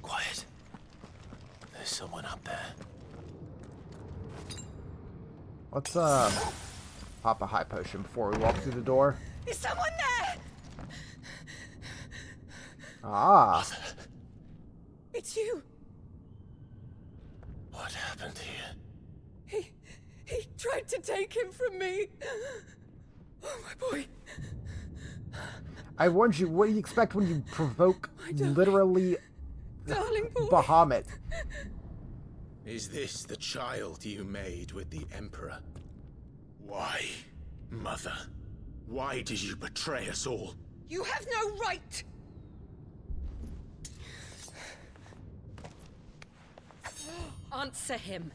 Quiet. There's someone up there. Let's pop a high potion before we walk through the door. Is someone there? Ah. It's you. What happened here? He tried to take him from me. Oh, my boy. I warned you, what do you expect when you provoke literally Darling boy. Bahamut? Is this the child you made with the Emperor? Why, Mother? Why did you betray us all? You have no right. Answer him.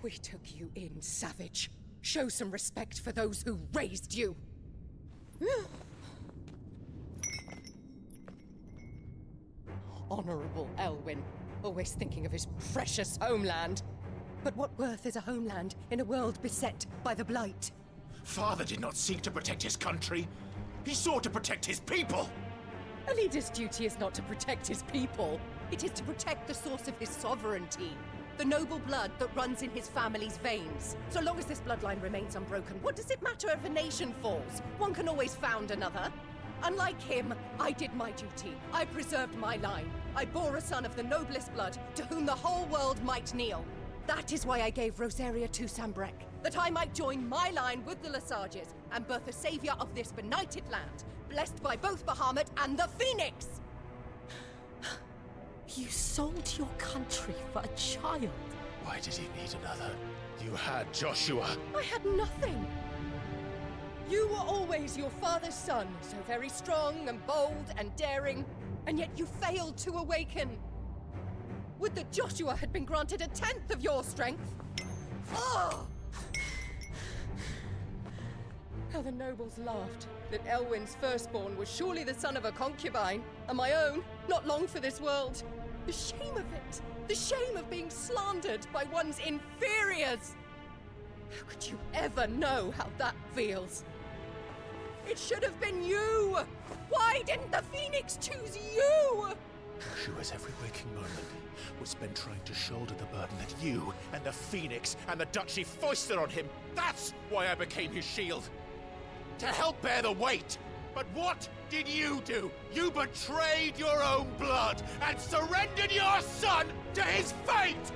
We took you in, savage. Show some respect for those who raised you. Honorable Elwyn, always thinking of his precious homeland. But what worth is a homeland in a world beset by the Blight? Father did not seek to protect his country. He sought to protect his people. A leader's duty is not to protect his people. It is to protect the source of his sovereignty. The noble blood that runs in his family's veins. So long as this bloodline remains unbroken, what does it matter if a nation falls? One can always found another. Unlike him, I did my duty. I preserved my line. I bore a son of the noblest blood, to whom the whole world might kneel. That is why I gave Rosaria to Sambrek, that I might join my line with the Lesages and birth a savior of this benighted land, blessed by both Bahamut and the Phoenix! You sold your country for a child. Why did he need another? You had Joshua. I had nothing. You were always your father's son, so very strong and bold and daring, and yet you failed to awaken. Would that Joshua had been granted 1/10 of your strength? Oh! How the nobles laughed that Elwyn's firstborn was surely the son of a concubine, and my own, not long for this world. The shame of it! The shame of being slandered by one's inferiors! How could you ever know how that feels? It should have been you! Why didn't the Phoenix choose you? Joshua's every waking moment was spent trying to shoulder the burden that you and the Phoenix and the Duchy foisted on him. That's why I became his shield. To help bear the weight. But what did you do? You betrayed your own blood and surrendered your son to his fate!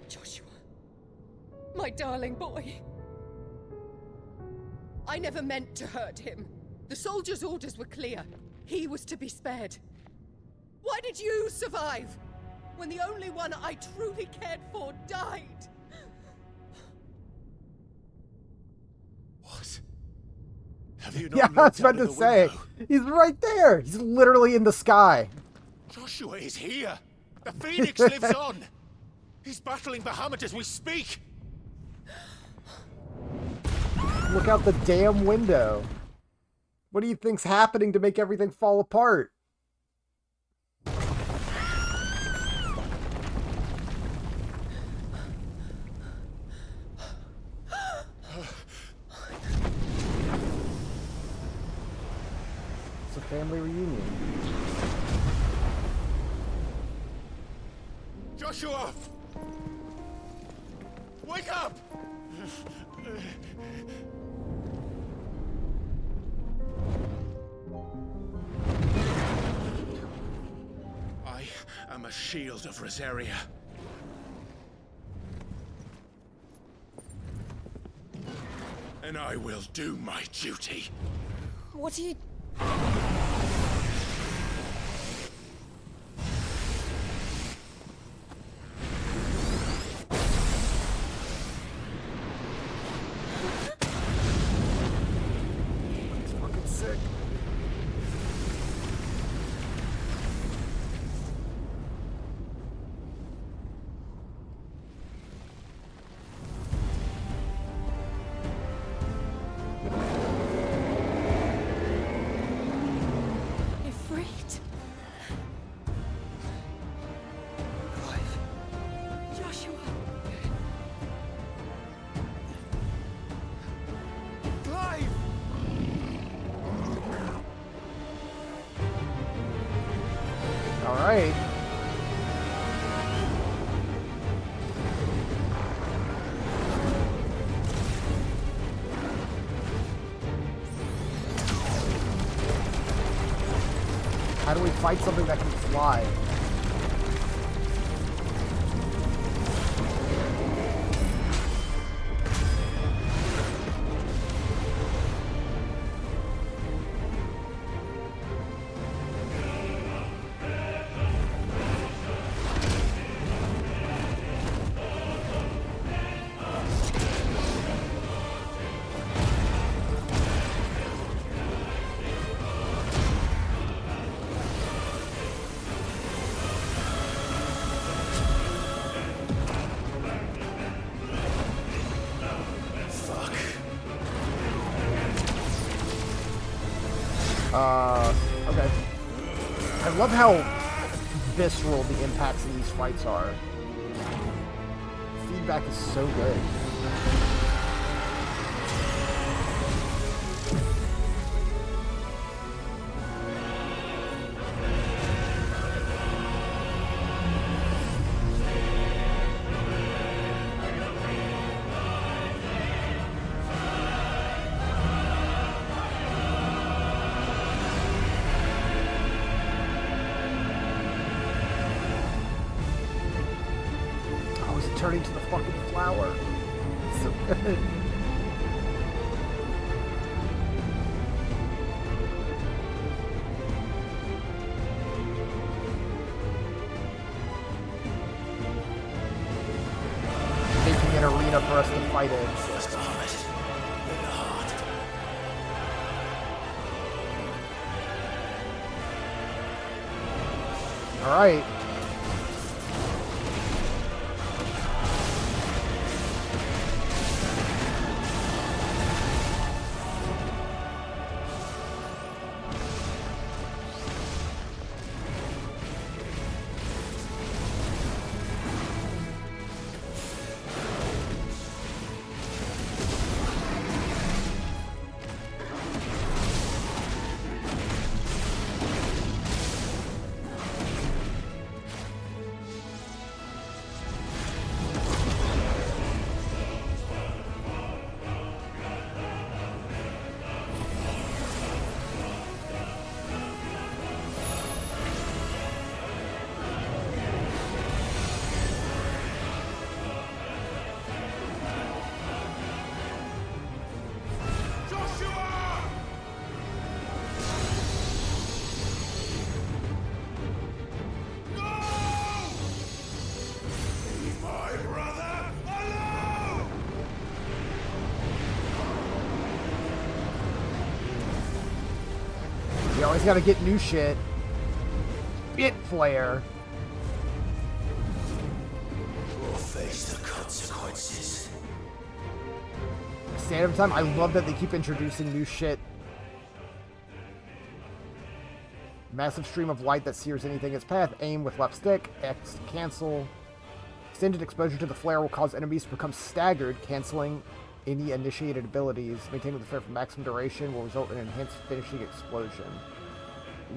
Joshua, my darling boy. I never meant to hurt him. The soldiers' orders were clear. He was to be spared. Why did you survive? When the only one I truly cared for died? What? Have you Yeah, not I was looked about out to of the say. window? He's right there. He's literally in the sky. Joshua is here. The Phoenix lives on. He's battling Bahamut as we speak. Look out the damn window. What do you think's happening to make everything fall apart? It's a family reunion. Joshua! Wake up! I am a shield of Rosaria. And I will do my duty. What are you... It's fucking sick. Ifrit. Joshua. Clive! All right. How do we fight something that can fly? Okay. I love how visceral the impacts in these fights are. Feedback is so good. Oh, he's turning to the fucking flower. So good. Making an arena for us to fight in. First Bahamut, then the heart. All right. just gotta get new shit. Bit flare. We'll face the consequences. Stand every time. I love that they keep introducing new shit. Massive stream of light that sears anything in its path. Aim with left stick. X to cancel. Extended exposure to the flare will cause enemies to become staggered, canceling any initiated abilities. Maintaining the flare for maximum duration will result in an enhanced finishing explosion.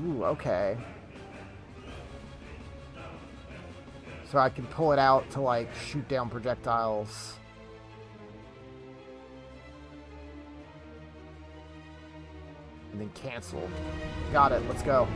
Ooh, okay. So I can pull it out to, like, shoot down projectiles. And then cancel. Got it. Let's go.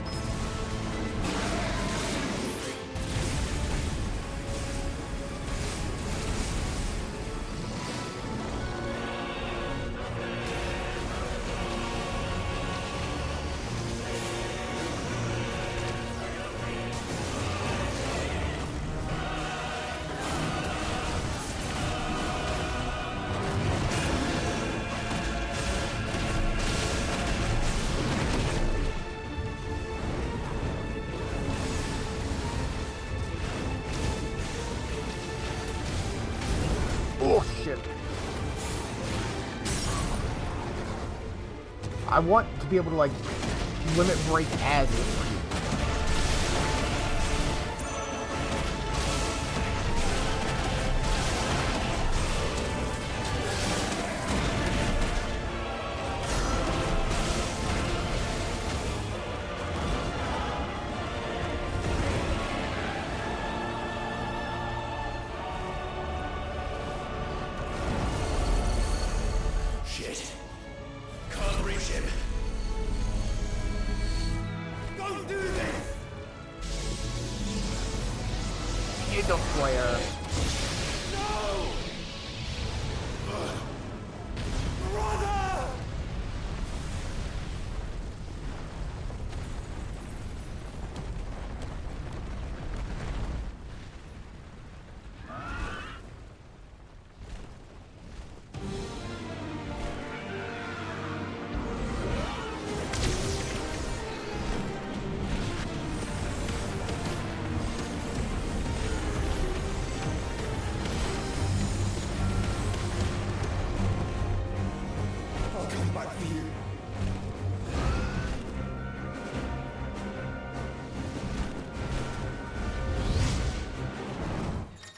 Oh, shit. I want to be able to, like, limit break as it. Shit. Can't reach him. Don't do this! You don't flare. No! Brother! I'll come back for you.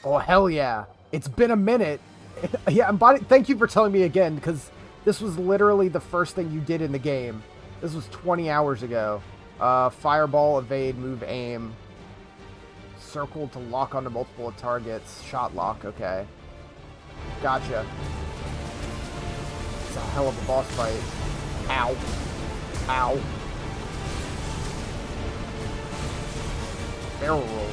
Oh, hell yeah. It's been a minute. Yeah, thank you for telling me again, because this was literally the first thing you did in the game. This was 20 hours ago. Fireball, evade, move, aim. Circle to lock onto multiple targets. Shot lock, okay. Gotcha. It's a hell of a boss fight. Ow. Ow. Barrel roll.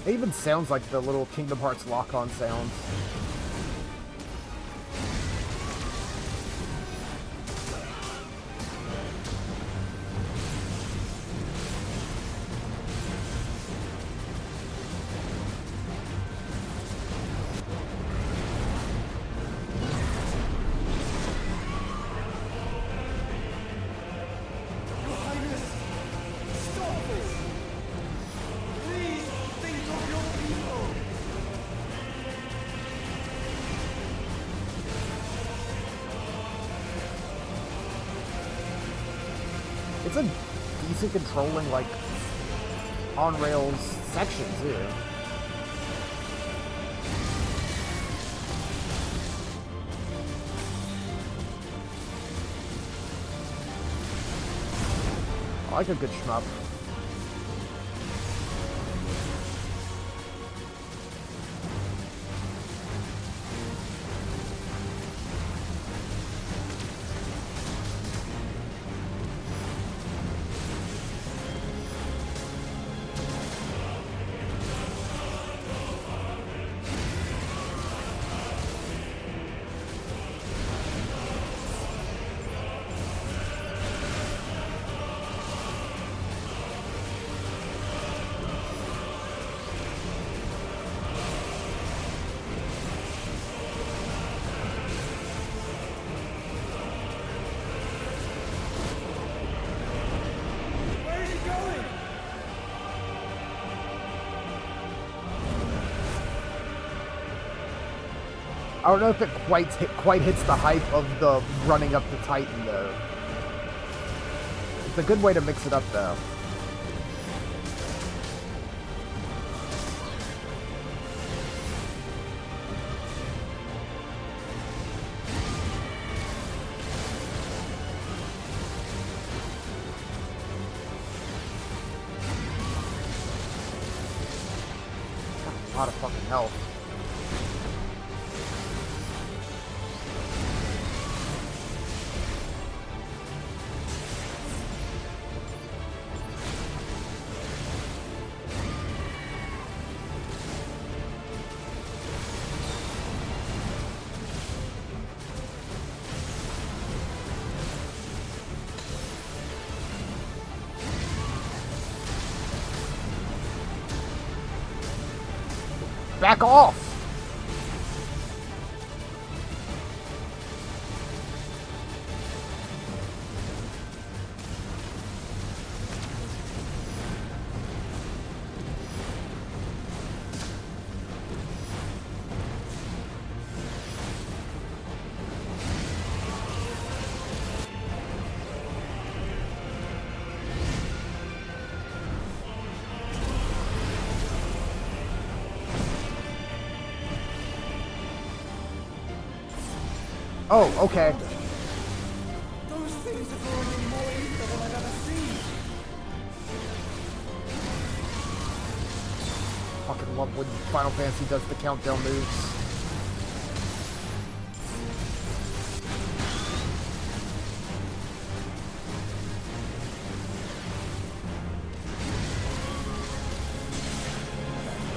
It even sounds like the little Kingdom Hearts lock-on sounds. Your Highness, stop this! Please think of your people! It's a decent controlling, like, on-rails section, too. I like a good shmup. I don't know if it quite hits the hype of the running up the Titan, though. It's a good way to mix it up, though. A lot of fucking health. Back off! Oh, okay. Those things are throwing in more ether than I've ever seen. Fucking love when Final Fantasy does the countdown moves.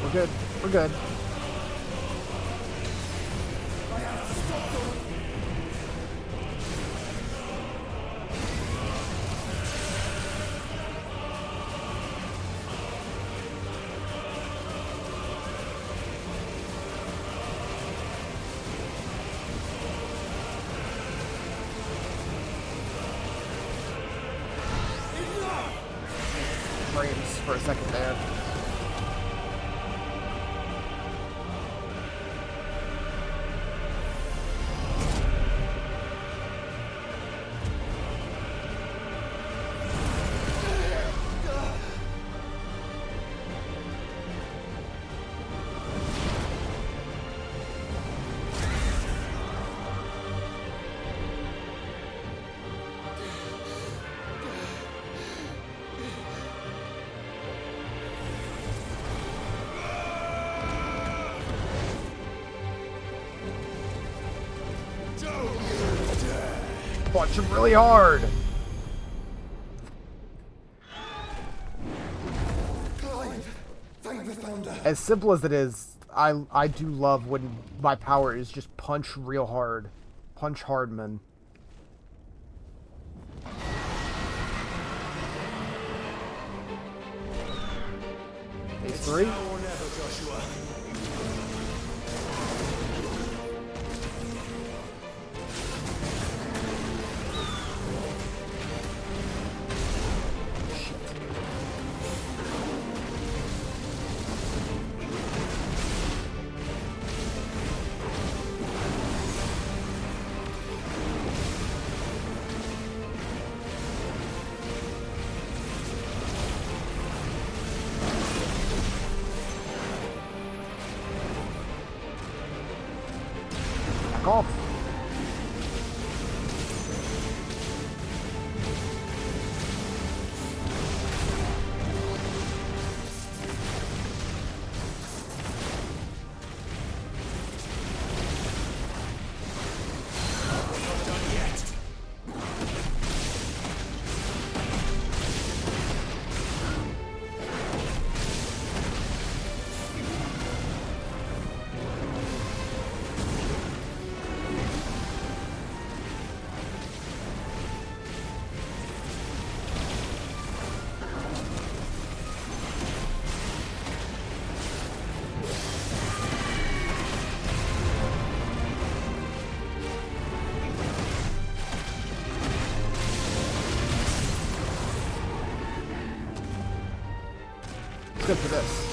We're good. We're good. Frames for a second there. Punch him really hard. As simple as it is, I do love when my power is just punch real hard. Punch hard, man. Phase 3? Now or never, Joshua. Off. good for this.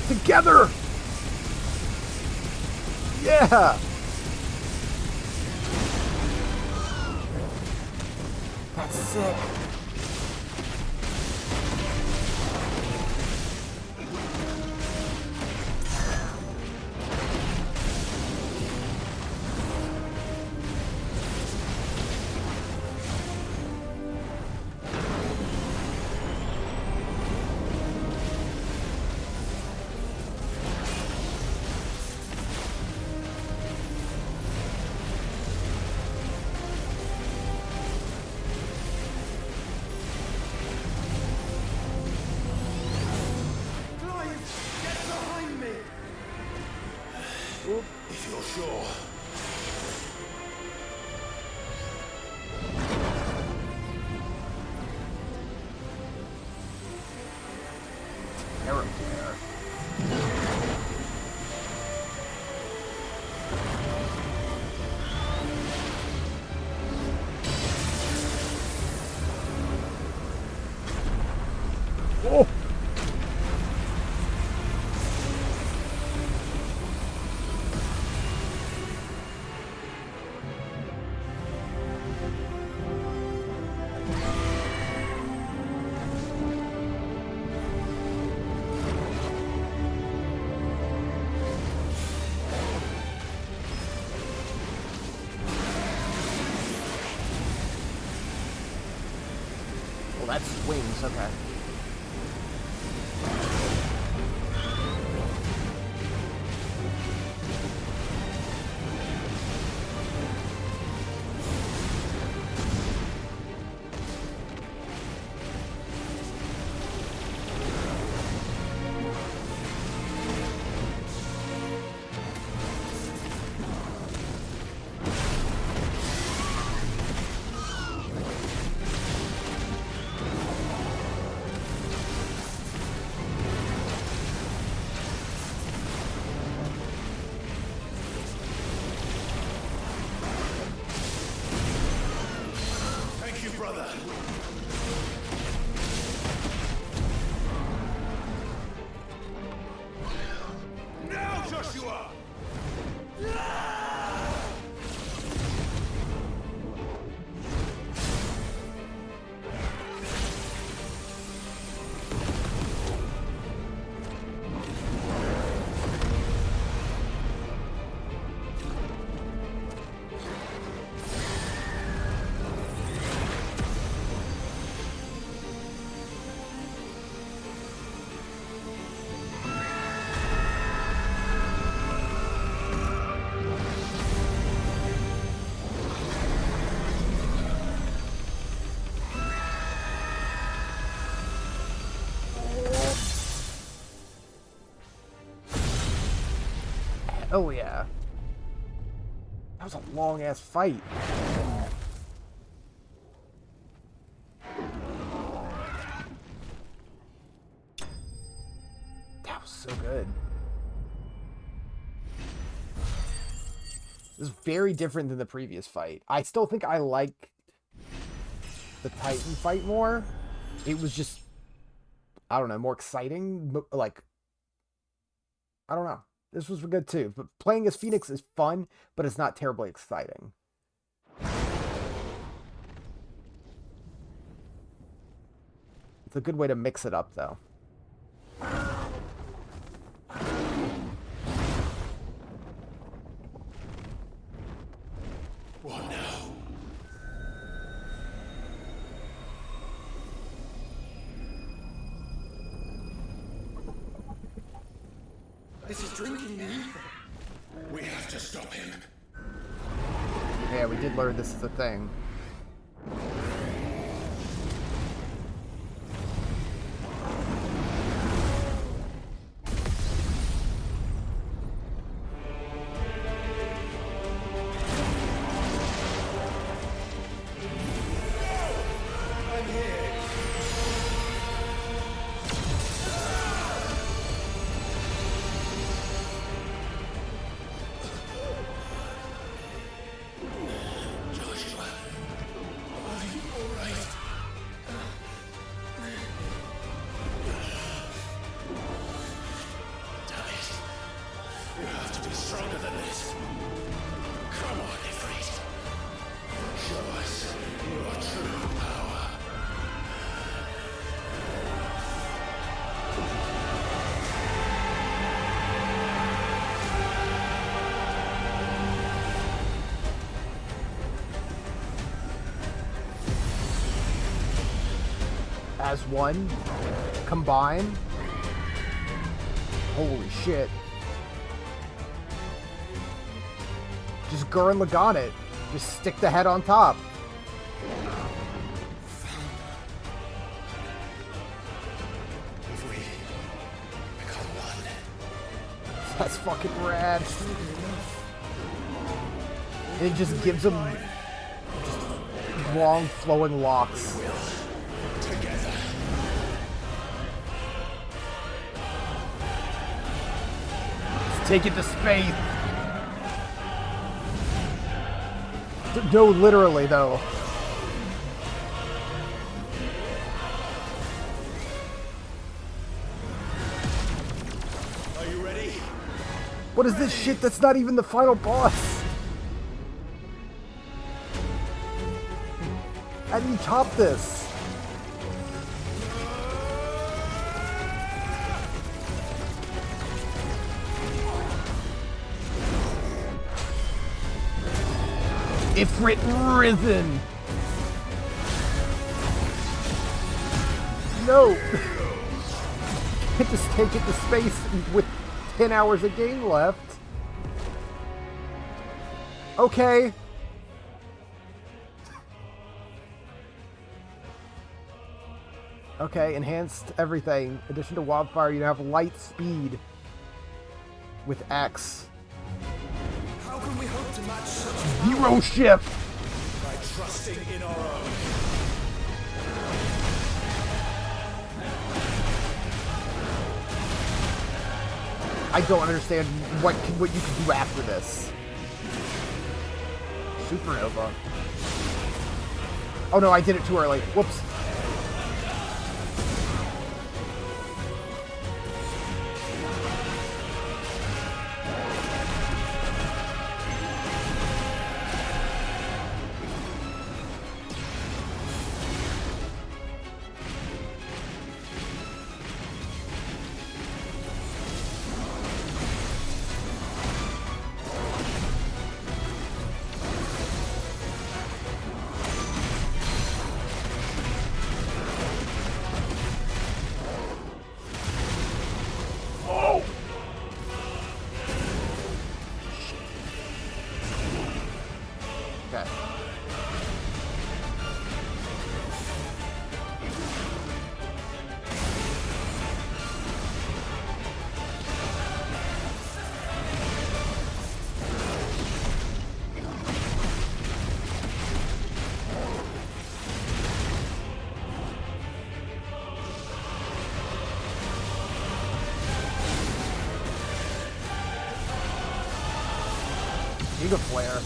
Together! Yeah! That's sick. If you're sure. Arrow there. Oh! Well, that swings, okay. Thank you, brother. Now, Joshua! Oh yeah. That was a long ass fight. That was so good. This is very different than the previous fight. I still think I like the Titan fight more. It was just, I don't know, more exciting. Like, I don't know. This was good too. But playing as Phoenix is fun, but it's not terribly exciting. It's a good way to mix it up, though. What now? This is drinking the ether. We have to stop him. Yeah, we did learn this is a thing. Joshua. Stronger than this. Come on, Ifrit. Show us your true power. As one, combine. Holy shit. Just Gurren Lagann it. Just stick the head on top. If we become one. That's fucking rad. And it just gives him just long flowing locks. Together. Let's take it to space. No, literally, though. Are you ready? What is this shit that's not even the final boss? How do you top this? Ifrit risen. No. Can't just take it to space with 10 hours of game left. Okay. Okay, enhanced everything. In addition to wildfire, you have light speed with X. How can we hope to match such Hero shift. By trusting in our own. I don't understand what you can do after this. Supernova. Oh no, I did it too early. Whoops. Okay. Giga Flare.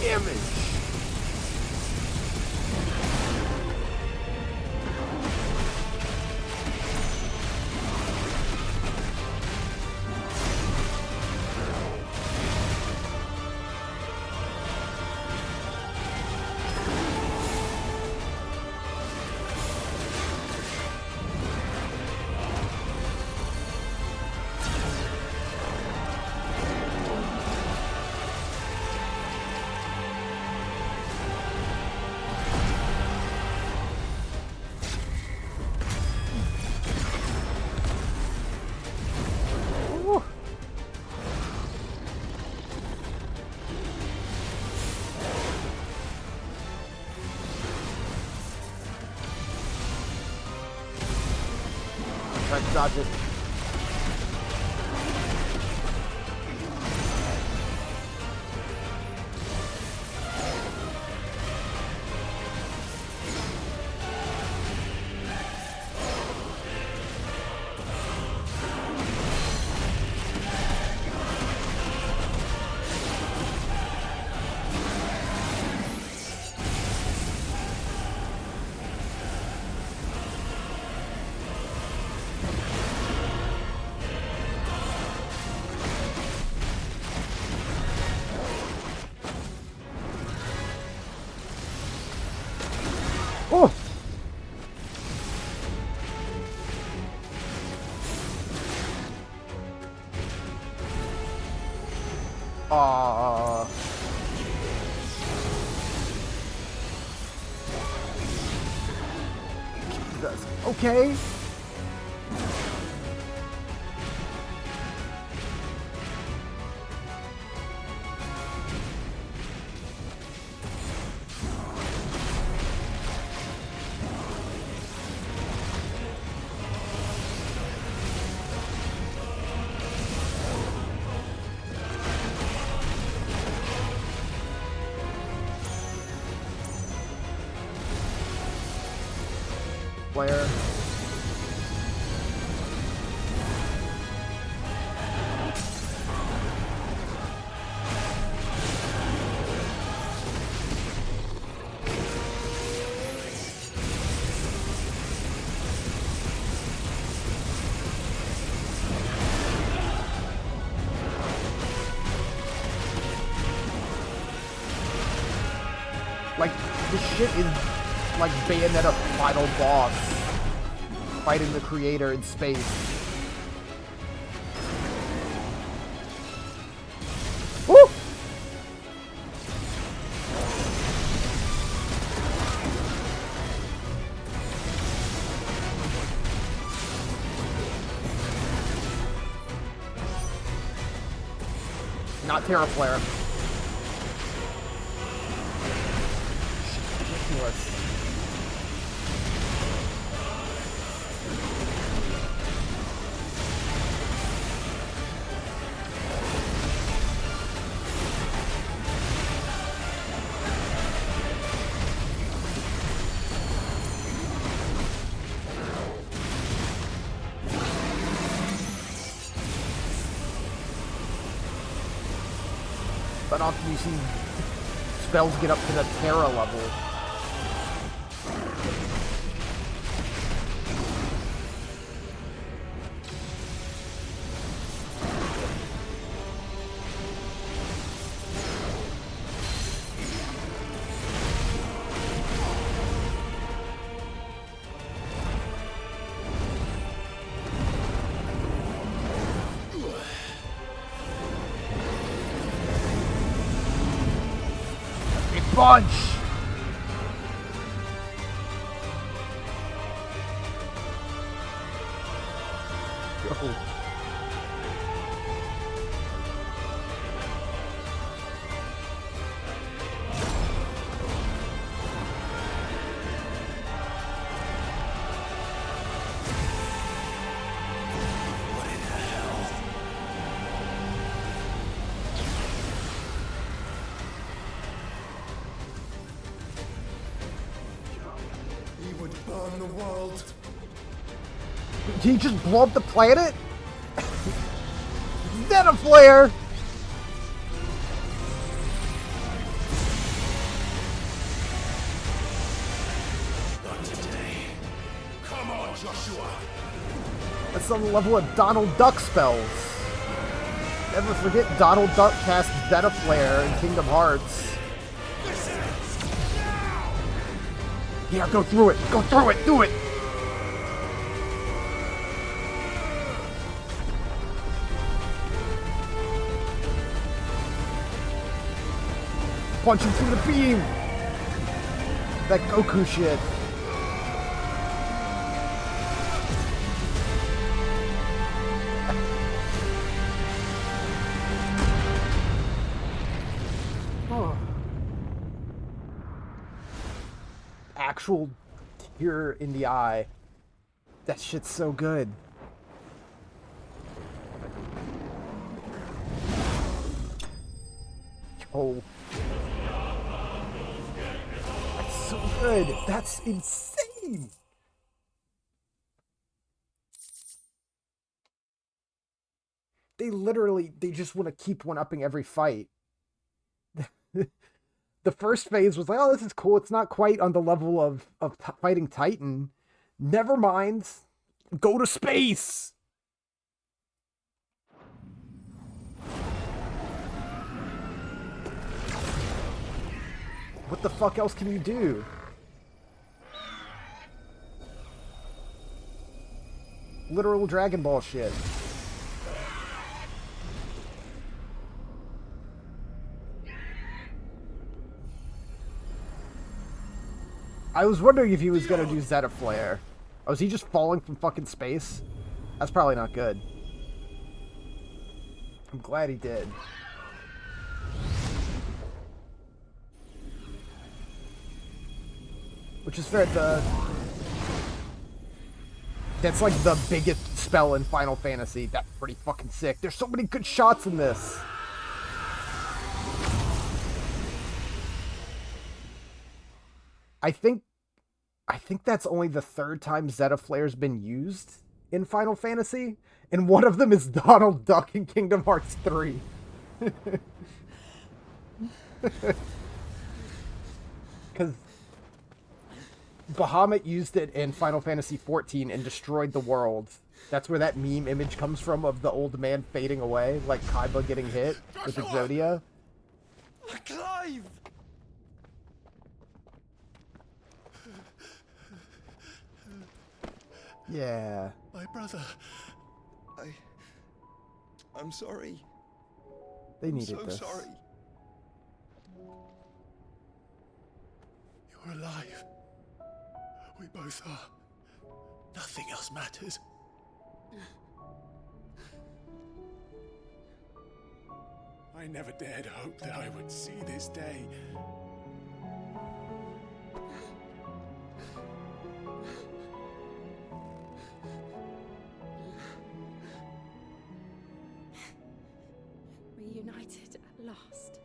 Image. Try to dodge it. Jesus. Okay. Flare. Like, this shit is like Bayonetta final boss fighting the creator in space. Woo! Not Terra Flare. Ridiculous. But often you see spells get up to the Terra level. Bunch! Yo. Burn the world. Did he just blow up the planet? Then a flare! Not today. Come on, Joshua. That's on the level of Donald Duck spells. Never forget Donald Duck cast Zeta Flare in Kingdom Hearts. Yeah, go through it! Go through it! Do it! Punch him through the beam! That Goku shit. Actual tear in the eye. That shit's so good. Oh. That's so good. That's insane. They just want to keep one-upping every fight. The first phase was like, oh, this is cool. It's not quite on the level of fighting Titan. Never mind. Go to space. What the fuck else can you do? Literal Dragon Ball shit. I was wondering if he was gonna do Zeta Flare. Oh, is he just falling from fucking space? That's probably not good. I'm glad he did. Which is fair, that's like the biggest spell in Final Fantasy. That's pretty fucking sick. There's so many good shots in this. I think that's only the third time Zeta Flare's been used in Final Fantasy, and one of them is Donald Duck in Kingdom Hearts 3. Because Bahamut used it in Final Fantasy XIV and destroyed the world. That's where that meme image comes from of the old man fading away, like Kaiba getting hit with Exodia. Clive! Yeah. My brother. I'm sorry. They needed I'm this. so sorry. You're alive. We both are. Nothing else matters. I never dared hope that I would see this day. Reunited at last.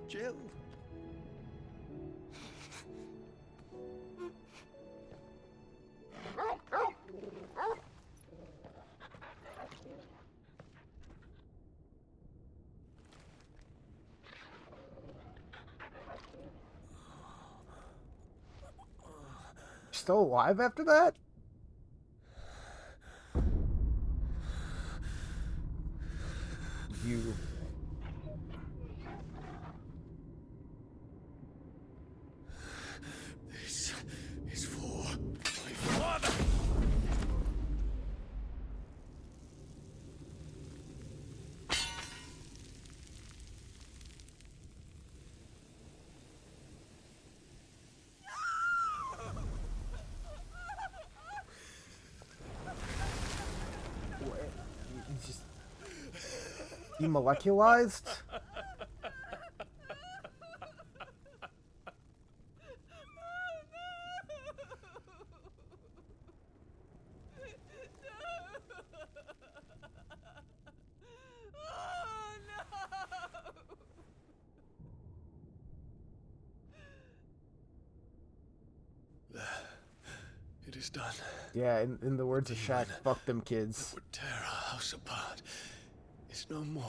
Jill. Still alive after that? You. This is for my father. Demolecularized? It is done. Yeah, in the words of Shaq, fuck them kids. Would tear our house apart. It's no more.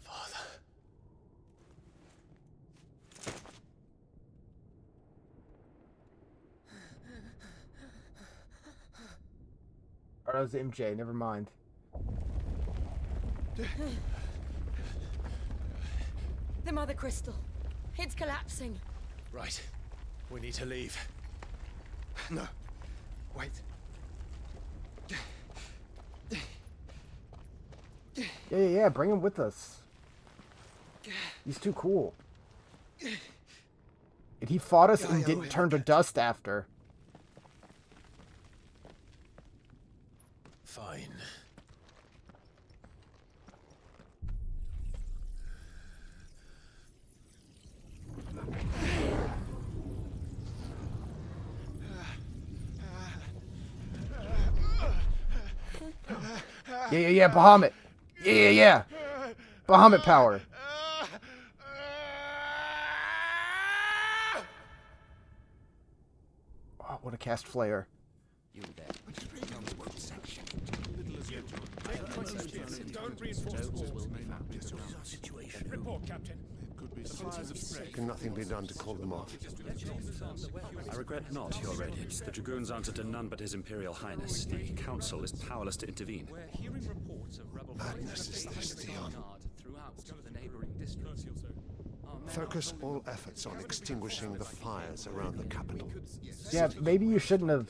Father. Or that was MJ, never mind. The Mother Crystal. It's collapsing. Right. We need to leave. No. Wait. Yeah, bring him with us. He's too cool. And he fought us and didn't turn to dust after. Fine. Yeah, Bahamut. Yeah. Bahamut power. Oh, what a cast flare. You there. Don't reinforce walls. Situation. Report, Captain. Can nothing be done to call them off? I regret not, Your Radiance. The Dragoons answer to none but His Imperial Highness. The Council is powerless to intervene. Madness is this, Dion. Focus all efforts on extinguishing the fires around the capital. Yeah, maybe you shouldn't have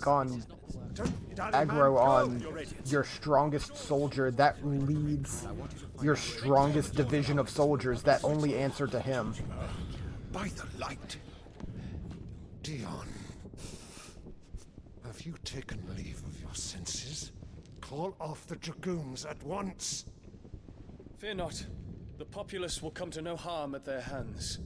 gone aggro on your strongest soldier that leads your strongest division of soldiers that only answer to him. By the light. Dion, have you taken leave of your senses? Call off the dragoons at once. Fear not. The populace will come to no harm at their hands.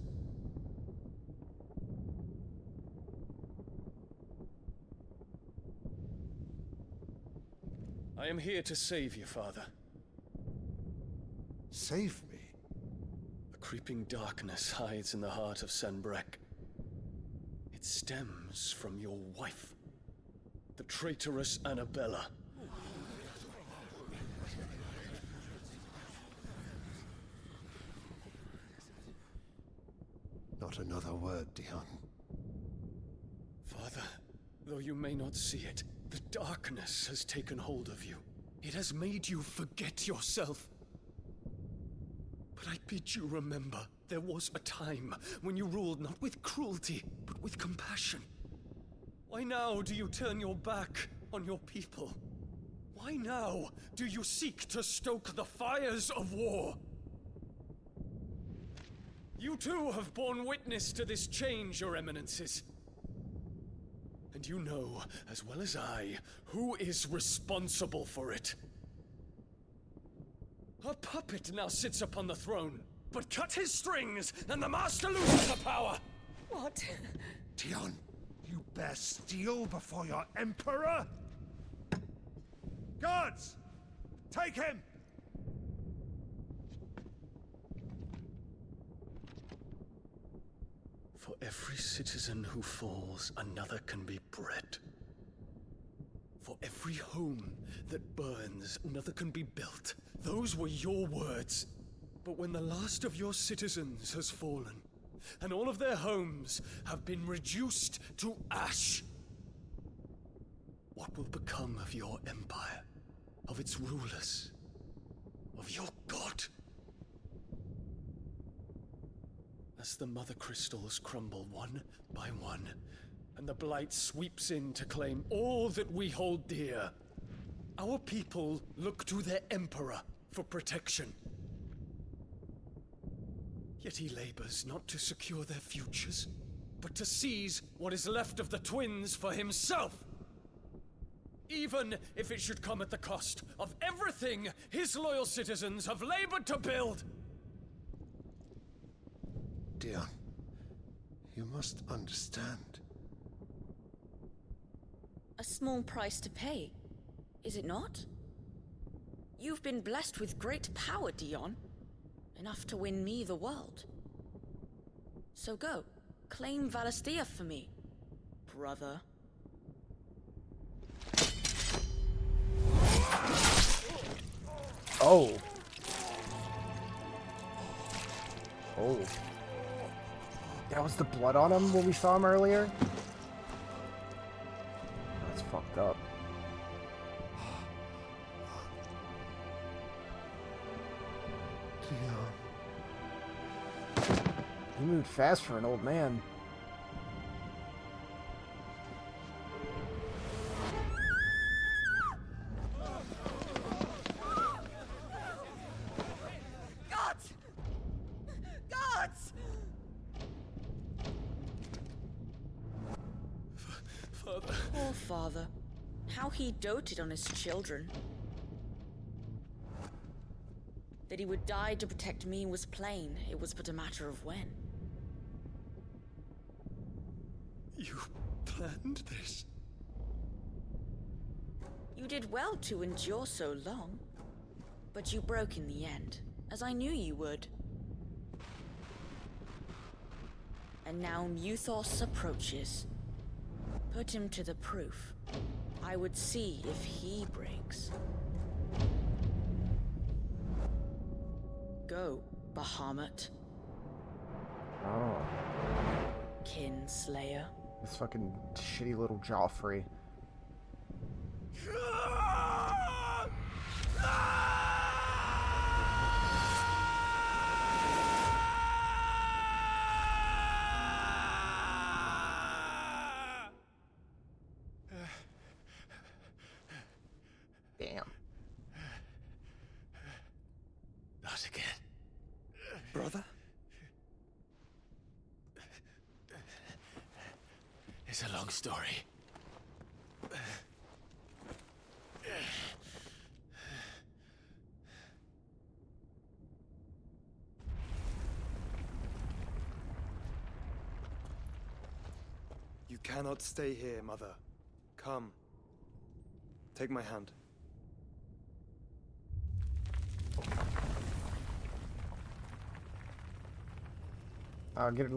I am here to save you, Father. Save me? A creeping darkness hides in the heart of Sanbreque. It stems from your wife, the traitorous Annabella. Not another word, Dion. Father, though you may not see it, the darkness has taken hold of you. It has made you forget yourself. But I bid you remember, there was a time when you ruled not with cruelty, but with compassion. Why now do you turn your back on your people? Why now do you seek to stoke the fires of war? You too have borne witness to this change, Your Eminences. And you know, as well as I, who is responsible for it. A puppet now sits upon the throne, but cut his strings, and the master loses the power! What? Dion, you bear steel before your emperor? Guards! Take him! For every citizen who falls, another can be bred. For every home that burns, another can be built. Those were your words. But when the last of your citizens has fallen, and all of their homes have been reduced to ash, what will become of your empire, of its rulers, of your god? As the mother crystals crumble one by one, and the blight sweeps in to claim all that we hold dear, our people look to their emperor for protection. Yet he labors not to secure their futures, but to seize what is left of the twins for himself. Even if it should come at the cost of everything his loyal citizens have labored to build. Dion, you must understand. A small price to pay, is it not? You've been blessed with great power, Dion. Enough to win me the world. So go, claim Valisthea for me, brother. Oh. Oh. That was the blood on him when we saw him earlier? That's fucked up. He moved fast for an old man. Gods! Gods! Father. Poor father. How he doted on his children. That he would die to protect me was plain. It was but a matter of when. You planned this? You did well to endure so long. But you broke in the end, as I knew you would. And now Muthos approaches. Put him to the proof. I would see if he breaks. Go, Bahamut. Oh. Kinslayer. This fucking shitty little Joffrey. It's a long story. You cannot stay here, Mother. Come. Take my hand.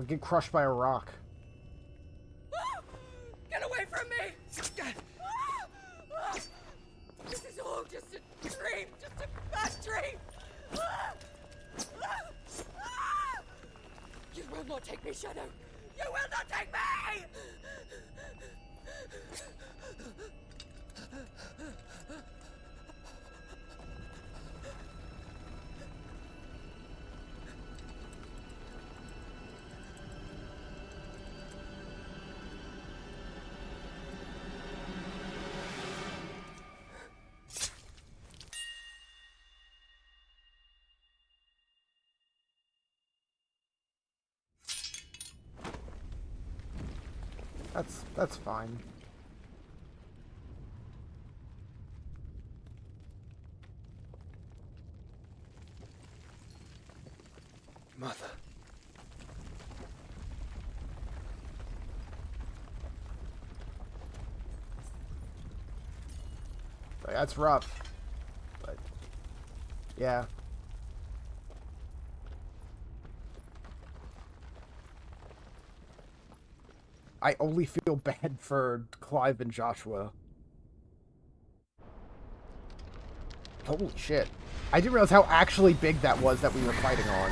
Get crushed by a rock. Get away from me! This is all just a dream, just a bad dream! You will not take me, Shadow! You will not take me! That's fine. Mother. That's rough. But yeah. I only feel bad for Clive and Joshua. Holy shit. I didn't realize how actually big that was that we were fighting on.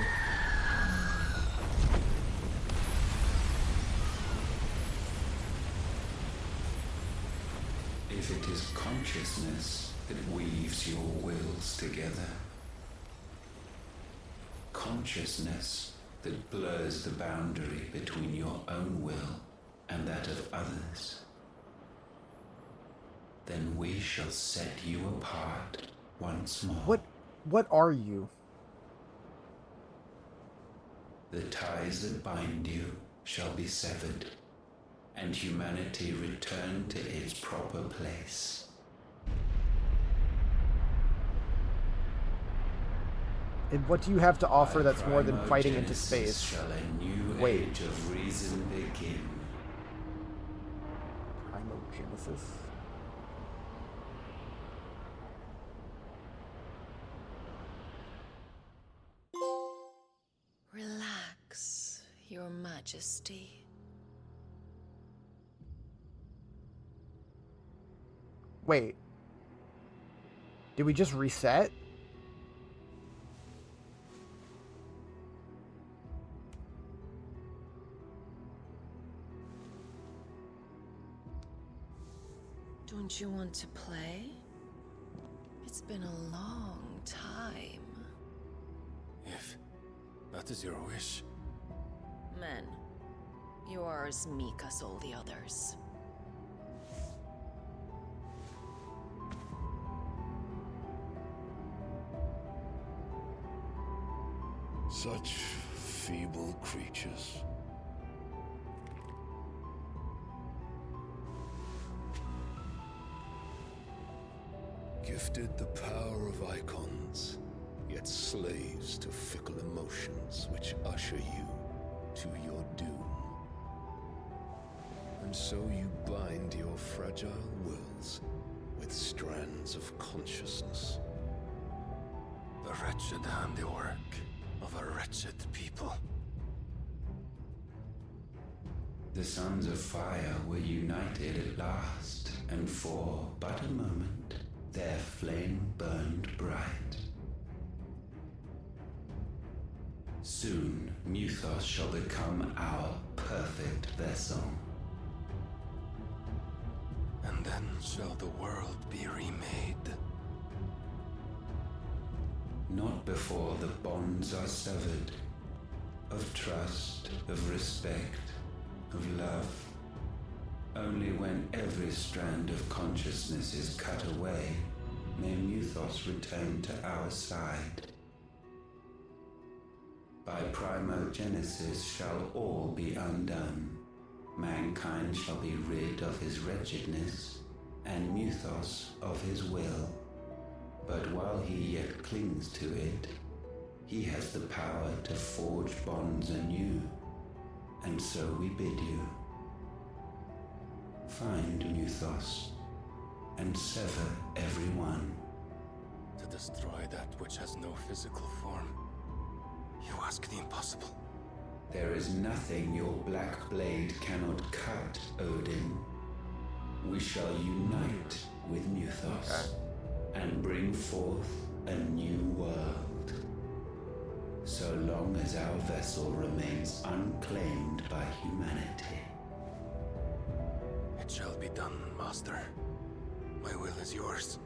If it is consciousness that weaves your wills together, consciousness that blurs the boundary between your own will and that of others, then we shall set you apart once more. What are you? The ties that bind you shall be severed, and humanity return to its proper place. And what do you have to offer that's more than fighting into Primogenesis space? Shall a new Wait. age of reason begin. Primogenesis? Relax, Your Majesty. Wait. Did we just reset? Don't you want to play? It's been a long time. If that is your wish. Men, you are as meek as all the others. Such feeble creatures. Gifted the power of icons, yet slaves to fickle emotions which usher you to your doom. And so you bind your fragile wills with strands of consciousness. The wretched handiwork of a wretched people. The sons of fire were united at last, and for but a moment their flame burned bright. Soon Muthos shall become our perfect vessel. And then shall the world be remade. Not before the bonds are severed, of trust, of respect, of love. Only when every strand of consciousness is cut away, may Muthos return to our side. By primogenesis shall all be undone, Mankind shall be rid of his wretchedness, and Mythos of his will. But while he yet clings to it, he has the power to forge bonds anew, and so we bid you. Find Mythos, and sever every one. To destroy that which has no physical form, you ask the impossible. There is nothing your black blade cannot cut, Odin. We shall unite with Mythos, and bring forth a new world. So long as our vessel remains unclaimed by humanity. It shall be done, Master. My will is yours.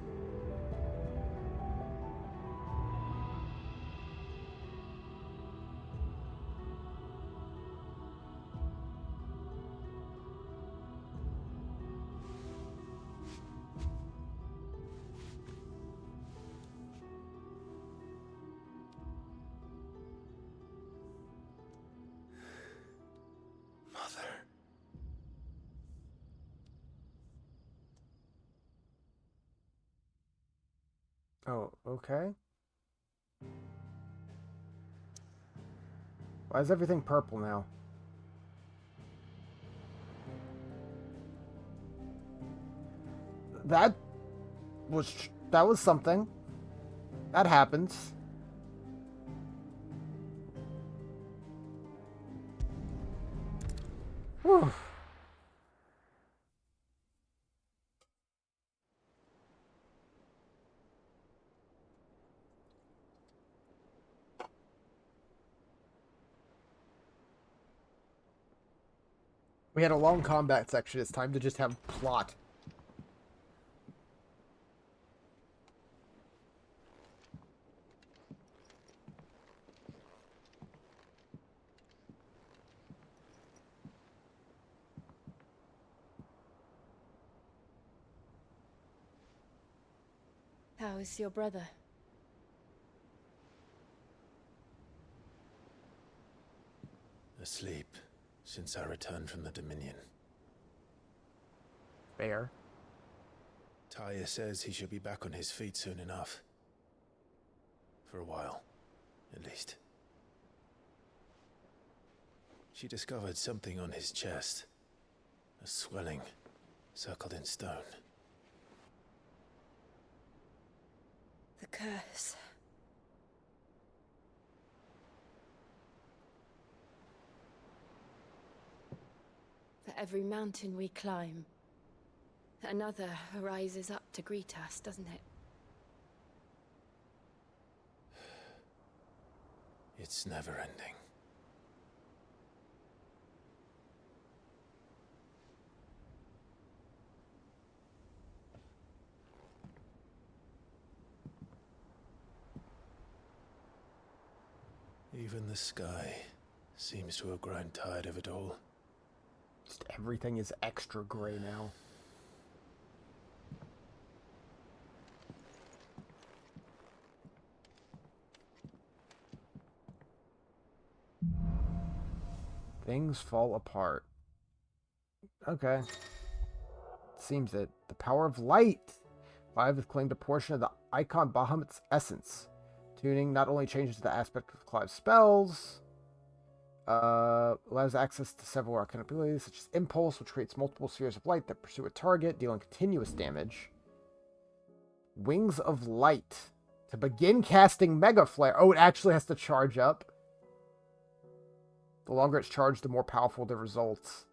Oh, okay. Why is everything purple now? That was something. That happens. Whew. We had a long combat section. It's time to just have plot. How is your brother? Asleep since I returned from the Dominion. Fair. Taya says he should be back on his feet soon enough. For a while, at least. She discovered something on his chest. A swelling, circled in stone. The curse. For every mountain we climb, another rises up to greet us, doesn't it? It's never ending. Even the sky seems to have grown tired of it all. Just everything is extra gray now. Things fall apart. Okay. Seems it. The power of light. 5 has claimed a portion of the icon Bahamut's essence. Tuning not only changes the aspect of Clive's spells, allows access to several arcane abilities, such as Impulse, which creates multiple spheres of light that pursue a target, dealing continuous damage. Wings of Light. To begin casting Mega Flare. Oh, it actually has to charge up. The longer it's charged, the more powerful the results.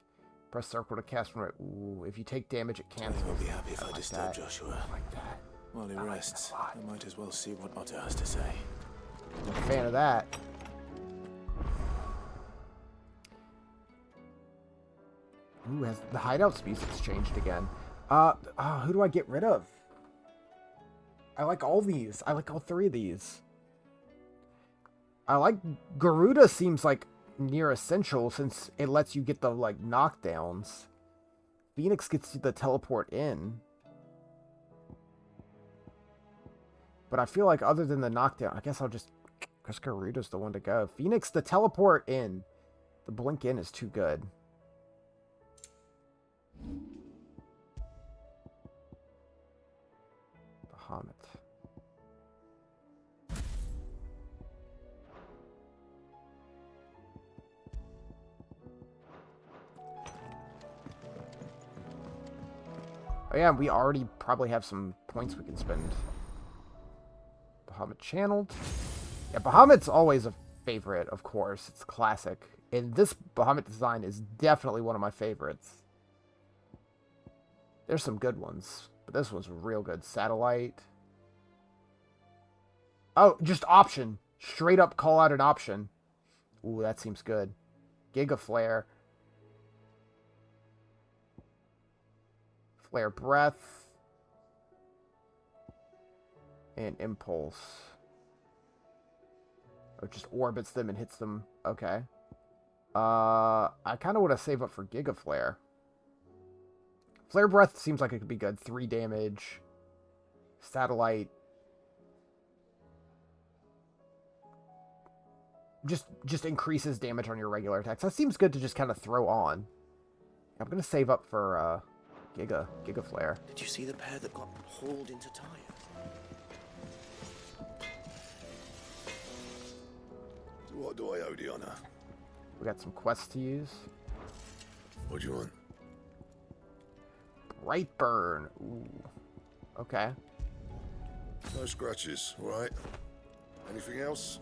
Press circle to cast one. Ooh, if you take damage, it cancels. I will be happy if I like disturb that. Joshua. I like that. While he I like rests, that a lot. I might as well see what Otto has to say. I'm a fan of that. Ooh, has the hideout music's changed again? Who do I get rid of? I like all these. I like all 3 of these. I like Garuda. Seems like near essential since it lets you get the like knockdowns. Phoenix gets you the teleport in. But I feel like other than the knockdown, I guess I'll just... because Garuda's the one to go. Phoenix, the teleport in. The blink in is too good. Oh yeah, we already probably have some points we can spend. Bahamut channeled. Yeah, Bahamut's always a favorite, of course. It's classic. And this Bahamut design is definitely one of my favorites. There's some good ones, but this one's real good. Satellite. Oh, just option. Straight up call out an option. Ooh, that seems good. Giga Flare. Flare Breath. And Impulse. Or just orbits them and hits them. Okay. I kind of want to save up for Giga Flare. Flare Breath seems like it could be good. 3 damage. Satellite. Just increases damage on your regular attacks. That seems good to just kind of throw on. I'm going to save up for Giga Flare. Did you see the pair that got hauled into tires? What do I owe the honor? We got some quests to use. What do you want? Brightburn. Ooh. Okay. No scratches, right? Anything else?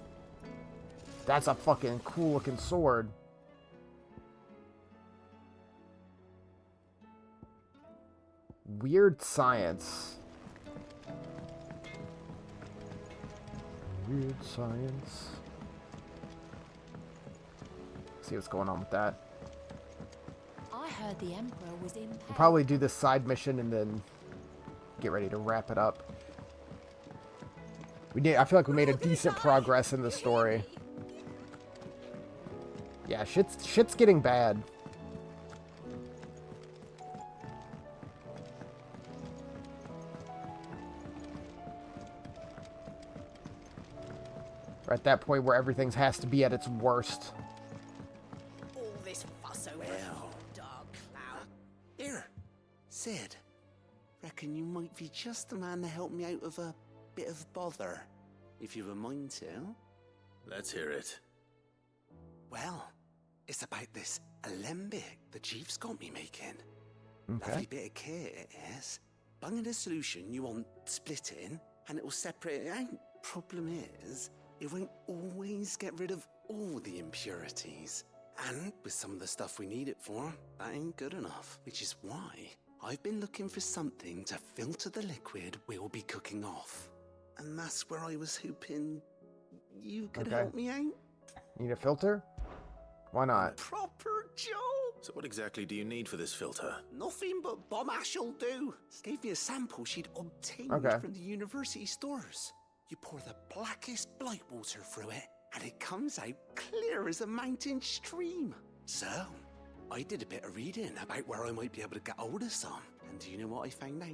That's a fucking cool looking sword. Weird science. Weird science. See what's going on with that. I heard the Emperor was in. We'll probably do this side mission and then get ready to wrap it up. I feel like we made a decent progress in the story. Yeah, shit's getting bad. We're at that point where everything has to be at its worst. All this fuss over dark cloud. Here, Sid. Reckon you might be just the man to help me out of a bit of bother, if you've a mind to. Let's hear it. Well, it's about this alembic the chief's got me making. Okay. Lovely bit of kit it is. Bung in a solution you want splitting, and it'll separate it out. Problem is, it won't always get rid of all the impurities. And with some of the stuff we need it for, that ain't good enough. Which is why I've been looking for something to filter the liquid we'll be cooking off. And that's where I was hoping you could help me out. Need a filter? Why not? Proper job. So what exactly do you need for this filter? Nothing but bomb ash'll do. She gave me a sample she'd obtained from the university stores. You pour the blackest blight water through it, and it comes out clear as a mountain stream. So, I did a bit of reading about where I might be able to get hold of some. And do you know what I found out?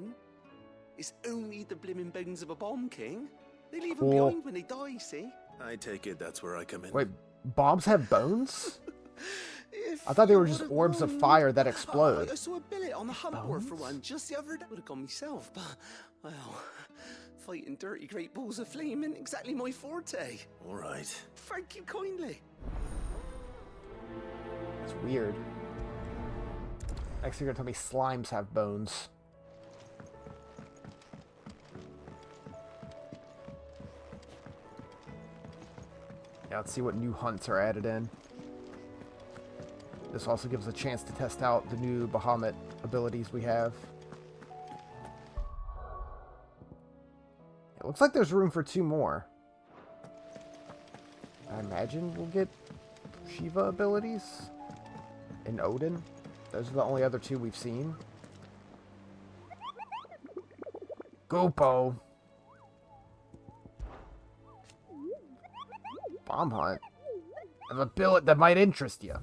It's only the blimmin' bones of a bomb king. They leave them behind when they die, see? I take it that's where I come in. Wait, bombs have bones? I thought they were just orbs of fire that explode. I saw a billet on the hunt board for one just the other day. Would have gone myself, but, well, fighting dirty great balls of flame isn't exactly my forte. All right. Thank you kindly. It's weird. Next, you're gonna tell me slimes have bones. Yeah, let's see what new hunts are added in. This also gives a chance to test out the new Bahamut abilities we have. It looks like there's room for 2 more. I imagine we'll get Shiva abilities and Odin. Those are the only other 2 we've seen. Gopo. Bomb hunt. I have a billet that might interest you.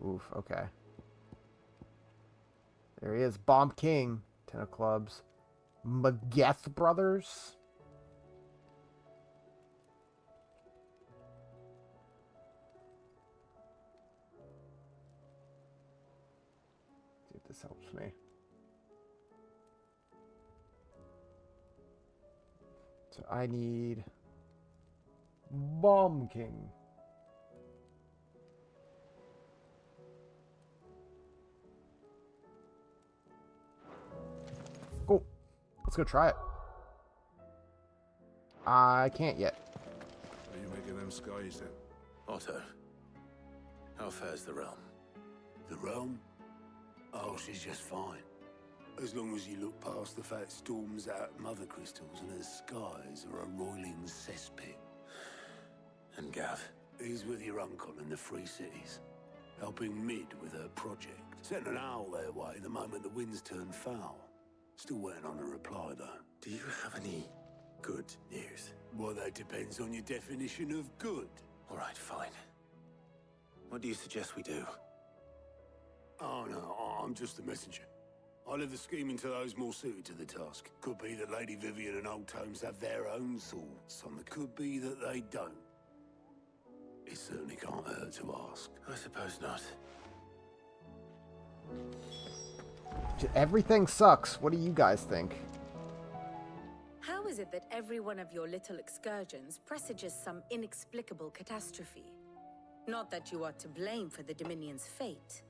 Oof, okay. There he is, Bomb King. 10 of clubs. Mageth Brothers. See if this helps me. So I need Bomb King. Let's go try it. I can't yet. What are you making them skies then? Otto, how fares the realm? The realm? Oh, she's just fine. As long as you look past the fat storms out mother crystals and her skies are a roiling cesspit. And Gav? He's with your uncle in the Free Cities, helping Mid with her project. Sent an owl their way the moment the winds turned foul. Still waiting on a reply, though. Do you have any good news? Well, that depends on your definition of good. All right, fine. What do you suggest we do? Oh, no, I'm just the messenger. I leave the scheming to those more suited to the task. Could be that Lady Vivian and Old Tomes have their own thoughts on the... Could be that they don't. It certainly can't hurt to ask. I suppose not. Everything sucks. What do you guys think? How is it that every one of your little excursions presages some inexplicable catastrophe? Not that you are to blame for the Dominion's fate.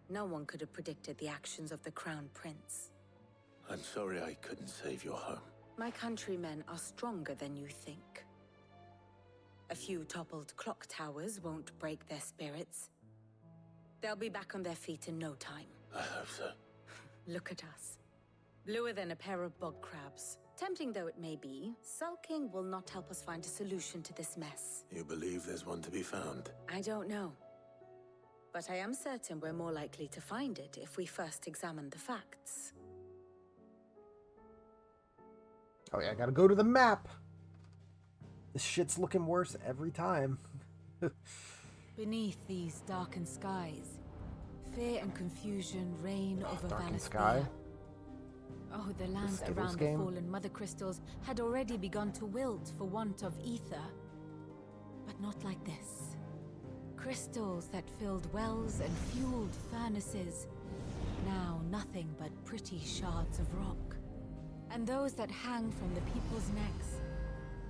No one could have predicted the actions of the Crown Prince. I'm sorry I couldn't save your home. My countrymen are stronger than you think. A few toppled clock towers won't break their spirits. They'll be back on their feet in no time. I hope so. Look at us. Bluer than a pair of bog crabs. Tempting though it may be, sulking will not help us find a solution to this mess. You believe there's one to be found? I don't know. But I am certain we're more likely to find it if we first examine the facts. Oh yeah, I gotta go to the map. This shit's looking worse every time. Beneath these darkened skies, fear and confusion reign over Darkened Valisthea. Sky? Oh, the lands Skittles around game? the fallen mother crystals had already begun to wilt for want of ether. But not like this. Crystals that filled wells and fueled furnaces. Now nothing but pretty shards of rock. And those that hang from the people's necks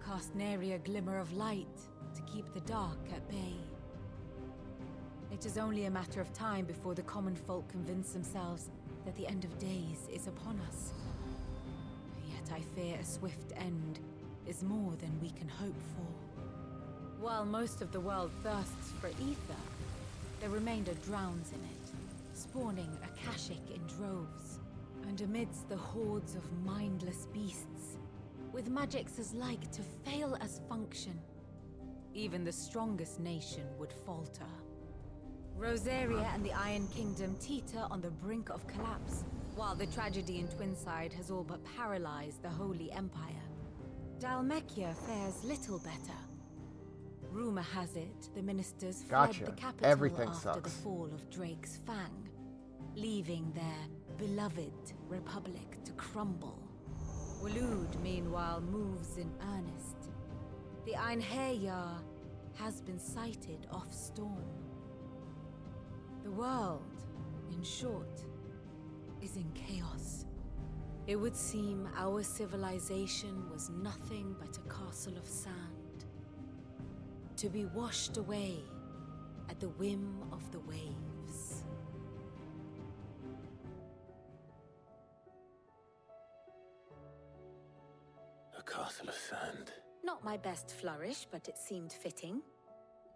cast nary a glimmer of light to keep the dark at bay. It is only a matter of time before the common folk convince themselves that the end of days is upon us. Yet I fear a swift end is more than we can hope for. While most of the world thirsts for ether, the remainder drowns in it, spawning Akashic in droves. And amidst the hordes of mindless beasts, with magics as like to fail as function, even the strongest nation would falter. Rosaria and the Iron Kingdom teeter on the brink of collapse, while the tragedy in Twinside has all but paralyzed the Holy Empire. Dhalmekia fares little better. Rumor has it the ministers fled the capital Everything after sucks. the fall of Drake's Fang, leaving their beloved republic to crumble. Waloed, meanwhile, moves in earnest. The Einherjar has been sighted off-storm. The world, in short, is in chaos. It would seem our civilization was nothing but a castle of sand, to be washed away at the whim of the waves. A castle of sand. Not my best flourish, but it seemed fitting.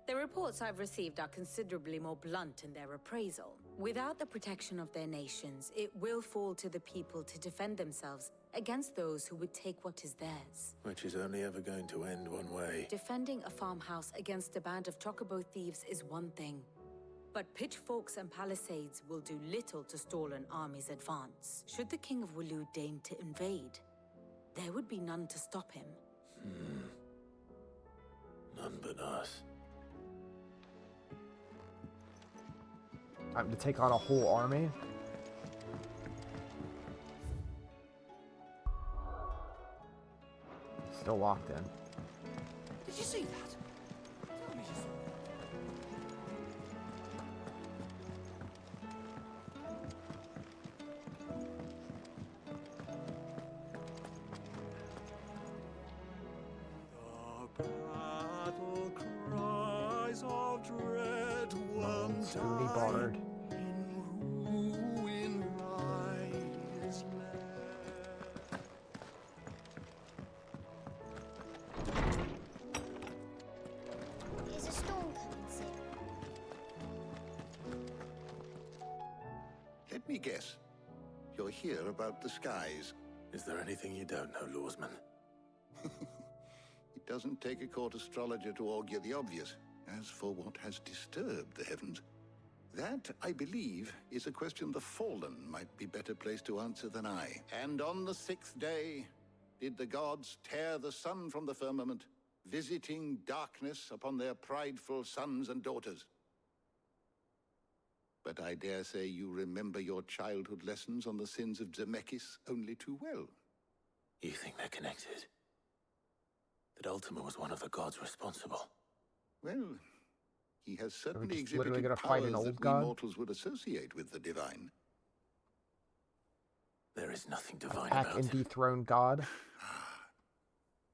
The reports I've received are considerably more blunt in their appraisal. Without the protection of their nations, it will fall to the people to defend themselves against those who would take what is theirs. Which is only ever going to end one way. Defending a farmhouse against a band of chocobo thieves is one thing. But pitchforks and palisades will do little to stall an army's advance. Should the King of Waloed deign to invade, there would be none to stop him. None but us. Time to take on a whole army. Still locked in. Did you see that? Tell me you saw The battle cries of dread one Scooty Bard. in ruin lies left. me guess. You're here about the skies. Is there anything you don't know, Lawsman? It doesn't take a court astrologer to augur the obvious. As for what has disturbed the heavens, that, I believe, is a question the Fallen might be better placed to answer than I. And on the 6th day, did the gods tear the sun from the firmament, visiting darkness upon their prideful sons and daughters? But I dare say you remember your childhood lessons on the sins of Zemeckis only too well. You think they're connected? That Ultima was one of the gods responsible? Well, he has certainly just literally exhibited gonna fight an powers old that god? we mortals would associate with the divine. There is nothing divine Attack about and him. dethrone God.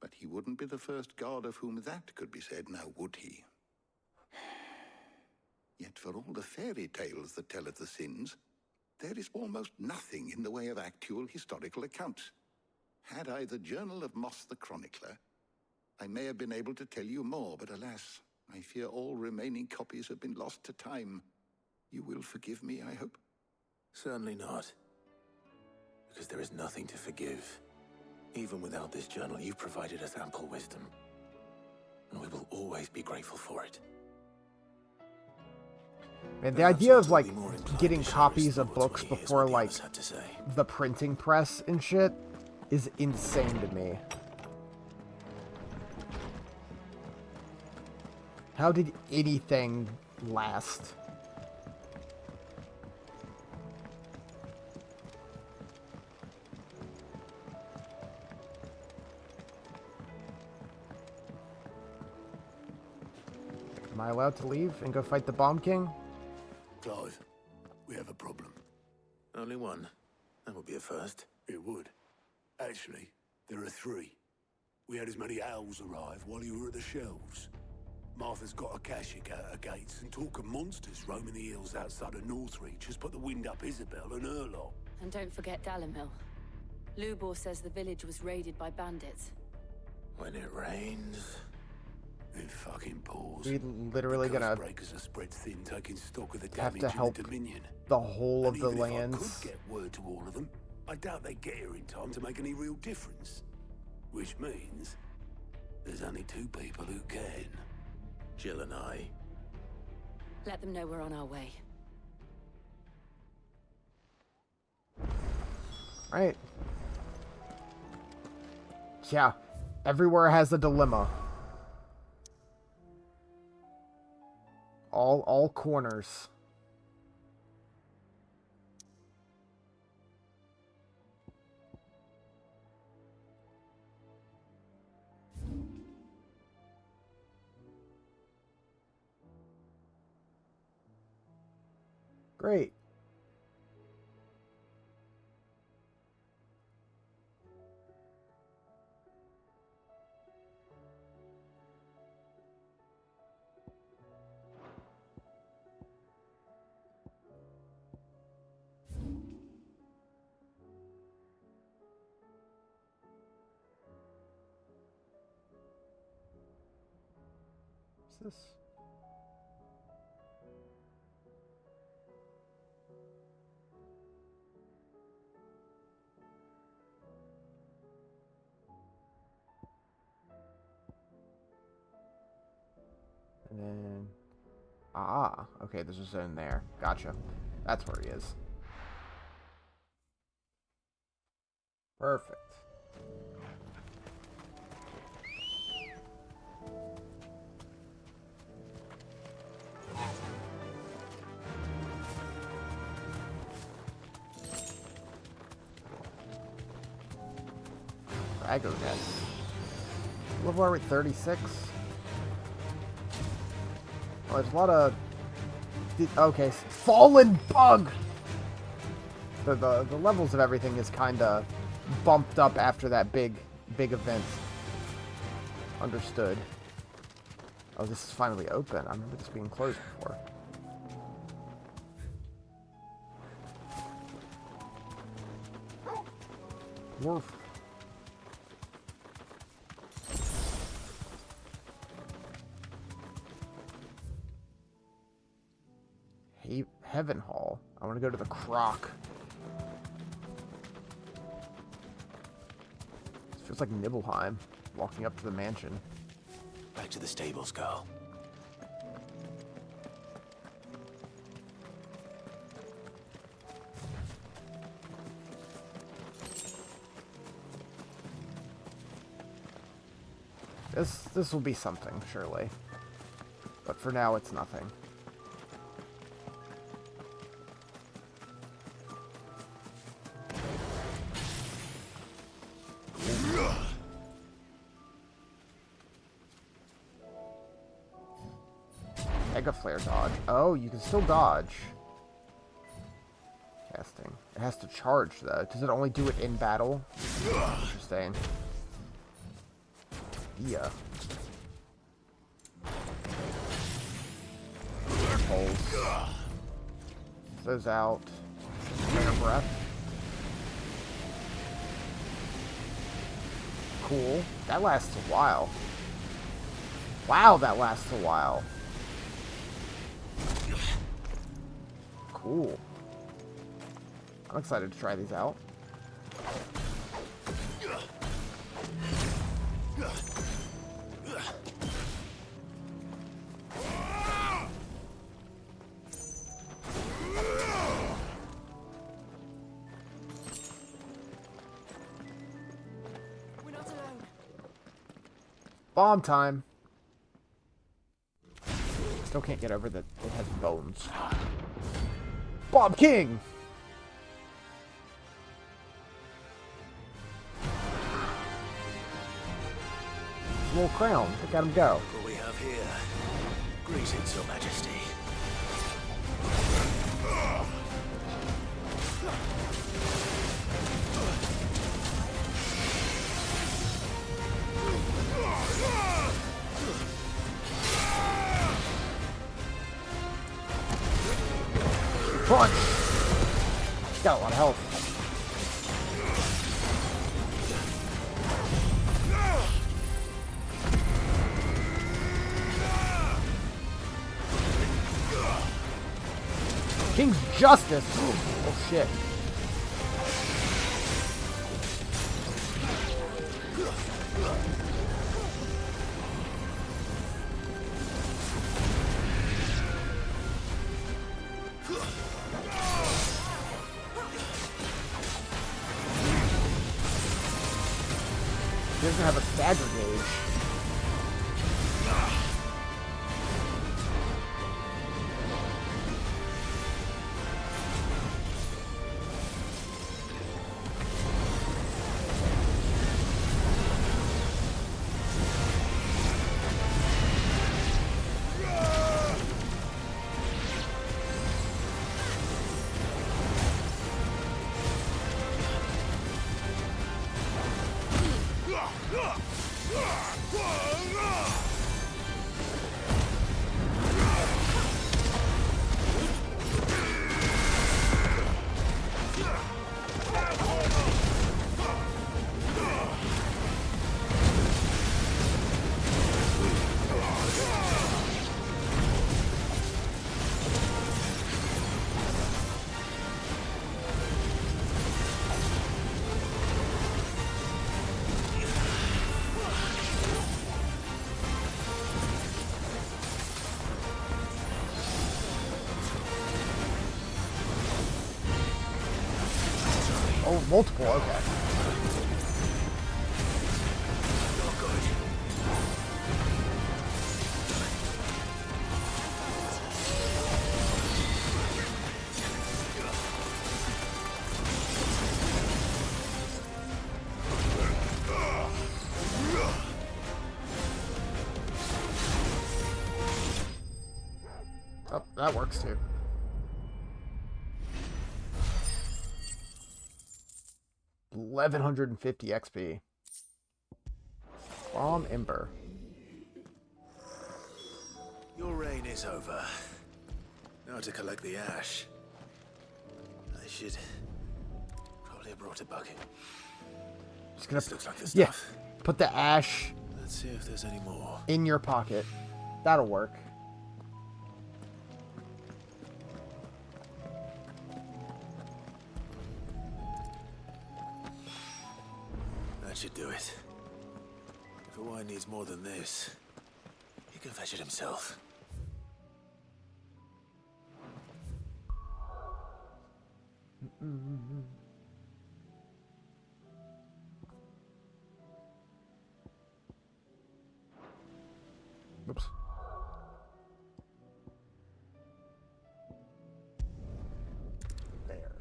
But he wouldn't be the first god of whom that could be said, now would he? Yet for all the fairy tales that tell of the sins, there is almost nothing in the way of actual historical accounts. Had I the Journal of Moss the Chronicler, I may have been able to tell you more, but alas, I fear all remaining copies have been lost to time. You will forgive me, I hope? Certainly not. Because there is nothing to forgive. Even without this journal, you've provided us ample wisdom. And we will always be grateful for it. Man, the idea of, like, getting copies of books before, like, the printing press and shit is insane to me. How did anything last? Am I allowed to leave and go fight the Bomb King? Clive, we have a problem. Only one. That would be a first. It would. Actually, there are 3. We had as many owls arrive while you were at the shelves. Martha's got a Akashic out her gates, and talk of monsters roaming the hills outside of Northreach has put the wind up Isabel and her lot. And don't forget Dalimil. Lubor says the village was raided by bandits. When it rains... It fucking pours. We literally The gonna breakers are spread thin, taking stock of the have damage to in help the Dominion. the whole of And the even if I lands. could get word to all of them, I doubt they get here in time to make any real difference. Which means there's only 2 people who can. Jill and I. Let them know we're on our way. Right. Yeah. Everywhere has a dilemma. All corners. Great. What's this? And then... Ah, okay, there's a zone there. Gotcha. That's where he is. Perfect. Dragonet. Level are at 36. Oh, there's a lot of... Okay, Fallen Bug! The levels of everything is kind of bumped up after that big event. Understood. Oh, this is finally open. I remember this being closed before. Wolf. Heaven Hall. I want to go to the Croc. Feels like Nibelheim, walking up to the mansion. Back to the stables, girl. This will be something, surely. But for now, it's nothing. Mega Flare dodge. Oh, you can still dodge. Casting. It has to charge, though. Does it only do it in battle? Interesting. Yeah. Pulse. Those out. Minor breath. Cool. That lasts a while. Wow, that lasts a while. Cool. I'm excited to try these out. We're not alone. Bomb time. Still can't get over that it has bones. Bomb King! Little crown. Look at him go. What we have here. Greetings, Your Majesty. Punch! He's got a lot of health. King's Justice! Oh shit. He doesn't have a stagger gauge. Oh, multiple, okay. Oh, that works too. $1,150 XP. Bomb Ember. Your reign is over. Now to collect the ash. I should probably have brought a bucket. Just gonna, this looks like the yeah, stuff. put the ash. Let's see if there's any more. In your pocket. That'll work. That should do it. The wine needs more than this. He can fetch it himself. Oops. There.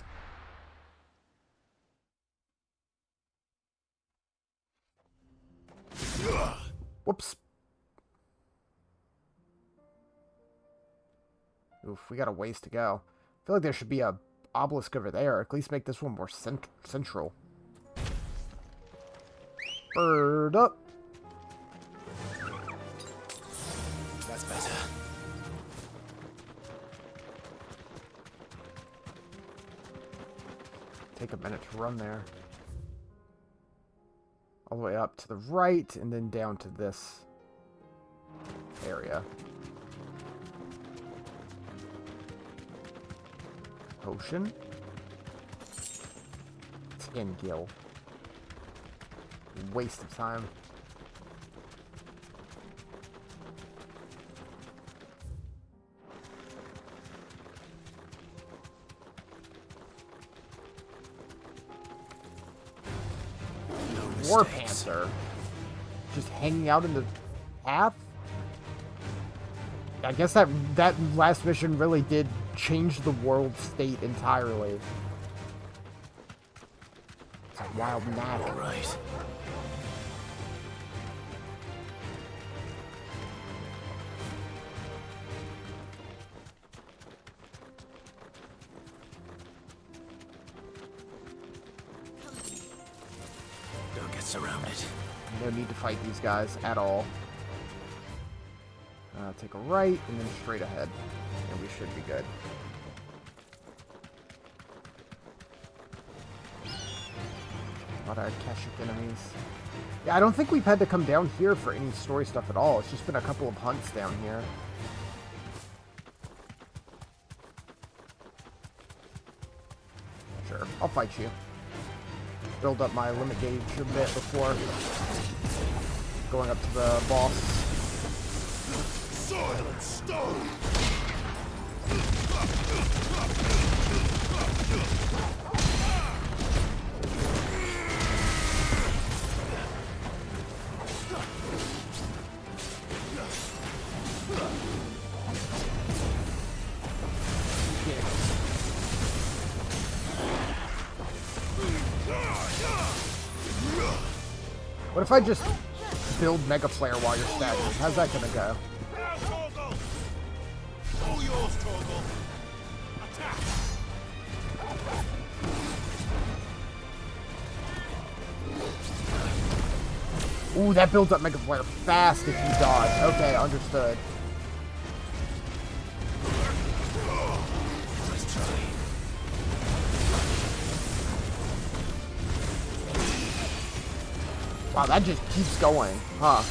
Whoops. Oof, we got a ways to go. I feel like there should be a obelisk over there. At least make this one more central. Bird up. That's better. Take a minute to run there. All the way up to the right, and then down to this area. Potion. Tin gill. Waste of time. War Panther. Just hanging out in the path? I guess that last mission really did change the world state entirely. It's a wild knack. All right. Don't get surrounded. No need to fight these guys at all. Take a right and then straight ahead, and we should be good. A lot of Keshik enemies. Yeah, I don't think we've had to come down here for any story stuff at all. It's just been a couple of hunts down here. Sure, I'll fight you. Build up my limit gauge a bit before going up to the boss. Soil and stone! What if I just build Mega Flare while you're staggering? How's that gonna go? All yours, Torgal. Attack! Ooh, that builds up Mega Flare fast if you dodge. Okay, understood. Wow, that just keeps going, huh?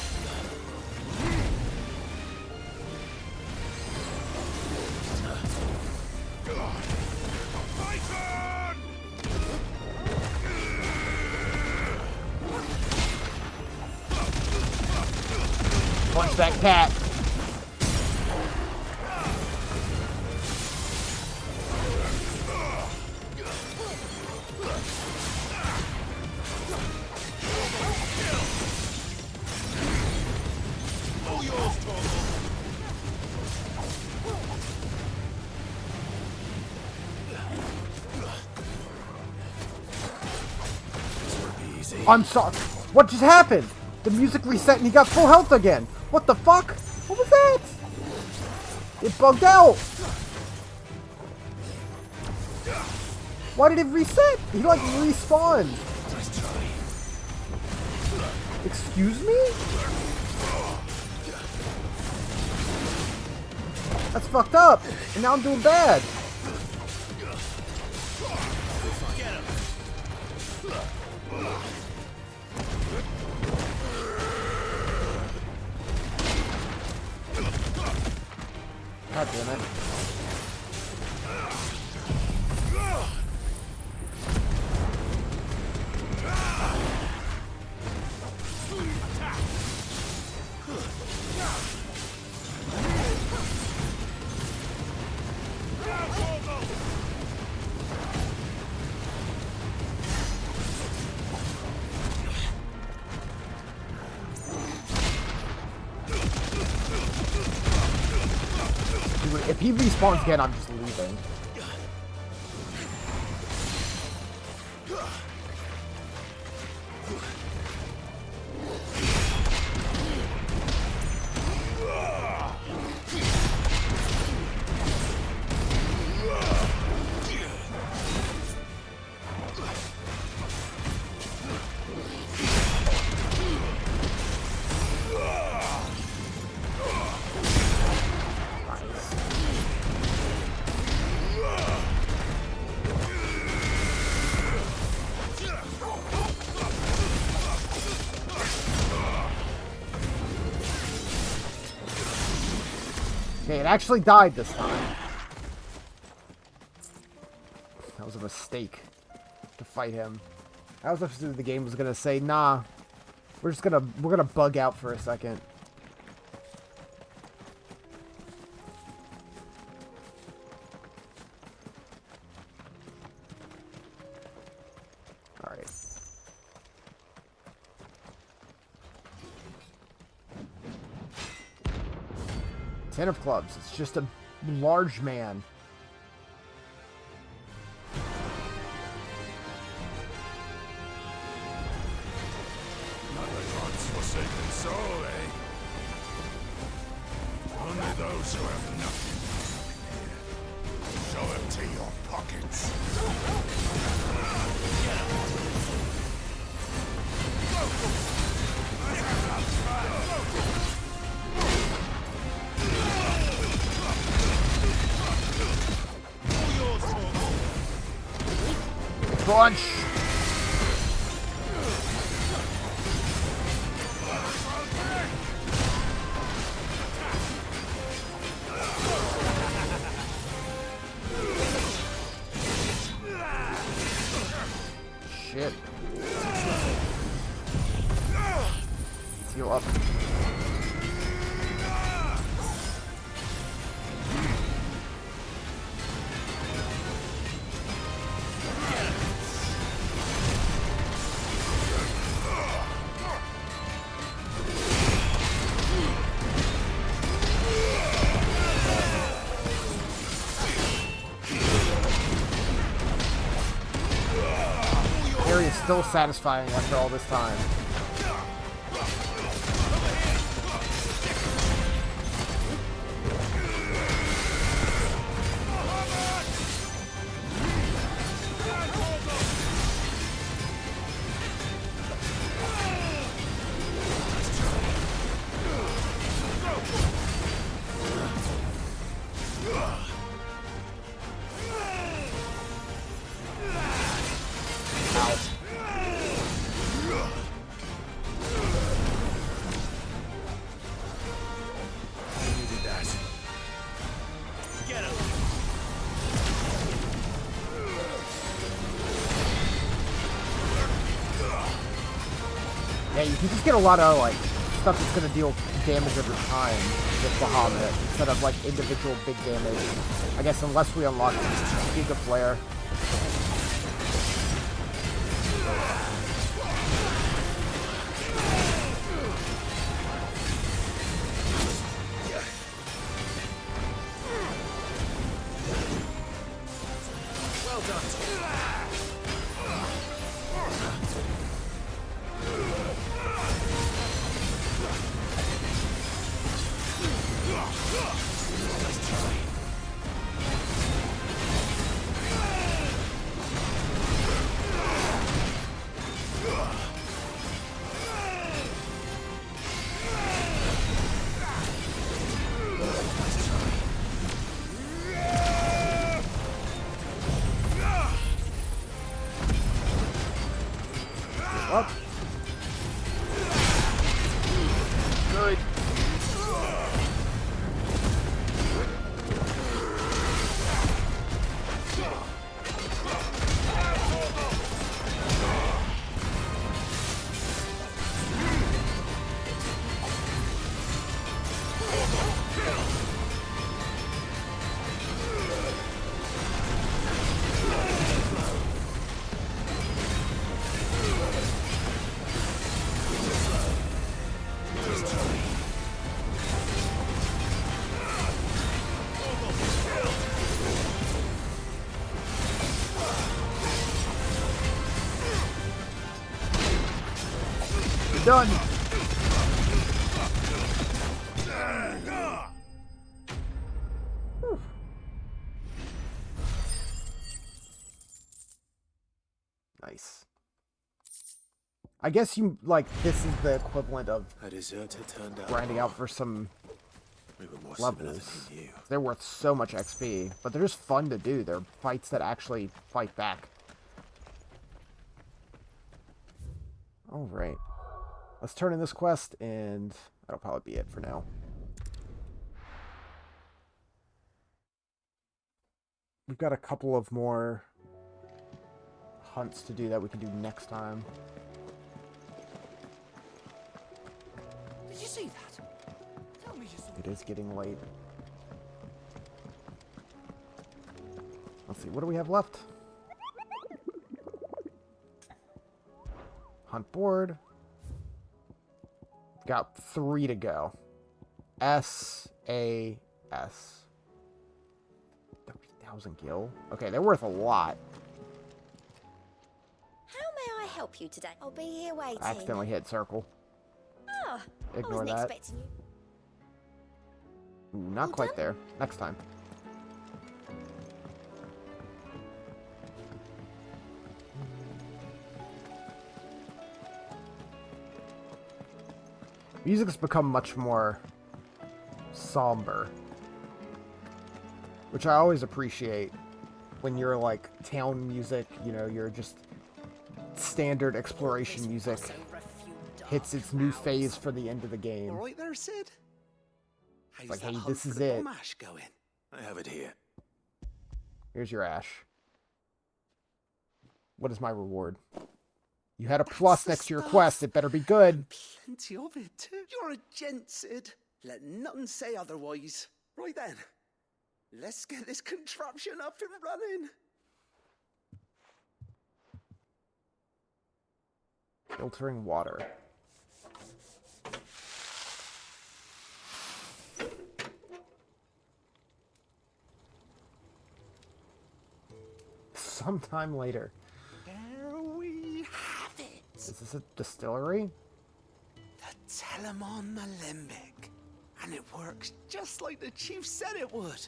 Punch that cat. I'm sorry. What just happened? The music reset and he got full health again. What the fuck? What was that? It bugged out. Why did it reset? He like respawned. Excuse me? That's fucked up. And now I'm doing bad. God damn it. If he respawns again, I'm just leaving. Okay, it actually died this time. That was a mistake to fight him. I was afraid the game was gonna say, nah, we're gonna bug out for a second. Alright. 10 of clubs. It's just a large man. Another God's forsaken soul, eh? Only those who have nothing here. Show empty your pockets. Crunch! Shit. Let's heal up. Is still satisfying after all this time. Yeah, you can just get a lot of, like, stuff that's gonna deal damage over time with Bahamut, instead of, like, individual big damage. I guess unless we unlock Giga Flare. Well done. You're done. Whew. Nice. I guess you, like, this is the equivalent of A deserter turned out. grinding out for some We were more similar than levels. we knew. They're worth so much XP, but they're just fun to do. They're fights that actually fight back. Alright. Let's turn in this quest, and that'll probably be it for now. We've got a couple of more hunts to do that we can do next time. Did you see that? Tell me you saw It is getting late. Let's see, what do we have left? Hunt board. Got 3 to go. S-A-S. 30,000 gil? Okay, they're worth a lot. How may I help you today? I'll be here waiting. I accidentally hit circle. Ah, Ignore I wasn't that. expecting you. Ooh, not quite there. Next time. Music's become much more somber, which I always appreciate when you're like town music, you know, you're just standard exploration music hits its new phase for the end of the game. All right there, Sid. How's Like, that hey, hunt this for is the it. bomb ash going? I have it here. Here's your ash. What is my reward? You had a plus next to your quest. It better be good. Plenty of it, too. You're a gent, Sid. Let nothing say otherwise. Right then, let's get this contraption up and running. Filtering water. Sometime later. There we have it. Is this a distillery? The Telemon Alembic. And it works just like the chief said it would.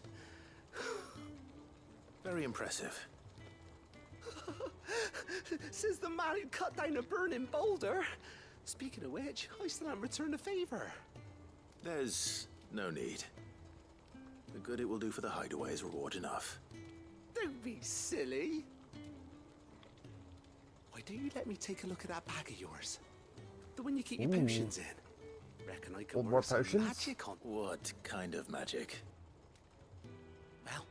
Very impressive. Says the man who cut down a burning boulder. Speaking of which, I still haven't returned the favor. There's no need. The good it will do for the hideaway is reward enough. Don't be silly. Why don't you let me take a look at that bag of yours? The one you keep your potions in. Reckon I can Hold work more some potions? magic on. What kind of magic? Well,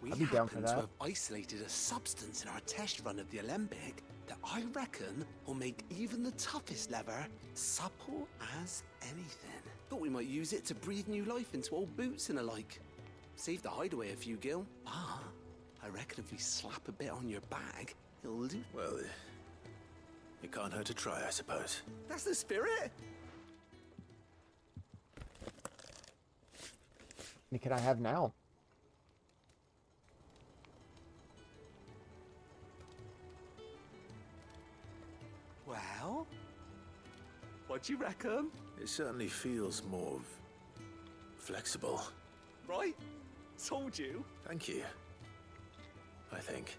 we I'd be down for happen to that. have isolated a substance in our test run of the Alembic that I reckon will make even the toughest leather supple as anything. Thought we might use it to breathe new life into old boots and the like. Save the hideaway a few gil. Ah, I reckon if we slap a bit on your bag, it'll do. Well, it can't hurt to try, I suppose. That's the spirit. What can I have now? Well, what do you reckon? It certainly feels more flexible. Right? Told you. Thank you. I think.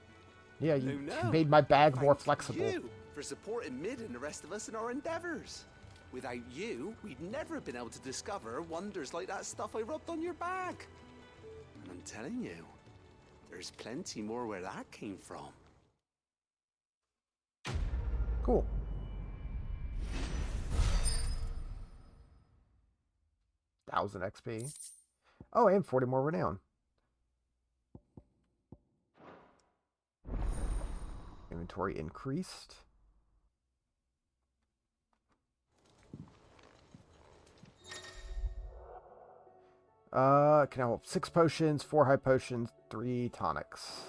Yeah, you No. made my bag more Thank flexible. you for supporting Mid and the rest of us in our endeavors. Without you, we'd never have been able to discover wonders like that stuff I rubbed on your bag. And I'm telling you, there's plenty more where that came from. Cool. Thousand XP. Oh, and 40 more renown. Inventory increased. Can I hold 6 potions, 4 high potions, 3 tonics.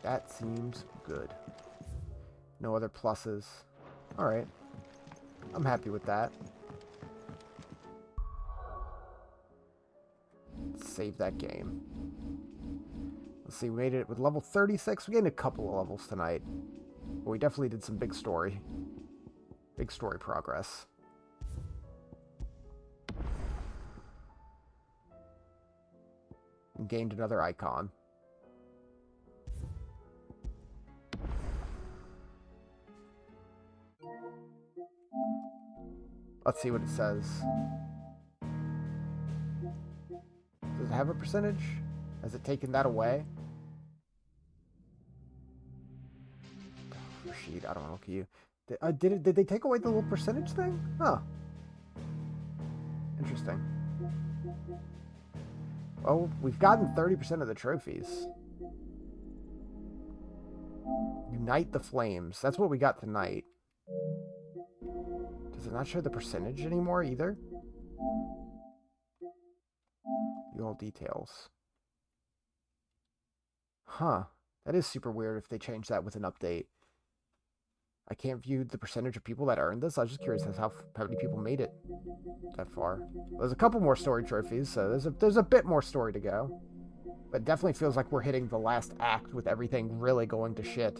That seems good. No other pluses. Alright. I'm happy with that. Let's save that game. Let's see, we made it with level 36. We gained a couple of levels tonight. But we definitely did some big story. Big story progress. And gained another icon. Let's see what it says. Does it have a percentage? Has it taken that away? Sheet, I don't know. Look at you. Did they take away the little percentage thing? Huh. Interesting. Well, we've gotten 30% of the trophies. Unite the Flames. That's what we got tonight. Does it not show the percentage anymore either? View all details. Huh. That is super weird if they change that with an update. I can't view the percentage of people that earned this. I was just curious as how many people made it that far. There's a couple more story trophies, so there's a bit more story to go. But it definitely feels like we're hitting the last act with everything really going to shit.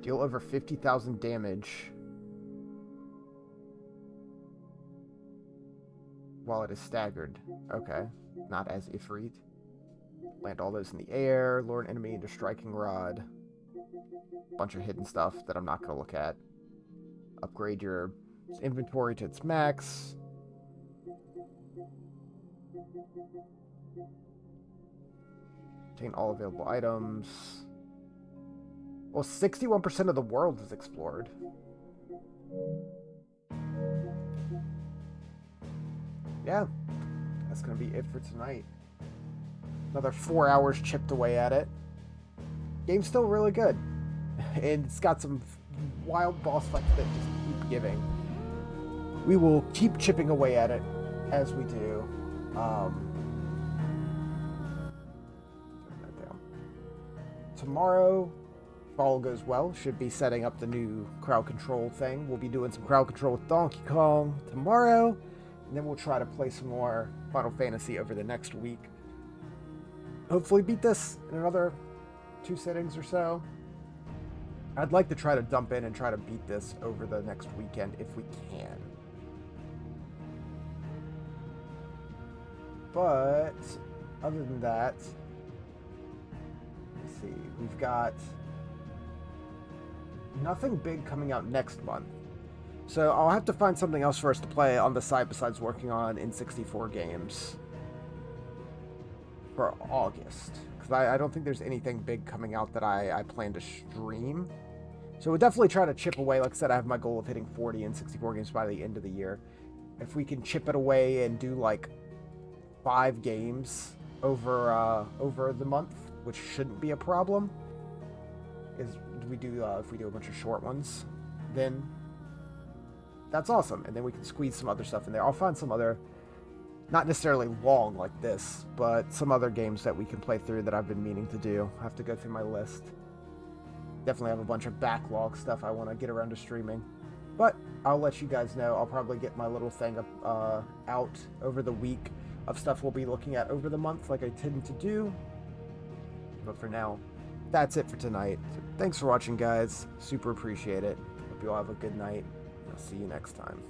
Deal over 50,000 damage while it is staggered. Okay. Not as Ifrit. Land all those in the air. Lure an enemy into striking rod. Bunch of hidden stuff that I'm not going to look at. Upgrade your inventory to its max. Obtain all available items. Well, 61% of the world is explored. Yeah. That's going to be it for tonight. Another 4 hours chipped away at it. Game's still really good. And it's got some wild boss fights that just keep giving. We will keep chipping away at it as we do. Turn that down. Tomorrow, if all goes well, should be setting up the new crowd control thing. We'll be doing some crowd control with Donkey Kong tomorrow. And then we'll try to play some more Final Fantasy over the next week. Hopefully beat this in another 2 sittings or so. I'd like to try to dump in and try to beat this over the next weekend if we can. But other than that, let's see. We've got nothing big coming out next month. So I'll have to find something else for us to play on the side besides working on N64 games for August. Because I don't think there's anything big coming out that I plan to stream. So we'll definitely try to chip away. Like I said, I have my goal of hitting 40 N64 games by the end of the year. If we can chip it away and do like 5 games over the month, which shouldn't be a problem, if we do a bunch of short ones, then that's awesome. And then we can squeeze some other stuff in there. I'll find some other, not necessarily long like this, but some other games that we can play through that I've been meaning to do. I have to go through my list. Definitely have a bunch of backlog stuff I want to get around to streaming. But I'll let you guys know. I'll probably get my little thing up, out over the week of stuff we'll be looking at over the month like I tend to do. But for now, that's it for tonight. So thanks for watching, guys. Super appreciate it. Hope you all have a good night. I'll see you next time.